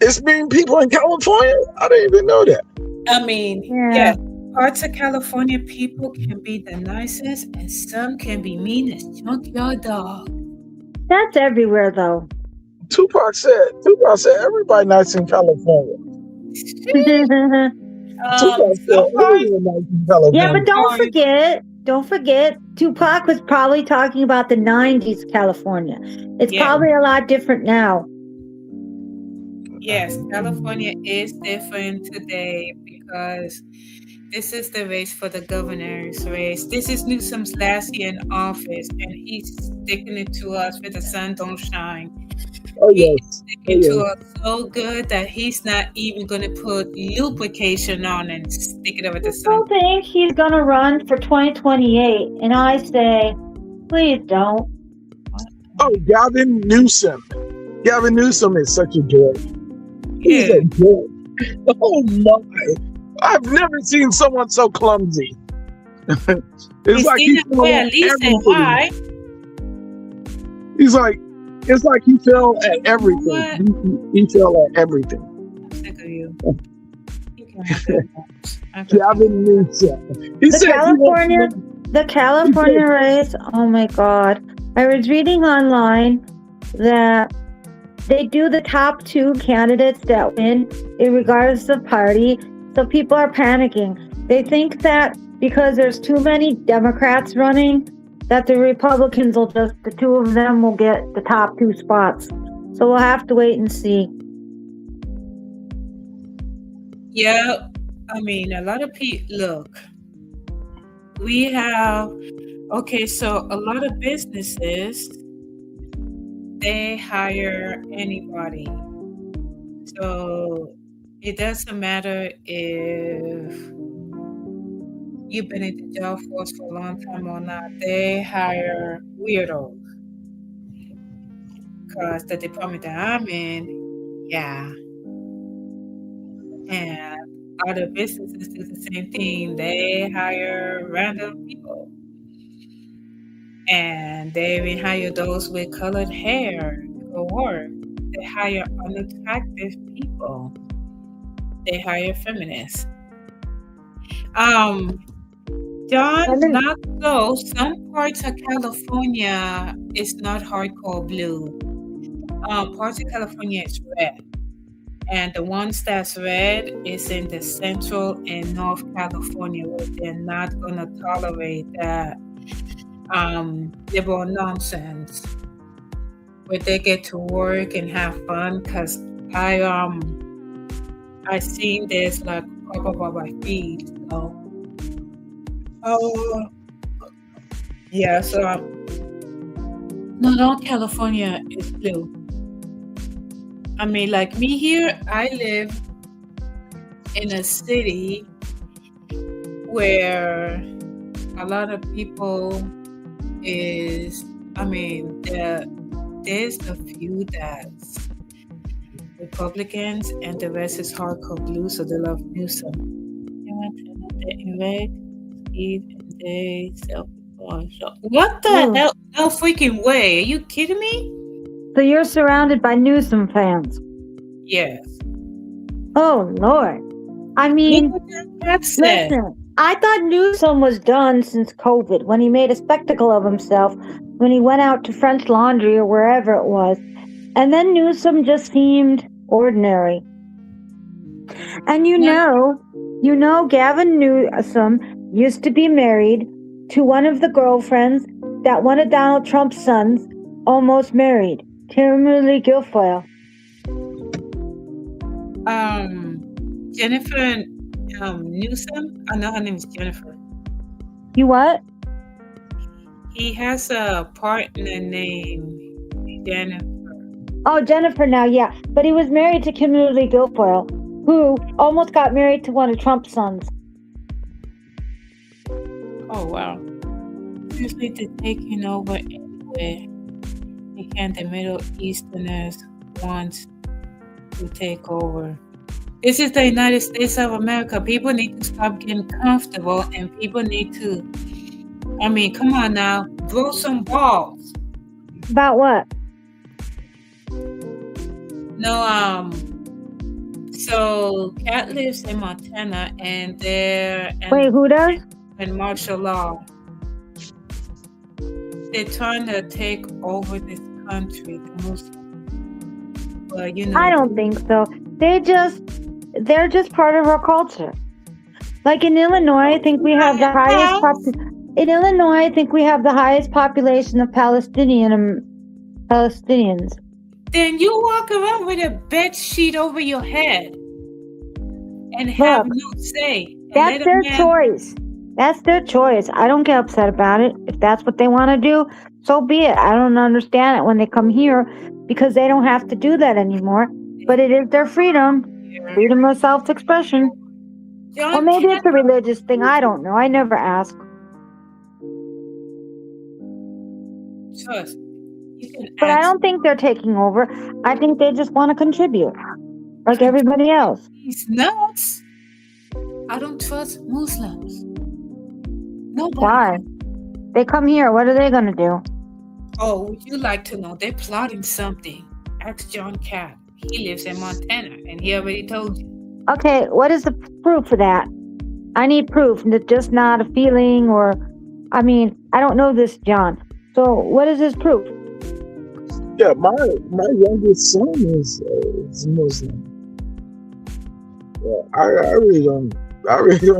[SPEAKER 3] It's mean people in California. I didn't even know that.
[SPEAKER 1] I mean,
[SPEAKER 2] Yeah,
[SPEAKER 1] yes, parts of California people can be the nicest, and some can be mean as junkyard dog.
[SPEAKER 2] that's everywhere though.
[SPEAKER 3] Tupac said everybody nice in California. Tupac said
[SPEAKER 1] Some parts,
[SPEAKER 3] everyone nice in
[SPEAKER 2] Yeah,
[SPEAKER 1] some
[SPEAKER 2] but
[SPEAKER 3] California.
[SPEAKER 1] parts,
[SPEAKER 2] don't forget, Tupac was probably talking about the 90s California. It's
[SPEAKER 1] yes.
[SPEAKER 2] probably a lot different now.
[SPEAKER 1] Yes, California is different today because this is the race for the governor's race. This is Newsom's last year in office, and he's sticking it to us where the sun don't shine.
[SPEAKER 3] Oh
[SPEAKER 1] He is
[SPEAKER 3] yes. Oh
[SPEAKER 1] sticking to
[SPEAKER 3] yes.
[SPEAKER 1] us so good that he's not even going to put lubrication on and stick it over the sun.
[SPEAKER 2] People think he's going to run for 2028, and I say, please don't.
[SPEAKER 3] Oh, Gavin Newsom. Gavin Newsom is such a joy. He's
[SPEAKER 1] Yeah,
[SPEAKER 3] a joy. Oh my! I've never seen someone so clumsy. It's like he
[SPEAKER 1] Christina
[SPEAKER 3] fell
[SPEAKER 1] Boy
[SPEAKER 3] at
[SPEAKER 1] at least say
[SPEAKER 3] everything.
[SPEAKER 1] hi.
[SPEAKER 3] He's like, it's like he fell at
[SPEAKER 1] You know what?
[SPEAKER 3] everything. He fell at everything.
[SPEAKER 1] I'm sick of you. You can have that much. I could
[SPEAKER 3] Gavin Newsom. He
[SPEAKER 2] The
[SPEAKER 3] said he wants
[SPEAKER 2] California,
[SPEAKER 3] to.
[SPEAKER 2] the
[SPEAKER 3] He
[SPEAKER 2] California
[SPEAKER 3] said,
[SPEAKER 2] race. Oh my God! I was reading online that they do the top two candidates that win, regardless of party. So people are panicking. They think that because there's too many Democrats running, that the Republicans will just the two of them will get the top two spots. So we'll have to wait and see.
[SPEAKER 1] Yeah, I mean, a lot of people look. We have okay, so a lot of businesses they hire anybody. So it doesn't matter if you've been in the job force for a long time or not. They hire weirdos because the department that I'm in, yeah, and other businesses do the same thing. They hire random people, and they even hire those with colored hair to go work. They hire unattractive people. They hire feminists. Um, John, not so. Some parts of California is not hardcore blue. Parts of California is red. And the ones that's red is in the Central and North California, where they're not going to tolerate that liberal nonsense, where they get to work and have fun. Because I seen this like pop up on my feed. So, yeah. So not all California is blue. I mean, like me here, I live in a city where a lot of people there's a few that's Republicans and the rest is hardcore blue, so they love Newsom. What the hell? No freaking way. Are you kidding me?
[SPEAKER 2] So you're surrounded by Newsom fans?
[SPEAKER 1] Yes.
[SPEAKER 2] Oh, Lord. I mean, listen, I thought Newsom was done since COVID, when he made a spectacle of himself, when he went out to French Laundry or wherever it was. And then Newsom just seemed ordinary. And you know, Gavin Newsom used to be married to one of the girlfriends that one of Donald Trump's sons almost married, Kimberly Guilfoyle.
[SPEAKER 1] Jennifer Newsom? I know her name is Jennifer.
[SPEAKER 2] You what?
[SPEAKER 1] He has a partner named Jennifer.
[SPEAKER 2] Oh, Jennifer now, yeah. But he was married to Kimberly Guilfoyle, who almost got married to one of Trump's sons.
[SPEAKER 1] Oh, wow. Seriously, they're taking over anyway. The Middle Easterners want to take over. This is the United States of America. People need to stop getting comfortable, and people need to, come on now, throw some balls.
[SPEAKER 2] About what?
[SPEAKER 1] No, so Kat lives in Montana, and
[SPEAKER 2] Wait, who does?
[SPEAKER 1] In martial law. They're trying to take over this country, the Muslims. But,
[SPEAKER 2] I don't think so. They're just part of our culture. Like in Illinois, I think we have the highest in Illinois, I think we have the highest population of Palestinians.
[SPEAKER 1] Then you walk around with a bed sheet over your head and have no say.
[SPEAKER 2] That's their choice. That's their choice. I don't get upset about it. If that's what they want to do, so be it. I don't understand it when they come here because they don't have to do that anymore. But it is their freedom of self-expression. Or maybe it's a religious thing. I don't know. I never ask. But I don't think they're taking over. I think they just want to contribute, like everybody else.
[SPEAKER 1] He's nuts. I don't trust Muslims. Nobody.
[SPEAKER 2] Why? They come here. What are they going to do?
[SPEAKER 1] Oh, would you like to know? They're plotting something. Ask John Cat. He lives in Montana, and he already told you.
[SPEAKER 2] Okay, what is the proof for that? I need proof, just not a feeling or... I don't know this, John. So, what is his proof?
[SPEAKER 3] Yeah, my youngest son is Muslim. Yeah, I really don't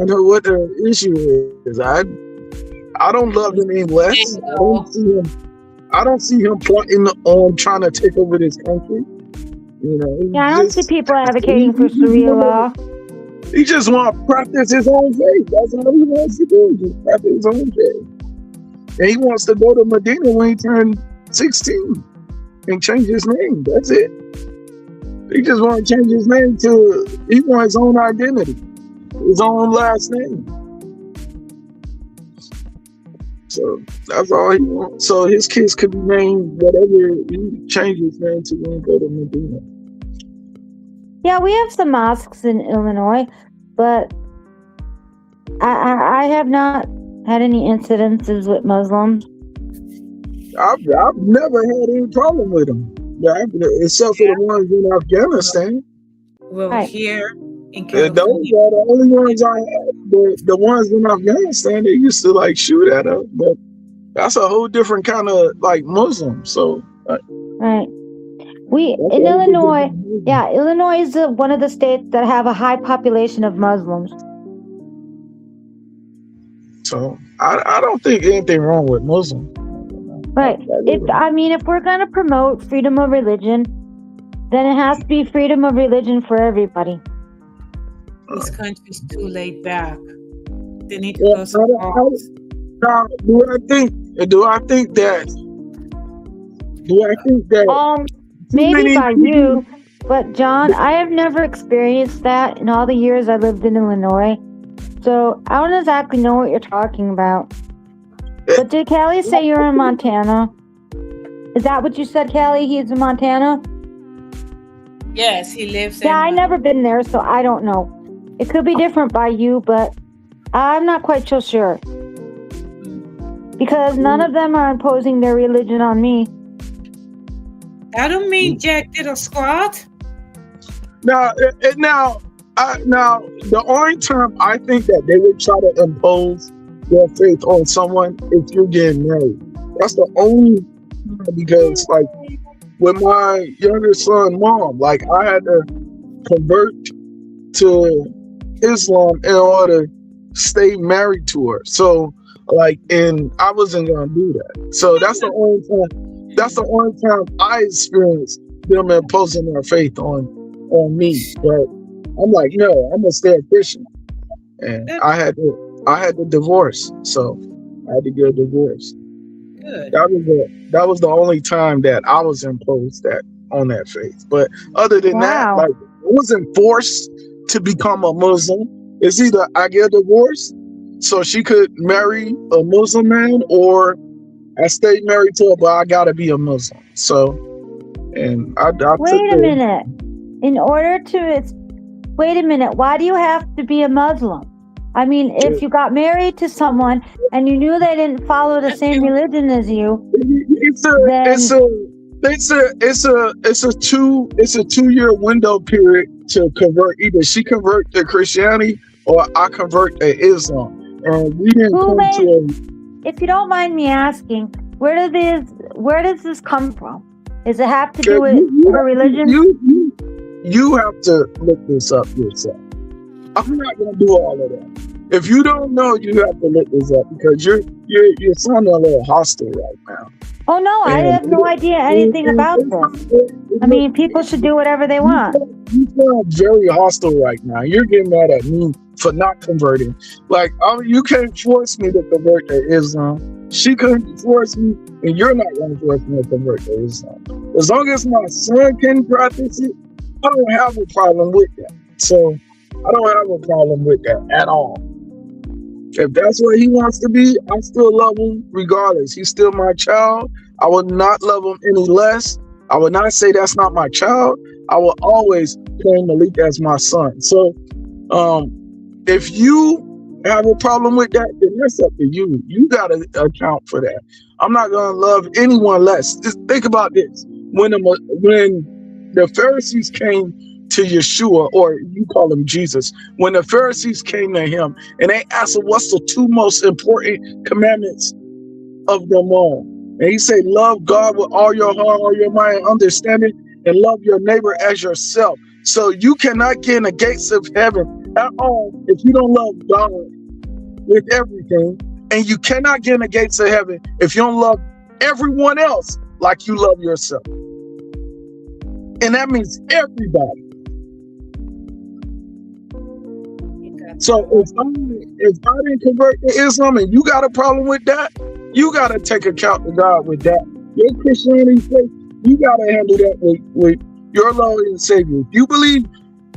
[SPEAKER 3] know what the issue is. I don't love him any less. I don't see him plotting on trying to take over this country.
[SPEAKER 2] I don't see people advocating for Sharia law.
[SPEAKER 3] He just wants to practice his own faith. That's all he wants to do. Just practice his own faith. And he wants to go to Medina when he turned 16. and change his name. That's it. He just want to change his name he want his own identity, his own last name. So that's all he wants. So his kids could be named whatever he changes his name to when he go to Medina.
[SPEAKER 2] Yeah, we have some mosques in Illinois, but I have not had any incidences with Muslims.
[SPEAKER 3] I've never had any problem with them. Yeah, except for the ones in Afghanistan.
[SPEAKER 1] Well,
[SPEAKER 2] Right.
[SPEAKER 1] here in
[SPEAKER 3] Those
[SPEAKER 1] California,
[SPEAKER 3] are the only ones I had. The ones in Afghanistan, they used to like shoot at us, but that's a whole different kind of like Muslim. So,
[SPEAKER 2] Right. We in Illinois, yeah, Illinois is one of the states that have a high population of Muslims.
[SPEAKER 3] So I don't think anything wrong with Muslims.
[SPEAKER 2] Right. If we're going to promote freedom of religion, then it has to be freedom of religion for everybody.
[SPEAKER 1] this country's too laid back. They need to go somewhere else.
[SPEAKER 3] Now, do I think that
[SPEAKER 2] Maybe by you, but John, I have never experienced that in all the years I lived in Illinois. So I don't exactly know what you're talking about. But did Callie say you're in Montana? Is that what you said, Callie? He's in Montana?
[SPEAKER 1] Yes, he lives
[SPEAKER 2] Yeah, I've never been there, so I don't know. It could be different by you, but I'm not quite so sure. Because none of them are imposing their religion on me.
[SPEAKER 1] I don't mean Jack did a squat.
[SPEAKER 3] Now, the only time I think that they would try to impose their faith on someone if you're getting married. That's the only time, because like with my younger son mom, like I had to convert to Islam in order to stay married to her. So like, and I wasn't gonna do that. So that's the only time I experienced them imposing their faith on me. But I'm like, no, I'm gonna stay a Christian. And I had to divorce, so I had to get a divorce.
[SPEAKER 1] Good.
[SPEAKER 3] That was the only time that I was imposed on that faith. But other than that, like I wasn't forced to become a Muslim. It's either I get a divorce so she could marry a Muslim man, or I stay married to her, but I gotta be a Muslim. So, and I
[SPEAKER 2] wait a minute. Wait a minute. Why do you have to be a Muslim? I mean, if you got married to someone and you knew they didn't follow the same religion as you,
[SPEAKER 3] it's a 2-year window period to convert. Either she convert to Christianity or I convert to Islam. And we didn't
[SPEAKER 2] if you don't mind me asking, where does this come from? Does it have to do with her religion?
[SPEAKER 3] You have to look this up yourself. I'm not gonna do all of that. If you don't know, you have to look this up, because you're sounding a little hostile right now.
[SPEAKER 2] Oh no, I have no idea anything about this. I mean, people should do whatever they want.
[SPEAKER 3] You sound very hostile right now. You're getting mad at me for not converting. Like, you can't force me to convert to Islam. She couldn't force me, and you're not going to force me to convert to Islam. As long as my son can practice it, I don't have a problem with that. So I don't have a problem with that at all. If that's what he wants to be, I still love him regardless. He's still my child. I would not love him any less. I would not say that's not my child. I will always claim Malik as my son. So if you have a problem with that, then that's up to you. You got to account for that. I'm not going to love anyone less. Just think about this. When the Pharisees came to Yeshua, or you call him Jesus, when the Pharisees came to him and they asked him, what's the two most important commandments of them all? And he said, love God with all your heart, all your mind, and understanding, and love your neighbor as yourself. So you cannot get in the gates of heaven at all if you don't love God with everything. And you cannot get in the gates of heaven if you don't love everyone else like you love yourself. And that means everybody. So if I didn't convert to Islam and you got a problem with that, you got to take account of God with that. Your Christianity faith You gotta handle that with your Lord and Savior. If you believe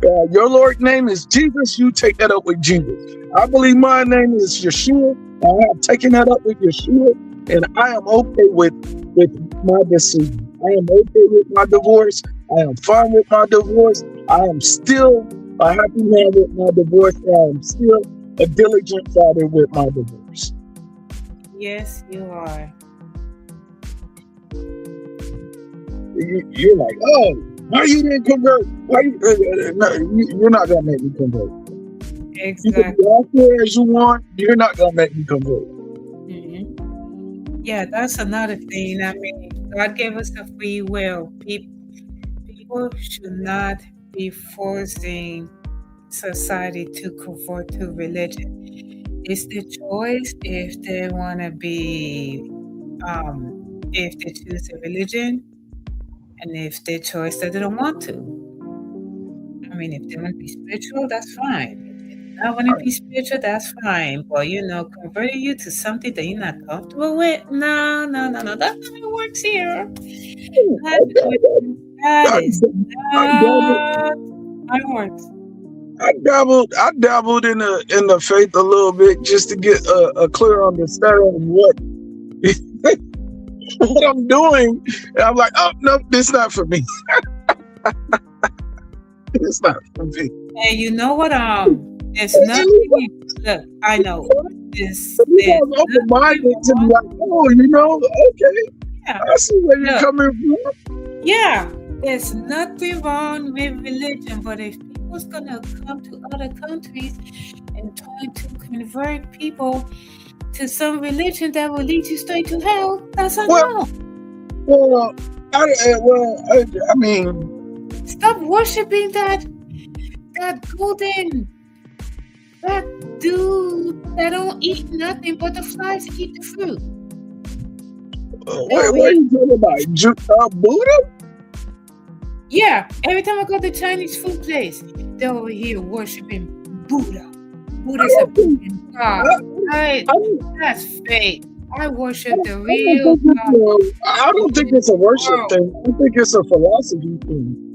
[SPEAKER 3] your Lord name is Jesus, you take that up with Jesus. I believe my name is Yeshua. I have taken that up with Yeshua, and I am okay with my decision. I am okay with my divorce. I am fine with my divorce. I am still a happy man with my divorce. I am still a diligent father with my divorce.
[SPEAKER 1] Yes, you are.
[SPEAKER 3] You're like, oh, why you didn't convert? Why you're not gonna make me convert. You can
[SPEAKER 1] Exactly.
[SPEAKER 3] be out there as you want. You're not gonna make me convert.
[SPEAKER 1] Yeah, that's another thing. I mean, God gave us a free will. People should not be forcing society to convert to religion. It's their choice if they want to be, if they choose a religion, and if they choice that they don't want to. I mean, if they want to be spiritual, that's fine. If they do not want to be spiritual, that's fine. But converting you to something that you're not comfortable with, no, no, no, no, that's not how it works here. Not with- That
[SPEAKER 3] I,
[SPEAKER 1] is
[SPEAKER 3] I dabbled,
[SPEAKER 1] not how it works.
[SPEAKER 3] I dabbled in the faith a little bit just to get a clear understanding of what what I'm doing. And I'm like, oh no, this not for me. It's not for me.
[SPEAKER 1] And you know what? There's nothing. Look, I know
[SPEAKER 3] You
[SPEAKER 1] there's
[SPEAKER 3] guys open minded
[SPEAKER 1] nothing
[SPEAKER 3] to be
[SPEAKER 1] wrong.
[SPEAKER 3] like, oh, okay,
[SPEAKER 1] Yeah,
[SPEAKER 3] I see where you're
[SPEAKER 1] look,
[SPEAKER 3] coming from.
[SPEAKER 1] yeah, there's nothing wrong with religion, but if people's gonna come to other countries and try to convert people to some religion that will lead you straight to hell, that's a
[SPEAKER 3] Well,
[SPEAKER 1] no.
[SPEAKER 3] well, I mean,
[SPEAKER 1] Stop worshiping that golden that dude that don't eat nothing but the flies eat the fruit.
[SPEAKER 3] what are you talking about? Buddha?
[SPEAKER 1] Yeah, every time I go to Chinese food place, they're over here worshiping Buddha. Buddha's a pagan god. That's fake. I worship the real God.
[SPEAKER 3] I don't think it's a worship thing. I think it's a philosophy thing.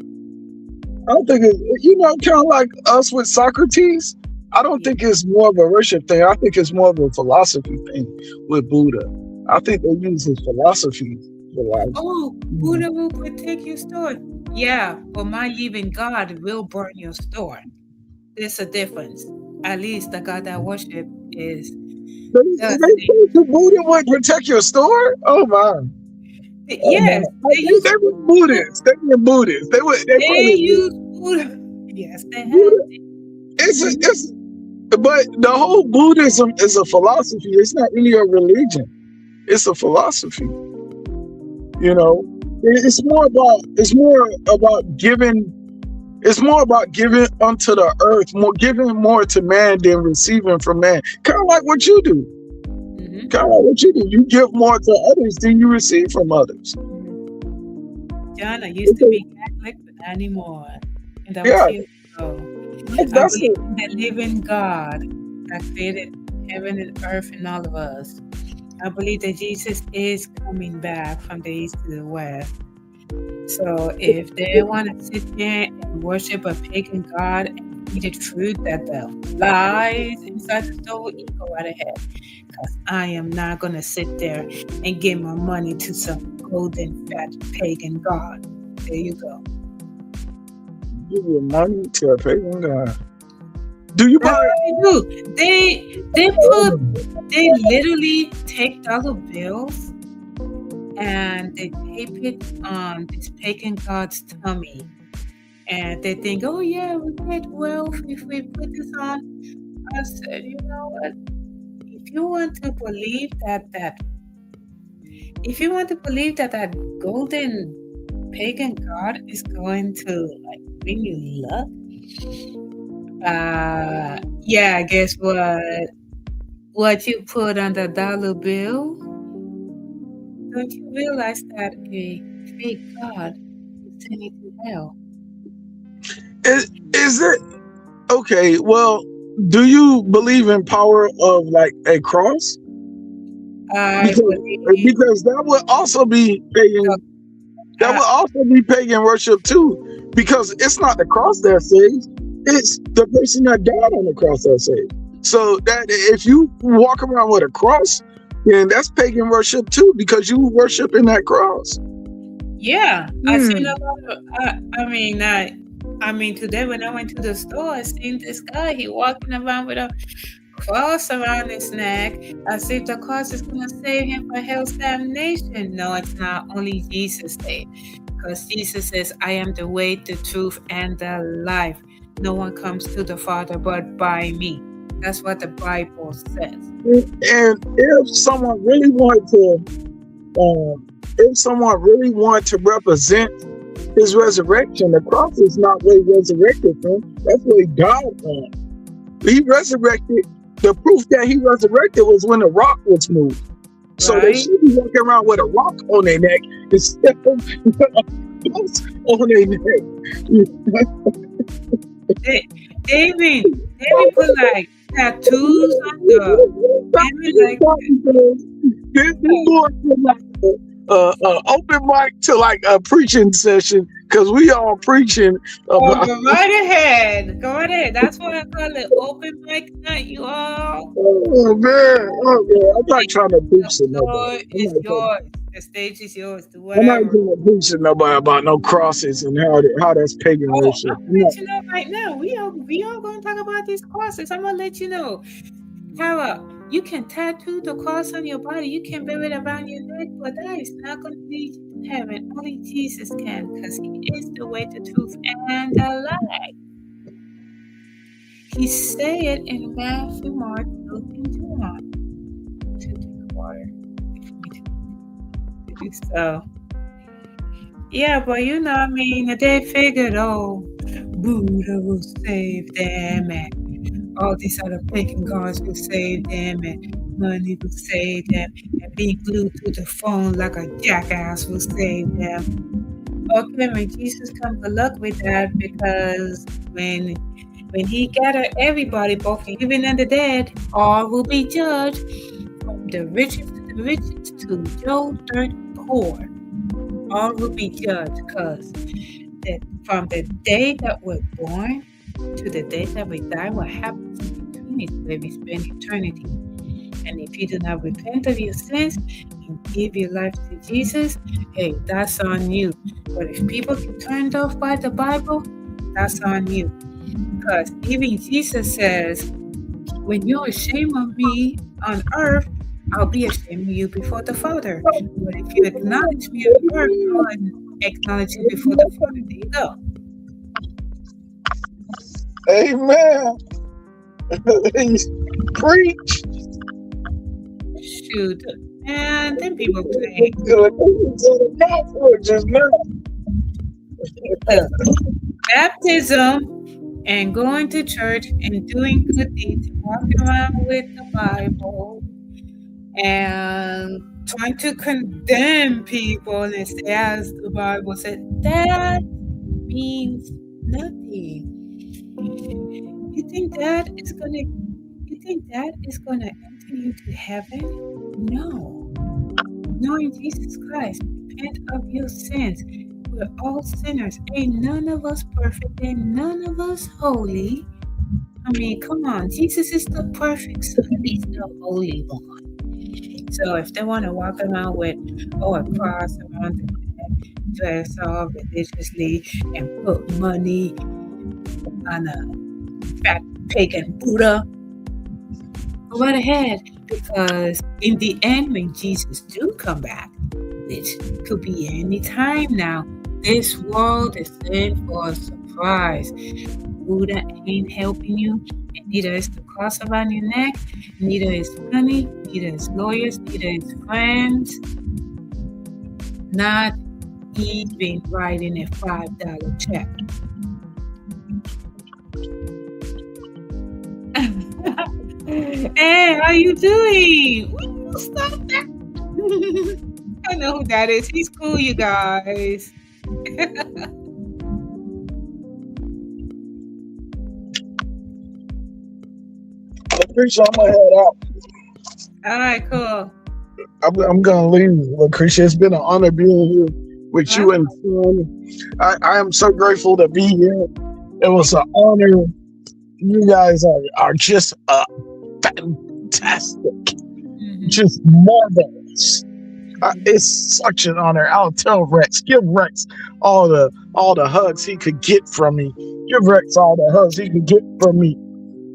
[SPEAKER 3] I don't think it's, kind of like us with Socrates. I don't think it's more of a worship thing. I think it's more of a philosophy thing with Buddha. I think they use his philosophy for life.
[SPEAKER 1] Oh, Buddha will protect your store. Yeah, but my living God will burn your store. There's a difference. At least the God I worship is
[SPEAKER 3] They
[SPEAKER 1] the
[SPEAKER 3] say the Buddha would protect your store? Oh my.
[SPEAKER 1] yes, they use
[SPEAKER 3] They were Buddhists. They were Buddhists. They
[SPEAKER 1] they
[SPEAKER 3] probably
[SPEAKER 1] use Buddha. Yes, they have.
[SPEAKER 3] Buddha. It's but the whole Buddhism is a philosophy. It's not really a religion. It's a philosophy. It's more about giving. It's more about giving unto the earth, giving more to man than receiving from man. Kind of like what you do.
[SPEAKER 1] Mm-hmm.
[SPEAKER 3] Kind of like what you do. You give more to others than you receive from others.
[SPEAKER 1] John, I used to be Catholic, but not anymore. And that was years ago. I believe in the living God that created heaven and earth and all of us. I believe that Jesus is coming back from the east to the west. So if they want to sit there and worship a pagan god and eat the fruit that the flies inside the store will eat, go right ahead. Because I am not going to sit there and give my money to some golden fat pagan god. There you go.
[SPEAKER 3] Give your money to a pagan god. Do you buy?
[SPEAKER 1] They literally take dollar bills and they tape it on this pagan god's tummy, and they think, oh yeah, we get wealth if we put this on. I said, you know what? If you want to believe that that golden pagan god is going to bring you luck, yeah, guess what? What you put on the dollar bill, don't you realize that a fake God will send you to hell?
[SPEAKER 3] Is it okay? Well, do you believe in power of a cross?
[SPEAKER 1] I believe
[SPEAKER 3] Because that would also be pagan. That would also be pagan worship too, because it's not the cross that saves; it's the person that died on the cross that saves. So that if you walk around with a cross, then that's pagan worship too, because you worship in that cross.
[SPEAKER 1] Yeah, I seen a lot of. I mean, today when I went to the store, I seen this guy. He walking around with a cross around his neck, as if the cross is gonna save him from hell's damnation. No, it's not. Only Jesus saved, because Jesus says, "I am the way, the truth, and the life. No one comes to the Father but by me." That's what the Bible says.
[SPEAKER 3] And if someone really wanted to represent his resurrection, the cross is not where he resurrected from. That's where he died from. He resurrected. The proof that he resurrected was when the rock was moved. So they should be walking around with a rock on their neck instead of on their neck.
[SPEAKER 1] David put like tattoos on
[SPEAKER 3] This more like open mic to like a preaching session, because we all preaching about.
[SPEAKER 1] Go right ahead. That's what I call it, open mic night, you all.
[SPEAKER 3] Oh man, I'm not trying to preach to nobody.
[SPEAKER 1] It's yours. The stage is yours. Do
[SPEAKER 3] I'm not
[SPEAKER 1] whatever.
[SPEAKER 3] trying to preach to nobody about no crosses and how that's pagan worship.
[SPEAKER 1] I'm gonna let you know right now. We are going to talk about these crosses. I'm gonna let you know. Tara, you can tattoo the cross on your body. You can wear it around your neck, but that is not going to lead you to heaven. Only Jesus can, because he is the way, the truth, and the life. He said in Matthew, Mark, Luke, and John. To drink water. So, yeah, but they figured, Buddha will save them, and all these other pagan gods will save them, and money will save them, and being glued to the phone like a jackass will save them. Okay, when Jesus come, good luck with that, because when he gathered everybody, both the living and the dead, all will be judged, from the richest to Joe dirt poor. All will be judged, because from the day that we're born to the day that we die, what happens in eternity, where we spend eternity. And if you do not repent of your sins and give your life to Jesus, hey, that's on you. But if people get turned off by the Bible, that's on you. Because even Jesus says, when you're ashamed of me on earth, I'll be ashamed of you before the Father. But if you acknowledge me on earth, I'll acknowledge you before the Father. There you go.
[SPEAKER 3] Amen. Preach.
[SPEAKER 1] Shoot. And then people play. Baptism and going to church and doing good deeds, walking around with the Bible and trying to condemn people and say, as the Bible said, that means nothing. You think that is gonna enter you to heaven? No. Knowing Jesus Christ, repent of your sins. We're all sinners. Ain't none of us perfect. Ain't none of us holy. I mean, come on. Jesus is the perfect son. He's the holy one. So if they want to walk around with a cross around their neck, dress all religiously, and put money on a fat pagan Buddha, go right ahead. Because in the end, when Jesus do come back, which could be any time now, this world is in for a surprise. Buddha ain't helping you, and neither is the cross around your neck, neither is money, neither is lawyers, neither is friends, not even writing a $5 check. Hey, how you doing? Stop that. I know who that is. He's cool, you guys.
[SPEAKER 3] Lucretia, I'm gonna head out.
[SPEAKER 1] All right, cool.
[SPEAKER 3] I'm gonna leave, Lucretia. It's been an honor being here with you and Finn. I am so grateful to be here. It was an honor. You guys are just fantastic, just marvelous. It's such an honor. I'll tell Rex, give Rex all the hugs he could get from me. Give Rex all the hugs he could get from me.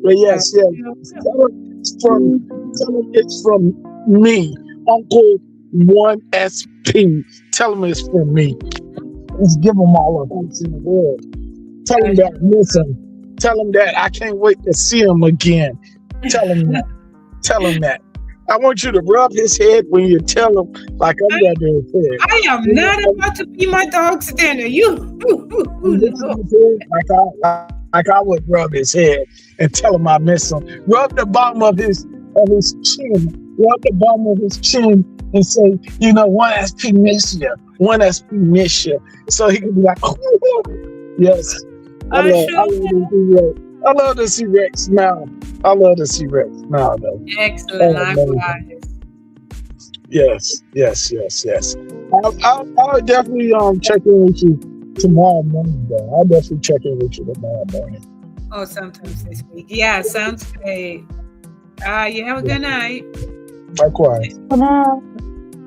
[SPEAKER 3] But yes, tell him it's from me, Uncle 1SP. Tell him it's from me. Let's give him all the hugs in the world. Tell him that I miss him. Tell him that I can't wait to see him again. Tell him that. Tell him that. I want you to rub his head when you tell him, like I'm rubbing his head.
[SPEAKER 1] I am not about to be my dog's dinner.
[SPEAKER 3] Like I would rub his head and tell him I miss him. Rub the bottom of his chin. Rub the bottom of his chin and say, 1SP miss you. 1SP miss you. So he can be like, yes. I love to see Rex smile. I love to see Rex smile, though.
[SPEAKER 1] Excellent. Likewise.
[SPEAKER 3] Yes. I'll definitely check in with you tomorrow morning, though. I'll definitely check in with you tomorrow morning.
[SPEAKER 1] Oh, sometimes this week. Yeah, sounds great. You have a good night.
[SPEAKER 3] Likewise.
[SPEAKER 2] Good night.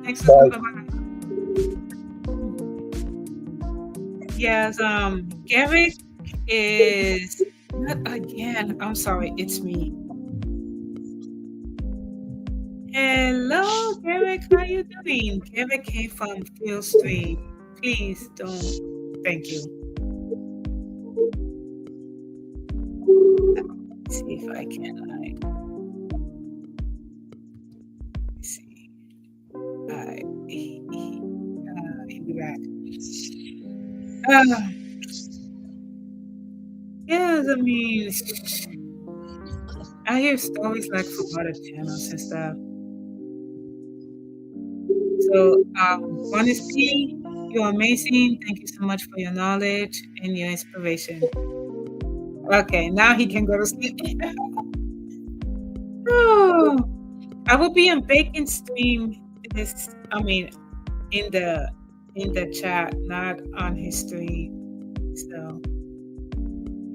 [SPEAKER 1] Thanks. Bye-bye. Yes, Garrick is not again. I'm sorry, it's me. Hello, Garrick. How you doing? Garrick came from Field Street. Please don't. Thank you. Let's see if I can. Let's see. He'll be back. Yes, I mean, I hear stories like from other channels and stuff. So, honestly, you're amazing. Thank you so much for your knowledge and your inspiration. Okay, now he can go to sleep. Oh, I will be on Bacon stream in the chat, not on his stream. So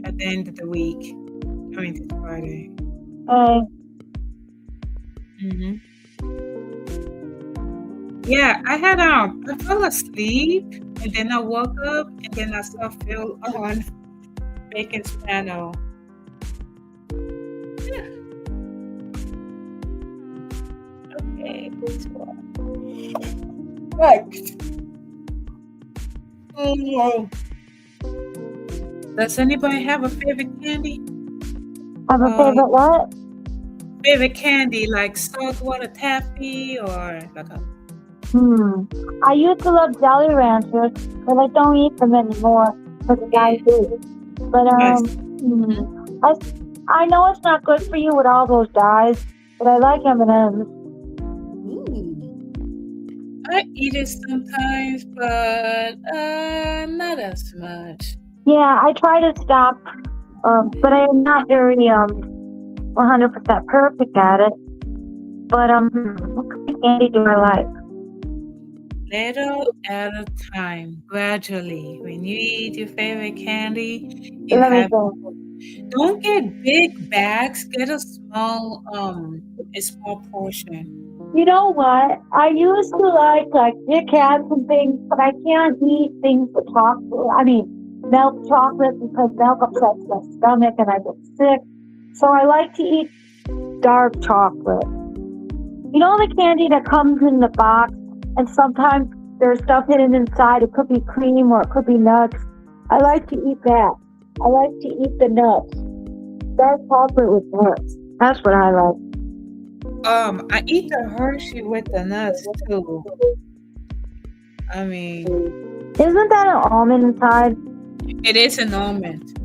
[SPEAKER 1] at the end of the week, this Friday. Yeah, I fell asleep and then I woke up and then I saw Phil on Bacon's panel. Yeah. Okay, this one. Right. Oh. Does anybody have a favorite candy?
[SPEAKER 2] Have a favorite what?
[SPEAKER 1] Favorite candy, like saltwater taffy or like a...
[SPEAKER 2] I used to love Jolly Ranchers, but I don't eat them anymore because the guys do. But I know it's not good for you with all those dyes, but I like M&Ms.
[SPEAKER 1] I eat it sometimes, but not as much.
[SPEAKER 2] Yeah, I try to stop, but I am not very 100% perfect at it. But what kind of candy do I like?
[SPEAKER 1] Little at a time, gradually. When you eat your favorite candy, don't get big bags. Get a small portion.
[SPEAKER 2] You know what? I used to like Kit Kats and things, but I can't eat things with chocolate. Milk chocolate because milk upsets my stomach and I get sick. So I like to eat dark chocolate. You know the candy that comes in the box and sometimes there's stuff hidden inside. It could be cream or it could be nuts. I like to eat that. I like to eat the nuts. Dark chocolate with nuts. That's what I like.
[SPEAKER 1] I eat the Hershey with the nuts too.
[SPEAKER 2] Isn't that an almond inside?
[SPEAKER 1] It is an almond.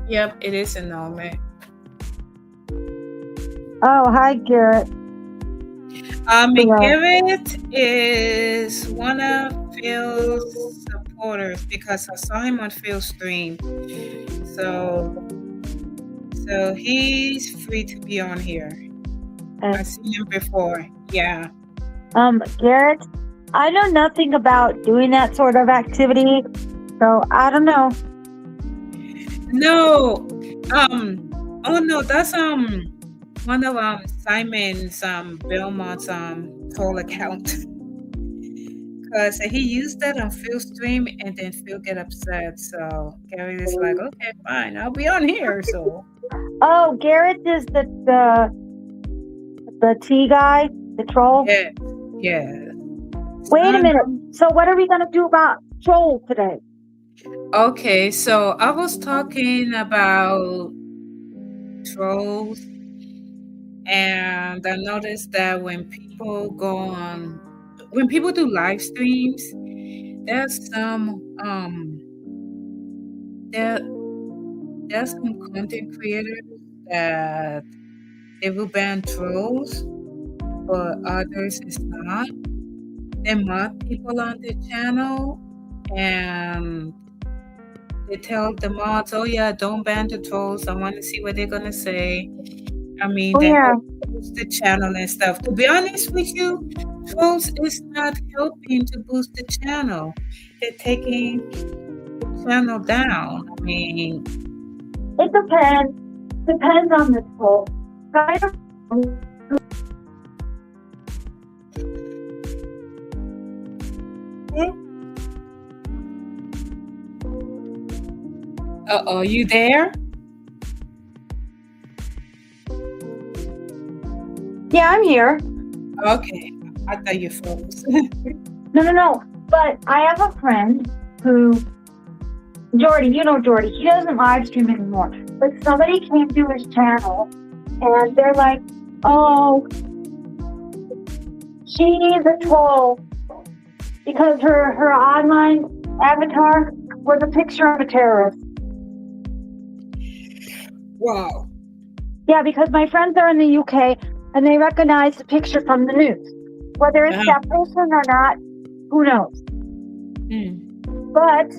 [SPEAKER 1] Yep, it is an almond.
[SPEAKER 2] Oh, hi, Garrett.
[SPEAKER 1] Garrett is one of Phil's supporters because I saw him on Phil's stream. So he's free to be on here. I've seen him before. Yeah.
[SPEAKER 2] Garrett, I know nothing about doing that sort of activity, so I don't know.
[SPEAKER 1] No. Oh no, that's one of Simon's Belmont's troll account. Because he used that on Phil's stream and then Phil get upset. So Gary is like, okay, fine, I'll be on here. So
[SPEAKER 2] Oh, Garrett is the T guy, the troll.
[SPEAKER 1] yeah.
[SPEAKER 2] Wait a minute. So what are we gonna do about troll today?
[SPEAKER 1] Okay, so I was talking about trolls, and I noticed that when people do live streams, there's some there's some content creators that they will ban trolls, but others is not. They mod people on the channel and they tell the mods, oh yeah, don't ban the trolls. I want to see what they're gonna say. I mean, they help boost the channel and stuff. To be honest with you, trolls is not helping to boost the channel. They're taking the channel down. I mean,
[SPEAKER 2] it depends. Depends on the troll.
[SPEAKER 1] Uh-oh, you there?
[SPEAKER 2] Yeah, I'm here.
[SPEAKER 1] Okay, I thought you froze.
[SPEAKER 2] No. But I have a friend who, Jordy, you know Jordy, he doesn't live stream anymore. But somebody came to his channel and they're like, oh, she's a troll because her online avatar was a picture of a terrorist.
[SPEAKER 1] Wow.
[SPEAKER 2] Yeah, because my friends are in the UK and they recognize the picture from the news. Whether it's that person or not, who knows? But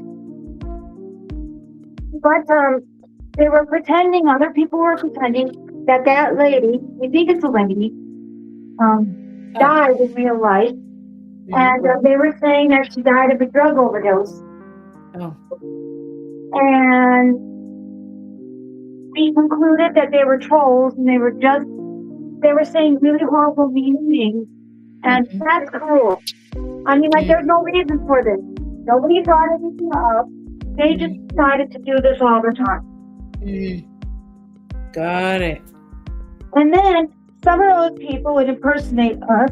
[SPEAKER 2] they were pretending, other people were pretending that lady, we think it's a lady, died in real life. And they were saying that she died of a drug overdose. And we concluded that they were trolls and they were saying really horrible, mean things. And that's cruel. I mean, like, there's no reason for this. Nobody brought anything up. They just decided to do this all the time.
[SPEAKER 1] Got it.
[SPEAKER 2] And then some of those people would impersonate us.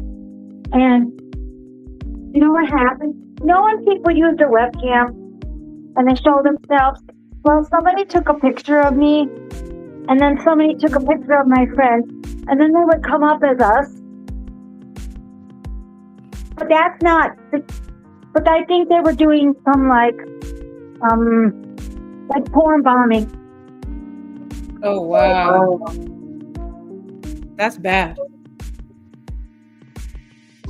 [SPEAKER 2] And you know what happened? When people use their webcam and they show themselves, well, somebody took a picture of me, and then somebody took a picture of my friend, and then they would come up as us. But that's not. But I think they were doing some like porn bombing.
[SPEAKER 1] Oh wow, that's bad.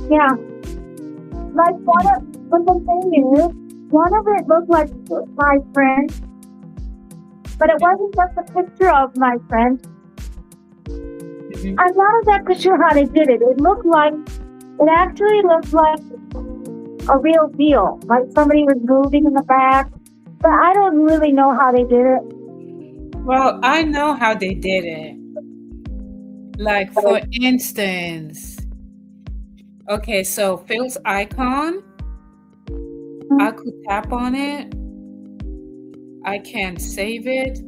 [SPEAKER 2] Yeah, like but the thing is, one of it looked like my friend, but it wasn't just a picture of my friend. I'm not exactly sure how they did it. It actually looked like a real deal, like somebody was moving in the back, but I don't really know how they did it.
[SPEAKER 1] Well, I know how they did it. Like, for instance, okay, so Phil's icon, I could tap on it, I can save it,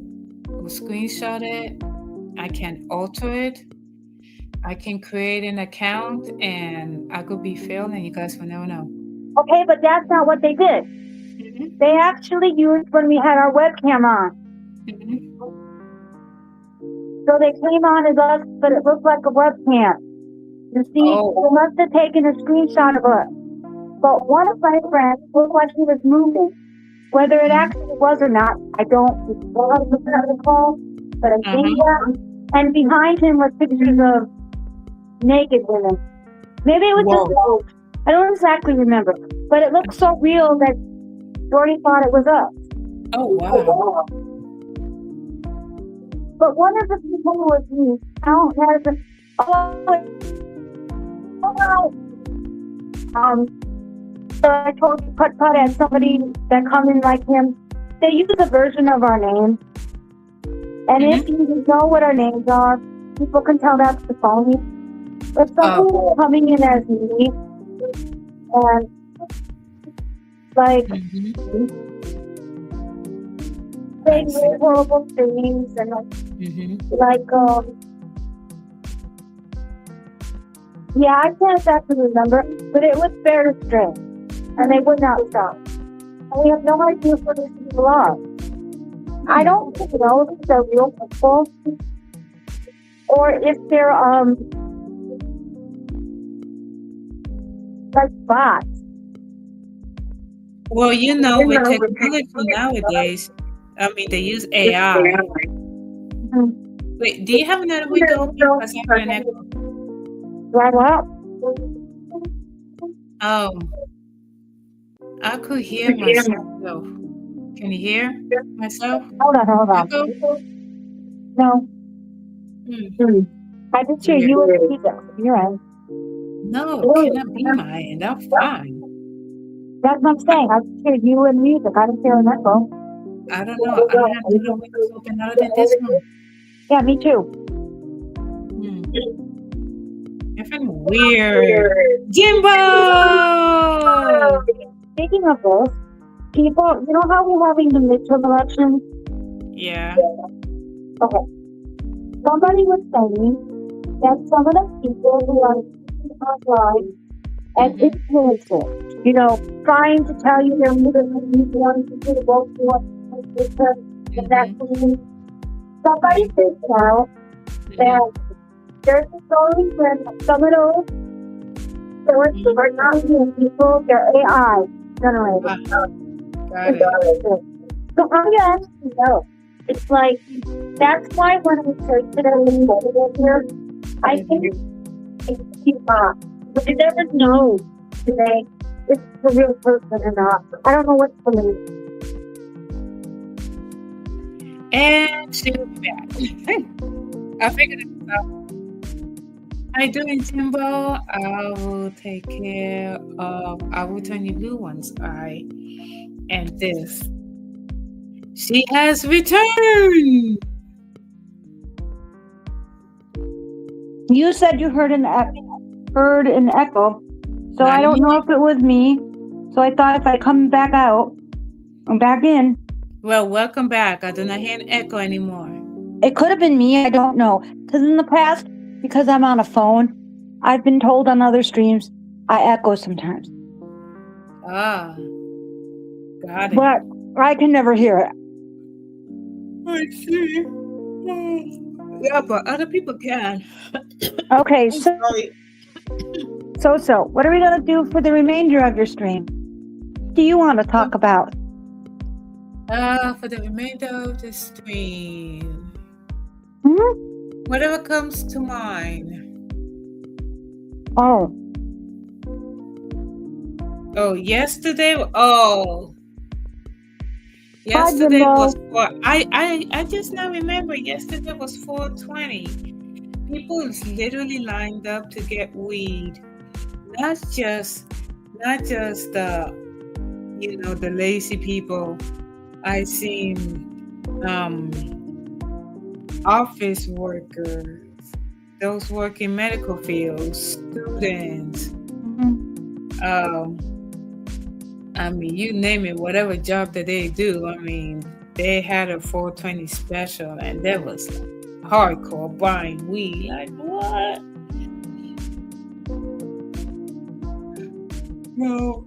[SPEAKER 1] or screenshot it, I can alter it, I can create an account, and I could be Phil, and you guys will never know.
[SPEAKER 2] Okay, but that's not what they did. They actually used when we had our webcam on. So they came on as us, but it looked like a webcam. You see, they must have taken a screenshot of us. But one of my friends looked like he was moving. Whether it actually was or not, I don't recall, but I think that. And behind him was pictures of naked women. Maybe it was just both. I don't exactly remember, but it looked so real that Jordy thought it was us.
[SPEAKER 1] Oh, wow.
[SPEAKER 2] But one of the people who was me, So I told you, Put Put and somebody that come in like him, they use a version of our name. And if you know what our names are, people can tell that's the phony. If somebody is coming in as me, and like saying really horrible things, and like yeah, I can't exactly remember, but it was very strange, and they would not stop. And we have no idea who these people are. I don't know if they're real people or if they're like bots.
[SPEAKER 1] Well, with technology nowadays, I mean, they use AI. Wait, do you have another window open? Because I heard an echo.
[SPEAKER 2] What?
[SPEAKER 1] Oh, I could hear myself. Can you hear myself?
[SPEAKER 2] Hold on.
[SPEAKER 1] Echo?
[SPEAKER 2] No. I just hear you and music. You're right.
[SPEAKER 1] No, it cannot be my end. I'm fine.
[SPEAKER 2] That's what I'm saying. I just hear you and music. I don't hear an echo.
[SPEAKER 1] I don't know. I have another window open other than this one.
[SPEAKER 2] Yeah, me too.
[SPEAKER 1] Different weird. Jimbo!
[SPEAKER 2] Speaking of this, people, you know how we're having the midterm elections?
[SPEAKER 1] Yeah.
[SPEAKER 2] Okay. Somebody was saying that some of the people who are online and influencers, trying to tell you they're wanting to do the vote for and that somebody said now that there's a story where some of those sources are not real people, they're AI generated.
[SPEAKER 1] Got it.
[SPEAKER 2] So I'm going to ask you, it's like, that's why when I searched it on here, I think it's not. But you never know today if it's a real person or not. I don't know what to believe.
[SPEAKER 1] And she'll be back. I figured it out. How you doing, Jimbo? I will take care of, I will turn you blue one's eye. And this. She has returned.
[SPEAKER 2] You said you heard an echo, so I don't know if it was me. So I thought if I come back out, I'm back in.
[SPEAKER 1] Well, welcome back. I do not hear an echo anymore.
[SPEAKER 2] It could have been me. I don't know. Because in the past, because I'm on a phone, I've been told on other streams I echo sometimes.
[SPEAKER 1] Ah, got it.
[SPEAKER 2] But I can never hear it.
[SPEAKER 1] I see. Yeah, but other people can.
[SPEAKER 2] Okay, so what are we going to do for the remainder of your stream? What do you want to talk about?
[SPEAKER 1] For the remainder of the stream. Whatever comes to mind.
[SPEAKER 2] Oh,
[SPEAKER 1] yesterday. Yesterday was I just now remember. Yesterday was 420. People literally lined up to get weed. Not just the the lazy people. I seen office workers, those working medical fields, students. I mean, you name it, whatever job that they do. I mean, they had a 420 special, and that was like hardcore buying weed. Like what? No.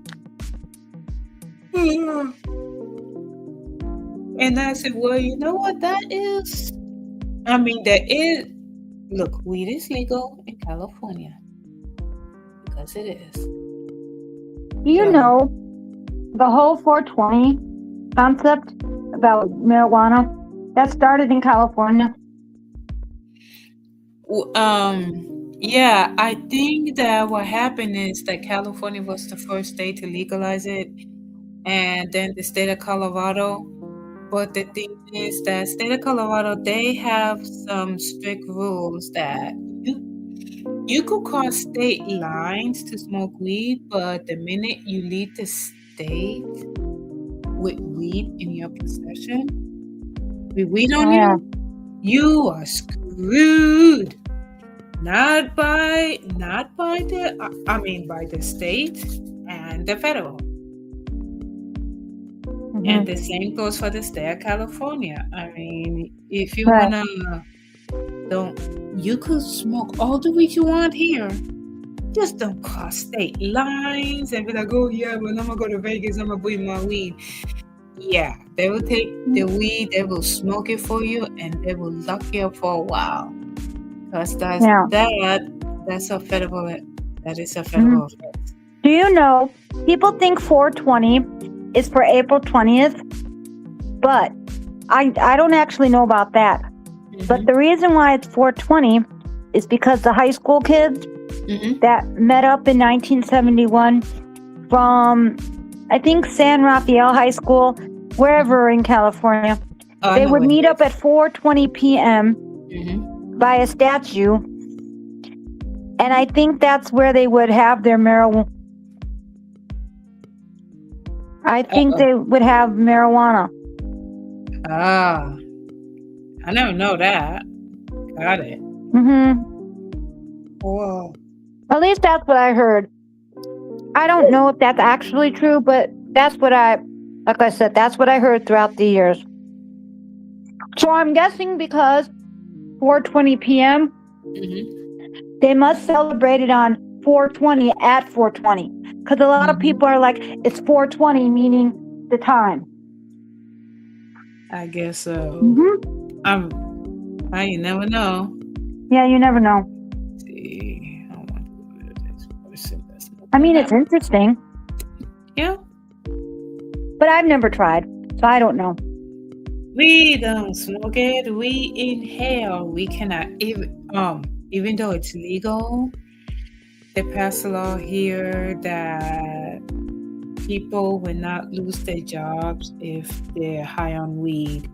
[SPEAKER 1] And I said, well, you know what that is? I mean, look, weed is legal in California. Because it is.
[SPEAKER 2] The whole 420 concept about marijuana, that started in California.
[SPEAKER 1] Yeah, I think that what happened is that California was the first state to legalize it, and then the state of Colorado. But the thing is that state of Colorado, they have some strict rules that You could cross state lines to smoke weed, but the minute you leave the state with weed in your possession, with weed on
[SPEAKER 2] Oh, yeah.
[SPEAKER 1] you are screwed. Not by the I mean by the state and the federal. And the same goes for the state of California. I mean, if you
[SPEAKER 2] Right.
[SPEAKER 1] wanna don't you could smoke all the weed you want here. Just don't cross state lines and be like, oh yeah, when I'm gonna go to Vegas, I'm gonna bring my weed. Yeah, they will take the weed, they will smoke it for you, and they will lock you up for a while. Because
[SPEAKER 2] Yeah.
[SPEAKER 1] that's a federal that is a federal offense.
[SPEAKER 2] Do you know, people think 420 is for April 20th, but I don't actually know about that. But the reason why it's 420 is because the high school kids that met up in 1971 from, I think, San Rafael High School, wherever in California, they would meet up at 4:20 p.m. by a statue, and I think that's where they would have their marijuana. I think they would have marijuana.
[SPEAKER 1] Ah, I never know that. Got it. Whoa.
[SPEAKER 2] At least that's what I heard. I don't know if that's actually true, but that's what like I said, that's what I heard throughout the years. So I'm guessing because 4:20 p.m., they must celebrate it on 4:20 at 4:20. Because a lot of people are like, it's 4:20, meaning the time.
[SPEAKER 1] I guess so. You never know.
[SPEAKER 2] Yeah, you never know.
[SPEAKER 1] Let's see, I want to do this person.
[SPEAKER 2] I mean, it's interesting.
[SPEAKER 1] Yeah.
[SPEAKER 2] But I've never tried, so I don't know.
[SPEAKER 1] We don't smoke it. We inhale. We cannot even though it's legal. They passed a law here that people will not lose their jobs if they're high on weed.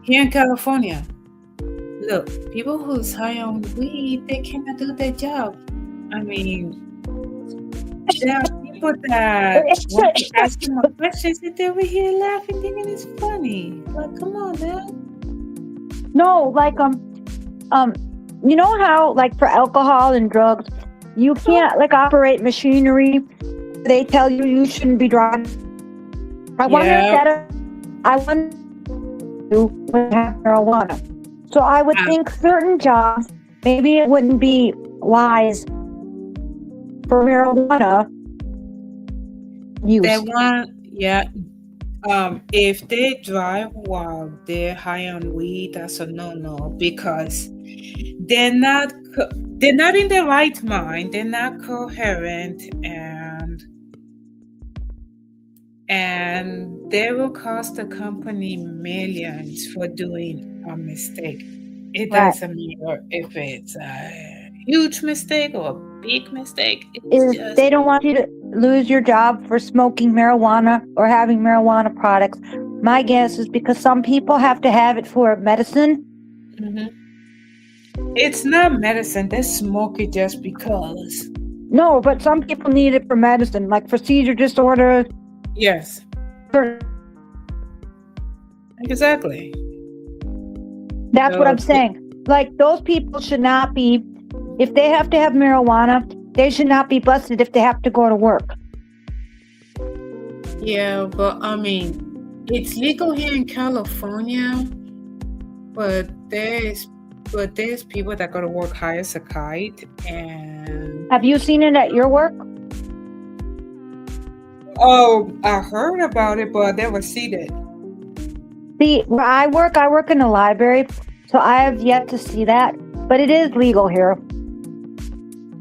[SPEAKER 1] Here in California, look, people who's high on weed, they cannot do their job. I mean, there are people that want to ask them questions and they're over here laughing, thinking it's funny. Like, come on, man.
[SPEAKER 2] No, like you know how, like, for alcohol and drugs, you can't like operate machinery. They tell you shouldn't be driving. I wonder you would have marijuana. So I would think certain jobs, maybe it wouldn't be wise for marijuana use.
[SPEAKER 1] They want, if they drive while they're high on weed, that's a no-no because they're not in the right mind. They're not coherent, and they will cost the company millions for doing a mistake. It doesn't matter if it's a huge mistake or a big mistake.
[SPEAKER 2] They don't want you to lose your job for smoking marijuana or having marijuana products. My guess is because some people have to have it for medicine.
[SPEAKER 1] It's not medicine. They smoke it just because.
[SPEAKER 2] No, but some people need it for medicine, like for seizure disorders.
[SPEAKER 1] Yes. Exactly.
[SPEAKER 2] That's what I'm saying. Like, those people should not be, if they have to have marijuana, they should not be busted if they have to go to work.
[SPEAKER 1] Yeah, but I mean, it's legal here in California, but there's people that go to work high as a kite. And
[SPEAKER 2] have you seen it at your work?
[SPEAKER 1] Oh, I heard about it, but I never seen it.
[SPEAKER 2] See, where I work in a library, so I have yet to see that, but it is legal here.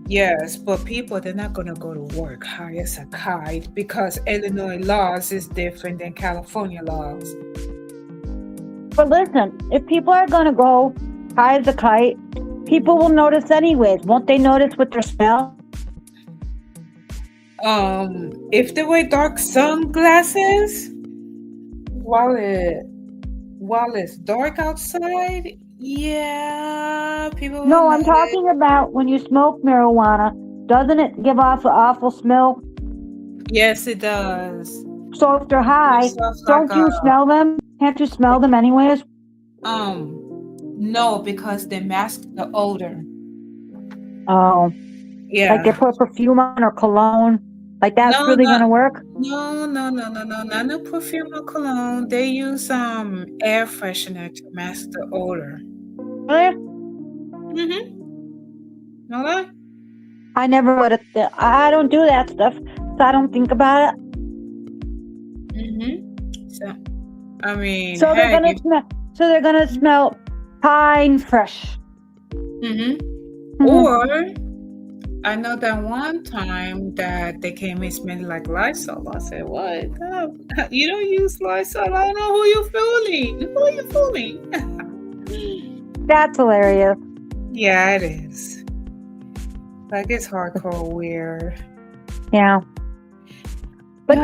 [SPEAKER 1] Yes, but people, they're not going to go to work high as a kite because Illinois laws is different than California laws.
[SPEAKER 2] But listen, if people are going to go high as a kite, people will notice anyways. Won't they notice with their smell?
[SPEAKER 1] If they wear dark sunglasses while it's dark outside, Yeah, people will
[SPEAKER 2] No, I'm
[SPEAKER 1] notice.
[SPEAKER 2] talking about when you smoke marijuana. Doesn't it give off an awful smell?
[SPEAKER 1] Yes, it does.
[SPEAKER 2] So if they're
[SPEAKER 1] It
[SPEAKER 2] high,
[SPEAKER 1] sounds like
[SPEAKER 2] don't you smell them? Can't you smell them anyways?
[SPEAKER 1] no, because they mask the odor.
[SPEAKER 2] Oh, like they
[SPEAKER 1] Yeah.
[SPEAKER 2] put perfume on or cologne. Like that's
[SPEAKER 1] No,
[SPEAKER 2] really gonna work?
[SPEAKER 1] no, not no perfume or cologne. They use air freshener to mask the odor.
[SPEAKER 2] Really?
[SPEAKER 1] Mm-hmm. Know that?
[SPEAKER 2] I never would have. I don't do that stuff, so I don't think about it.
[SPEAKER 1] Mm-hmm. So I mean,
[SPEAKER 2] So they're
[SPEAKER 1] heck,
[SPEAKER 2] gonna
[SPEAKER 1] if
[SPEAKER 2] smell. So they're gonna smell pine fresh.
[SPEAKER 1] mm-hmm.
[SPEAKER 2] Mhm.
[SPEAKER 1] Or I know that one time that they came in smelling like Lysol. I said, "What? You don't use Lysol? I don't know who you're fooling. Who are you fooling?"
[SPEAKER 2] That's hilarious.
[SPEAKER 1] Yeah, it is. Like it's hardcore weird.
[SPEAKER 2] Yeah. But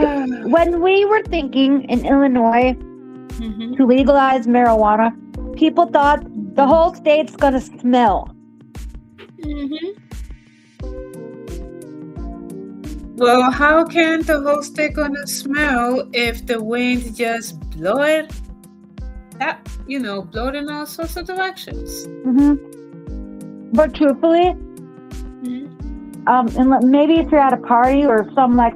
[SPEAKER 2] when we were thinking in Illinois
[SPEAKER 1] Mm-hmm.
[SPEAKER 2] to legalize marijuana, people thought the whole state's gonna smell.
[SPEAKER 1] Mm-hmm. Well, how can the whole state gonna smell if the wind just blow it? Blow it in all sorts of directions.
[SPEAKER 2] But truthfully, and maybe if you're at a party or some like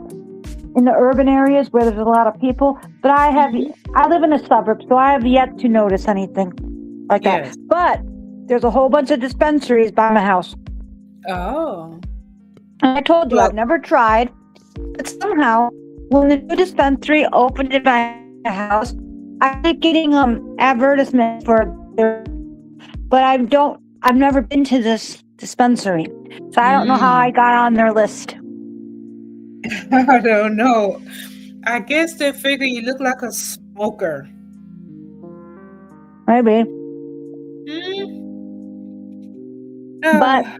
[SPEAKER 2] in the urban areas where there's a lot of people, but I live in a suburb, so I have yet to notice anything like that.
[SPEAKER 1] Yes.
[SPEAKER 2] But there's a whole bunch of dispensaries by my house.
[SPEAKER 1] Oh.
[SPEAKER 2] And I told you
[SPEAKER 1] Well,
[SPEAKER 2] I've never tried, but somehow when the new dispensary opened in my house, I keep getting advertisements for their, but I've never been to this dispensary, so I don't know how I got on their list.
[SPEAKER 1] I don't know. I guess they figure you look like a smoker.
[SPEAKER 2] Maybe. But
[SPEAKER 1] Oh.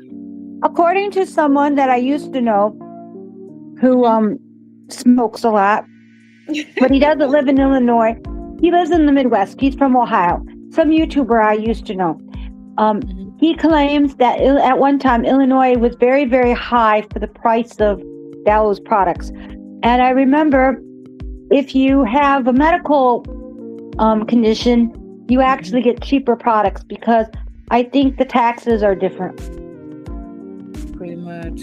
[SPEAKER 2] according to someone that I used to know who smokes a lot, but he doesn't live in Illinois. He lives in the Midwest. He's from Ohio. Some YouTuber I used to know. He claims that at one time Illinois was very, very high for the price of those products. And I remember if you have a medical condition, you actually get cheaper products because I think the taxes are different.
[SPEAKER 1] Pretty much.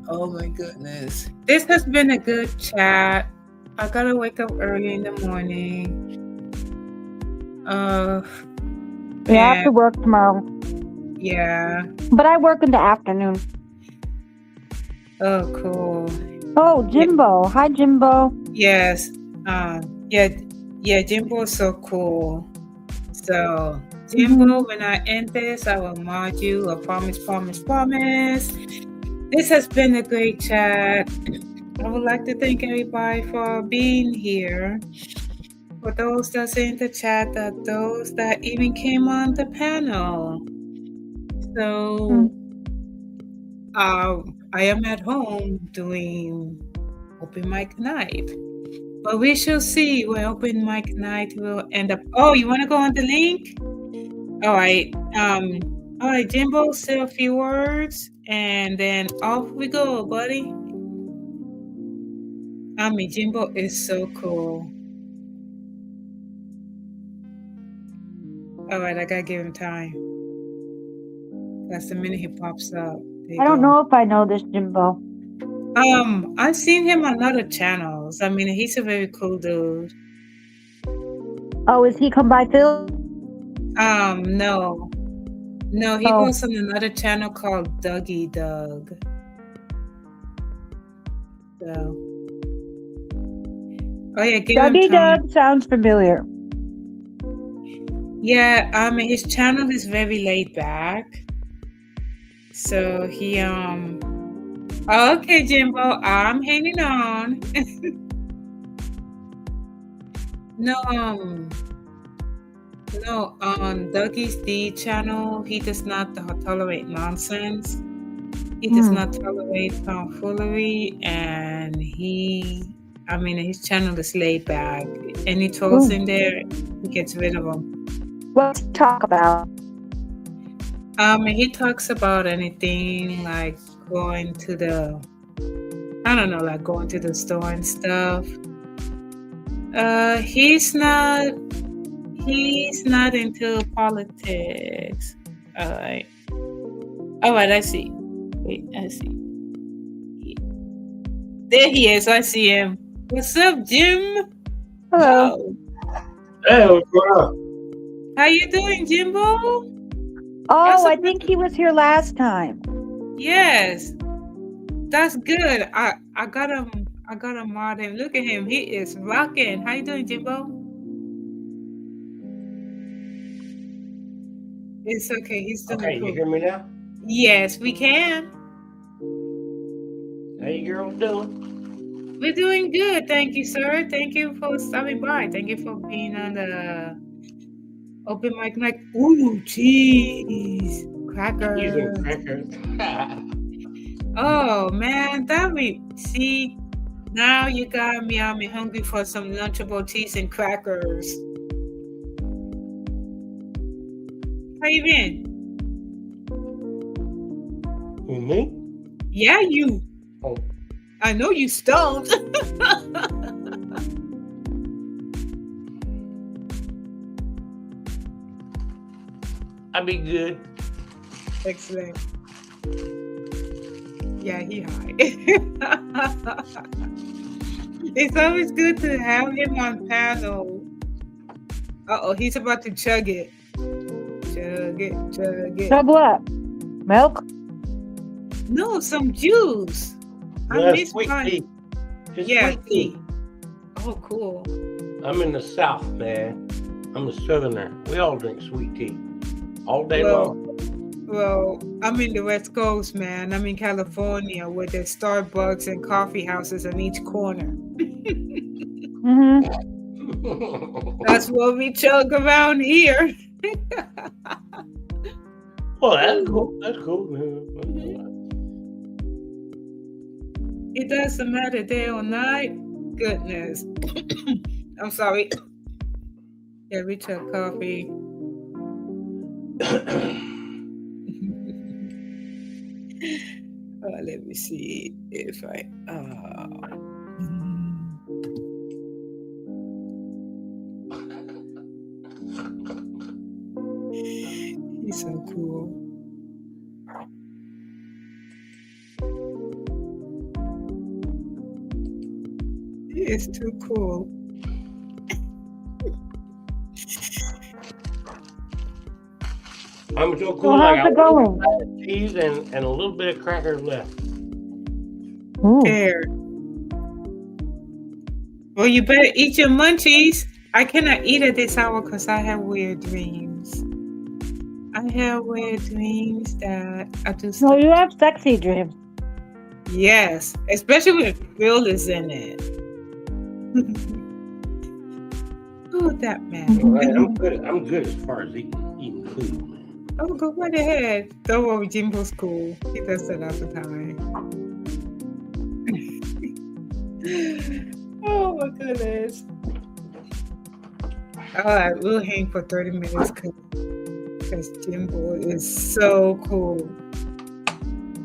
[SPEAKER 1] Oh my goodness. This has been a good chat. I gotta wake up early in the morning.
[SPEAKER 2] I have to work tomorrow.
[SPEAKER 1] Yeah.
[SPEAKER 2] But I work in the afternoon.
[SPEAKER 1] Oh, cool.
[SPEAKER 2] Oh, Jimbo. Yeah. Hi, Jimbo.
[SPEAKER 1] Yes. Jimbo is so cool. So, Jimbo, when I end this, I will mod you. I promise. This has been a great chat. I would like to thank everybody for being here. For those that's in the chat, those that even came on the panel. So, I am at home doing open mic night. But we shall see where open mic night will end up. Oh, you want to go on the link? All right. All right, Jimbo, say a few words, and then off we go, buddy. Jimbo is so cool. All right, I gotta give him time. That's the minute he pops up.
[SPEAKER 2] I don't know if I know this Jimbo.
[SPEAKER 1] I've seen him on other channels. He's a very cool dude.
[SPEAKER 2] Oh, is he come by Phil?
[SPEAKER 1] No, he goes on another channel called Dougie Doug. So, give
[SPEAKER 2] Dougie
[SPEAKER 1] him time.
[SPEAKER 2] Doug sounds familiar.
[SPEAKER 1] Yeah, his channel is very laid back. So he okay, Jimbo, I'm hanging on. No, on Dougie's D channel, he does not tolerate nonsense. He does not tolerate tomfoolery, and his channel is laid back. Any trolls in there, he gets rid of them.
[SPEAKER 2] What's he talk about?
[SPEAKER 1] He talks about anything like going to the, I don't know, like going to the store and stuff. He's not into politics. All right, I see. Wait, I see. There he is. I see him. What's up, Jim?
[SPEAKER 2] Hello.
[SPEAKER 1] Wow.
[SPEAKER 4] Hey, what's going on?
[SPEAKER 1] How you doing, Jimbo?
[SPEAKER 2] Oh, I think he was here last time.
[SPEAKER 1] Yes, that's good. I got him. I got him mod him. Look at him. He is rocking. How you doing, Jimbo? It's okay. He's doing
[SPEAKER 4] Okay,
[SPEAKER 1] cool.
[SPEAKER 4] you hear me now?
[SPEAKER 1] Yes, we can.
[SPEAKER 4] How you girls doing?
[SPEAKER 1] We're doing good. Thank you, sir. Thank you for stopping by. Thank you for being on the open mic night. Ooh, cheese. Cracker.
[SPEAKER 4] Using crackers.
[SPEAKER 1] Oh, man. See, now you got me. I'm hungry for some Lunchable cheese and crackers. How you been?
[SPEAKER 4] Who, me?
[SPEAKER 1] Yeah, you.
[SPEAKER 4] Oh,
[SPEAKER 1] I know you stoned.
[SPEAKER 4] I be good.
[SPEAKER 1] Excellent. Yeah, he high. It's always good to have him on panel. Uh-oh, he's about to chug it. Chug it, chug it.
[SPEAKER 2] Chug what? Milk?
[SPEAKER 1] No, some juice. I
[SPEAKER 4] That's
[SPEAKER 1] miss
[SPEAKER 4] sweet
[SPEAKER 1] mine.
[SPEAKER 4] tea. Just
[SPEAKER 1] Yeah,
[SPEAKER 4] sweet tea.
[SPEAKER 1] Oh, cool.
[SPEAKER 4] I'm in the South, man. I'm a Southerner. We all drink sweet tea all day
[SPEAKER 1] Well,
[SPEAKER 4] long.
[SPEAKER 1] Well, I'm in the West Coast, man. I'm in California where there's Starbucks and coffee houses on each corner.
[SPEAKER 2] Mm-hmm.
[SPEAKER 1] That's what we chug around here.
[SPEAKER 4] Well, that's cool. That's cool.
[SPEAKER 1] It doesn't matter day or night. Goodness. I'm sorry. Yeah, we chug coffee. Let me see if I. He's so cool. He is too cool.
[SPEAKER 4] I'm so cool.
[SPEAKER 2] So
[SPEAKER 4] I
[SPEAKER 2] how's it
[SPEAKER 4] got
[SPEAKER 2] going?
[SPEAKER 4] cheese and a little bit of crackers left.
[SPEAKER 2] Ooh.
[SPEAKER 1] There. Well, you better eat your munchies. I cannot eat at this hour because I have weird dreams. I have weird dreams that I just.
[SPEAKER 2] No, you have sexy dreams.
[SPEAKER 1] Yes, especially when Phil is in it. Oh, that man.
[SPEAKER 4] All right, I'm good as far as eating food, man.
[SPEAKER 1] Oh, go right ahead. Don't worry, Jimbo's cool. He does that all the time. Oh my goodness. All right, we'll hang for 30 minutes because Jimbo is so cool.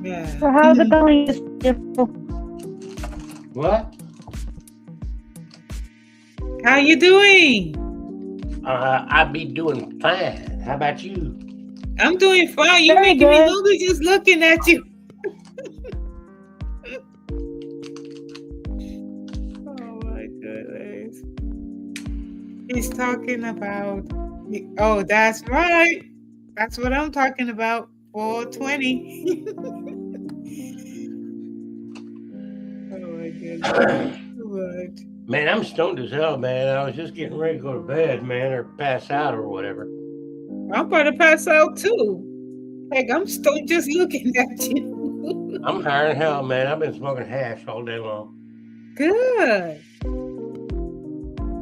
[SPEAKER 1] Yeah.
[SPEAKER 2] So how's it going?
[SPEAKER 4] What?
[SPEAKER 1] How you doing?
[SPEAKER 4] I be doing fine. How about you?
[SPEAKER 1] I'm doing fine. You're
[SPEAKER 2] Very
[SPEAKER 1] making me
[SPEAKER 2] good.
[SPEAKER 1] hungry just looking at you. Oh my goodness. He's talking about. Oh, that's right. That's what I'm talking about. 420. Oh my goodness. What?
[SPEAKER 4] Man, I'm stoned as hell, man. I was just getting ready to go to bed, man, or pass out or whatever.
[SPEAKER 1] I'm about to pass out too. Like I'm still just looking at you.
[SPEAKER 4] I'm higher than hell, man. I've been smoking hash all day long.
[SPEAKER 1] Good.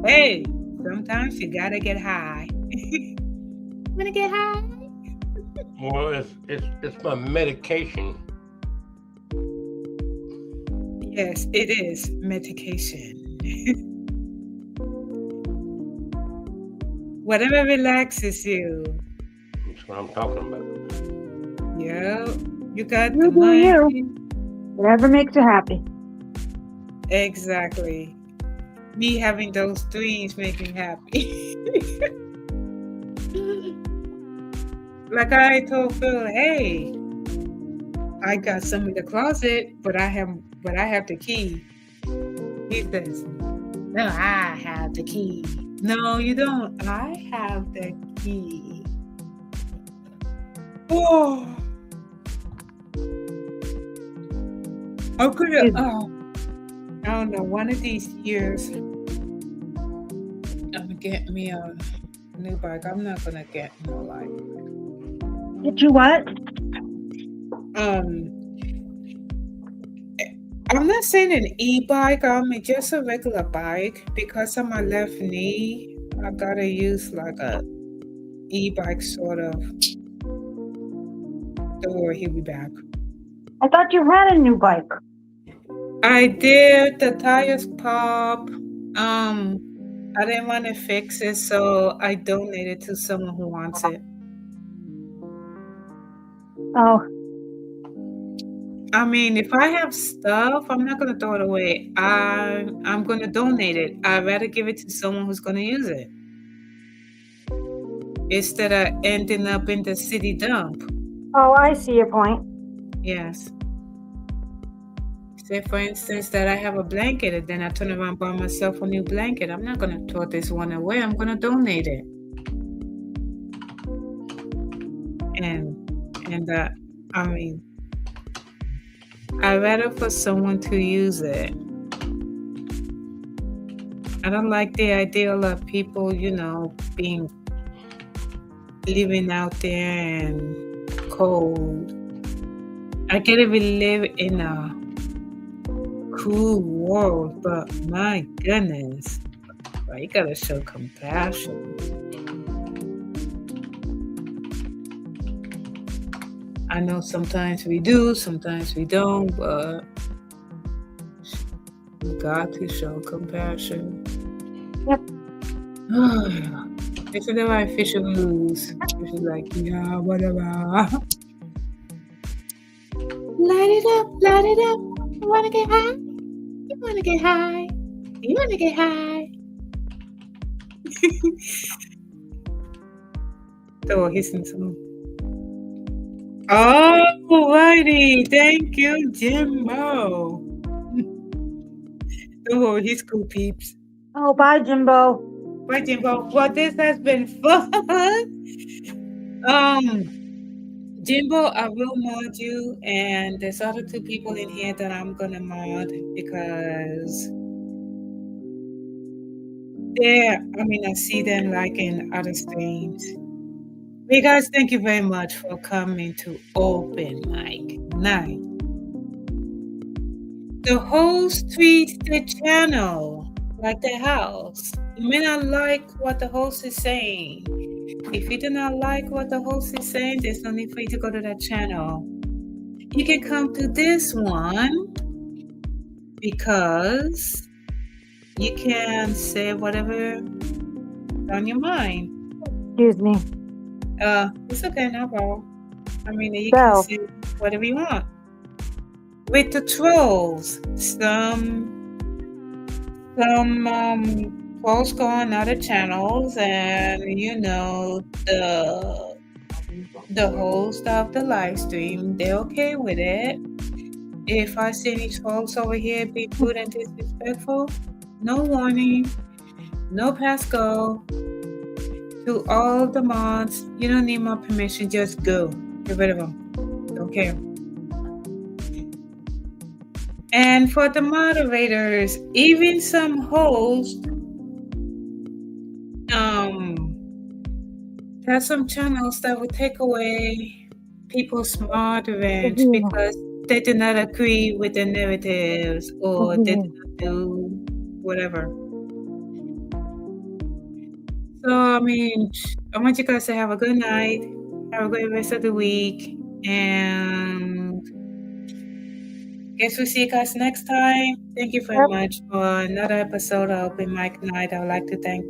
[SPEAKER 1] Hey, sometimes you gotta get high. Wanna get high?
[SPEAKER 4] Well, it's my medication.
[SPEAKER 1] Yes, it is medication. Whatever relaxes you.
[SPEAKER 4] That's what I'm talking about.
[SPEAKER 1] Yeah, you got
[SPEAKER 2] You
[SPEAKER 1] the
[SPEAKER 2] do
[SPEAKER 1] mind.
[SPEAKER 2] you. Whatever makes you happy.
[SPEAKER 1] Exactly. Me having those dreams make me happy. Like I told Phil, hey, I got some in the closet, but I have the key. He says, no, I have the key. No, you don't. I have the key. Oh, I'm gonna. I don't know. One of these years, I'm gonna get me a new bike. I'm not gonna get no like.
[SPEAKER 2] Did you what?
[SPEAKER 1] I'm not saying an e-bike. I mean just a regular bike because of my left knee. I gotta use like a e-bike sort of. Don't worry, he'll be back.
[SPEAKER 2] I thought you had a new bike.
[SPEAKER 1] I did. The tires pop. I didn't want to fix it, so I donated to someone who wants it.
[SPEAKER 2] Oh,
[SPEAKER 1] I mean, if I have stuff, I'm not gonna throw it away. I'm gonna donate it. I'd rather give it to someone who's gonna use it instead of ending up in the city dump.
[SPEAKER 2] oh, I see your point.
[SPEAKER 1] Yes. Say, for instance, that I have a blanket and then I turn around and buy myself a new blanket. I'm not gonna throw this one away. I'm gonna donate it. And I mean, I'd rather for someone to use it. I don't like the idea of people, being living out there and cold. I get it, we live in a cool world, but my goodness, you gotta show compassion. I know sometimes we do, sometimes we don't, but we got to show compassion.
[SPEAKER 2] Yep.
[SPEAKER 1] This is the right fish and lose. She's like, yeah, whatever. Light it up, light it up. You wanna get high? You wanna get high? You wanna get high? Oh, he's in some. Oh, righty. Thank you, Jimbo. Oh, he's cool, peeps.
[SPEAKER 2] Oh, bye, Jimbo.
[SPEAKER 1] Bye, Jimbo. Well, this has been fun. Jimbo, I will mod you, and there's other two people in here that I'm gonna mod because I see them like in other streams. Hey guys, thank you very much for coming to Open Mic Night. The host treats the channel like the house. You may not like what the host is saying. If you do not like what the host is saying, there's no need for you to go to that channel. You can come to this one because you can say whatever on your mind.
[SPEAKER 2] Excuse me.
[SPEAKER 1] It's okay, no problem. You can say whatever you want. With the trolls, some trolls go on other channels, and the host of the live stream, they're okay with it. If I see any trolls over here be rude and disrespectful, no warning, no pass go. To all the mods, you don't need my permission, just go. Get rid of them. Don't care. And for the moderators, even some hosts, there's some channels that will take away people's mod events because they do not agree with the narratives or they do not do whatever. So, I want you guys to have a good night, have a great rest of the week, and guess we'll see you guys next time. Thank you very much for another episode of Open Mic Night. I would like to thank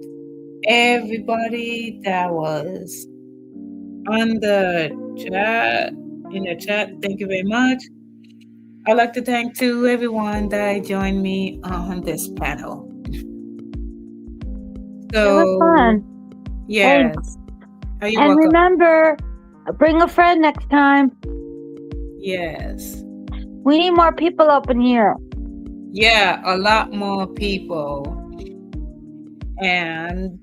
[SPEAKER 1] everybody that was on the chat, in the chat. Thank you very much. I'd like to thank to everyone that joined me on this panel.
[SPEAKER 2] It was
[SPEAKER 1] So,
[SPEAKER 2] fun.
[SPEAKER 1] yes. Are you
[SPEAKER 2] And
[SPEAKER 1] welcome?
[SPEAKER 2] remember, bring a friend next time.
[SPEAKER 1] Yes.
[SPEAKER 2] We need more people up in here.
[SPEAKER 1] Yeah, a lot more people. And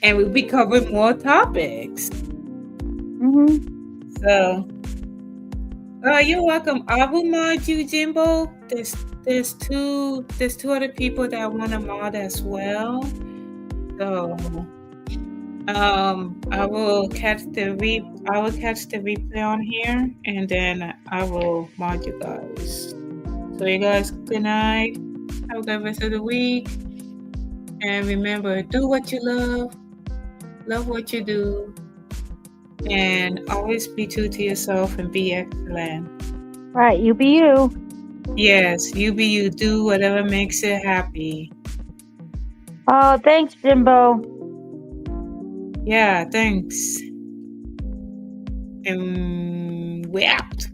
[SPEAKER 1] we'll be covering more topics. So, you're welcome. I will mod you, Jimbo. There's two other people that want to mod as well. So, I will catch the replay on here, and then I will mod you guys. So, you guys, good night. Have a good rest of the week. And remember, do what you love what you do, and always be true to yourself and be excellent.
[SPEAKER 2] Right, you be you.
[SPEAKER 1] Yes, you be you. Do whatever makes you happy.
[SPEAKER 2] Oh, thanks, Jimbo.
[SPEAKER 1] Yeah, thanks. And we're out.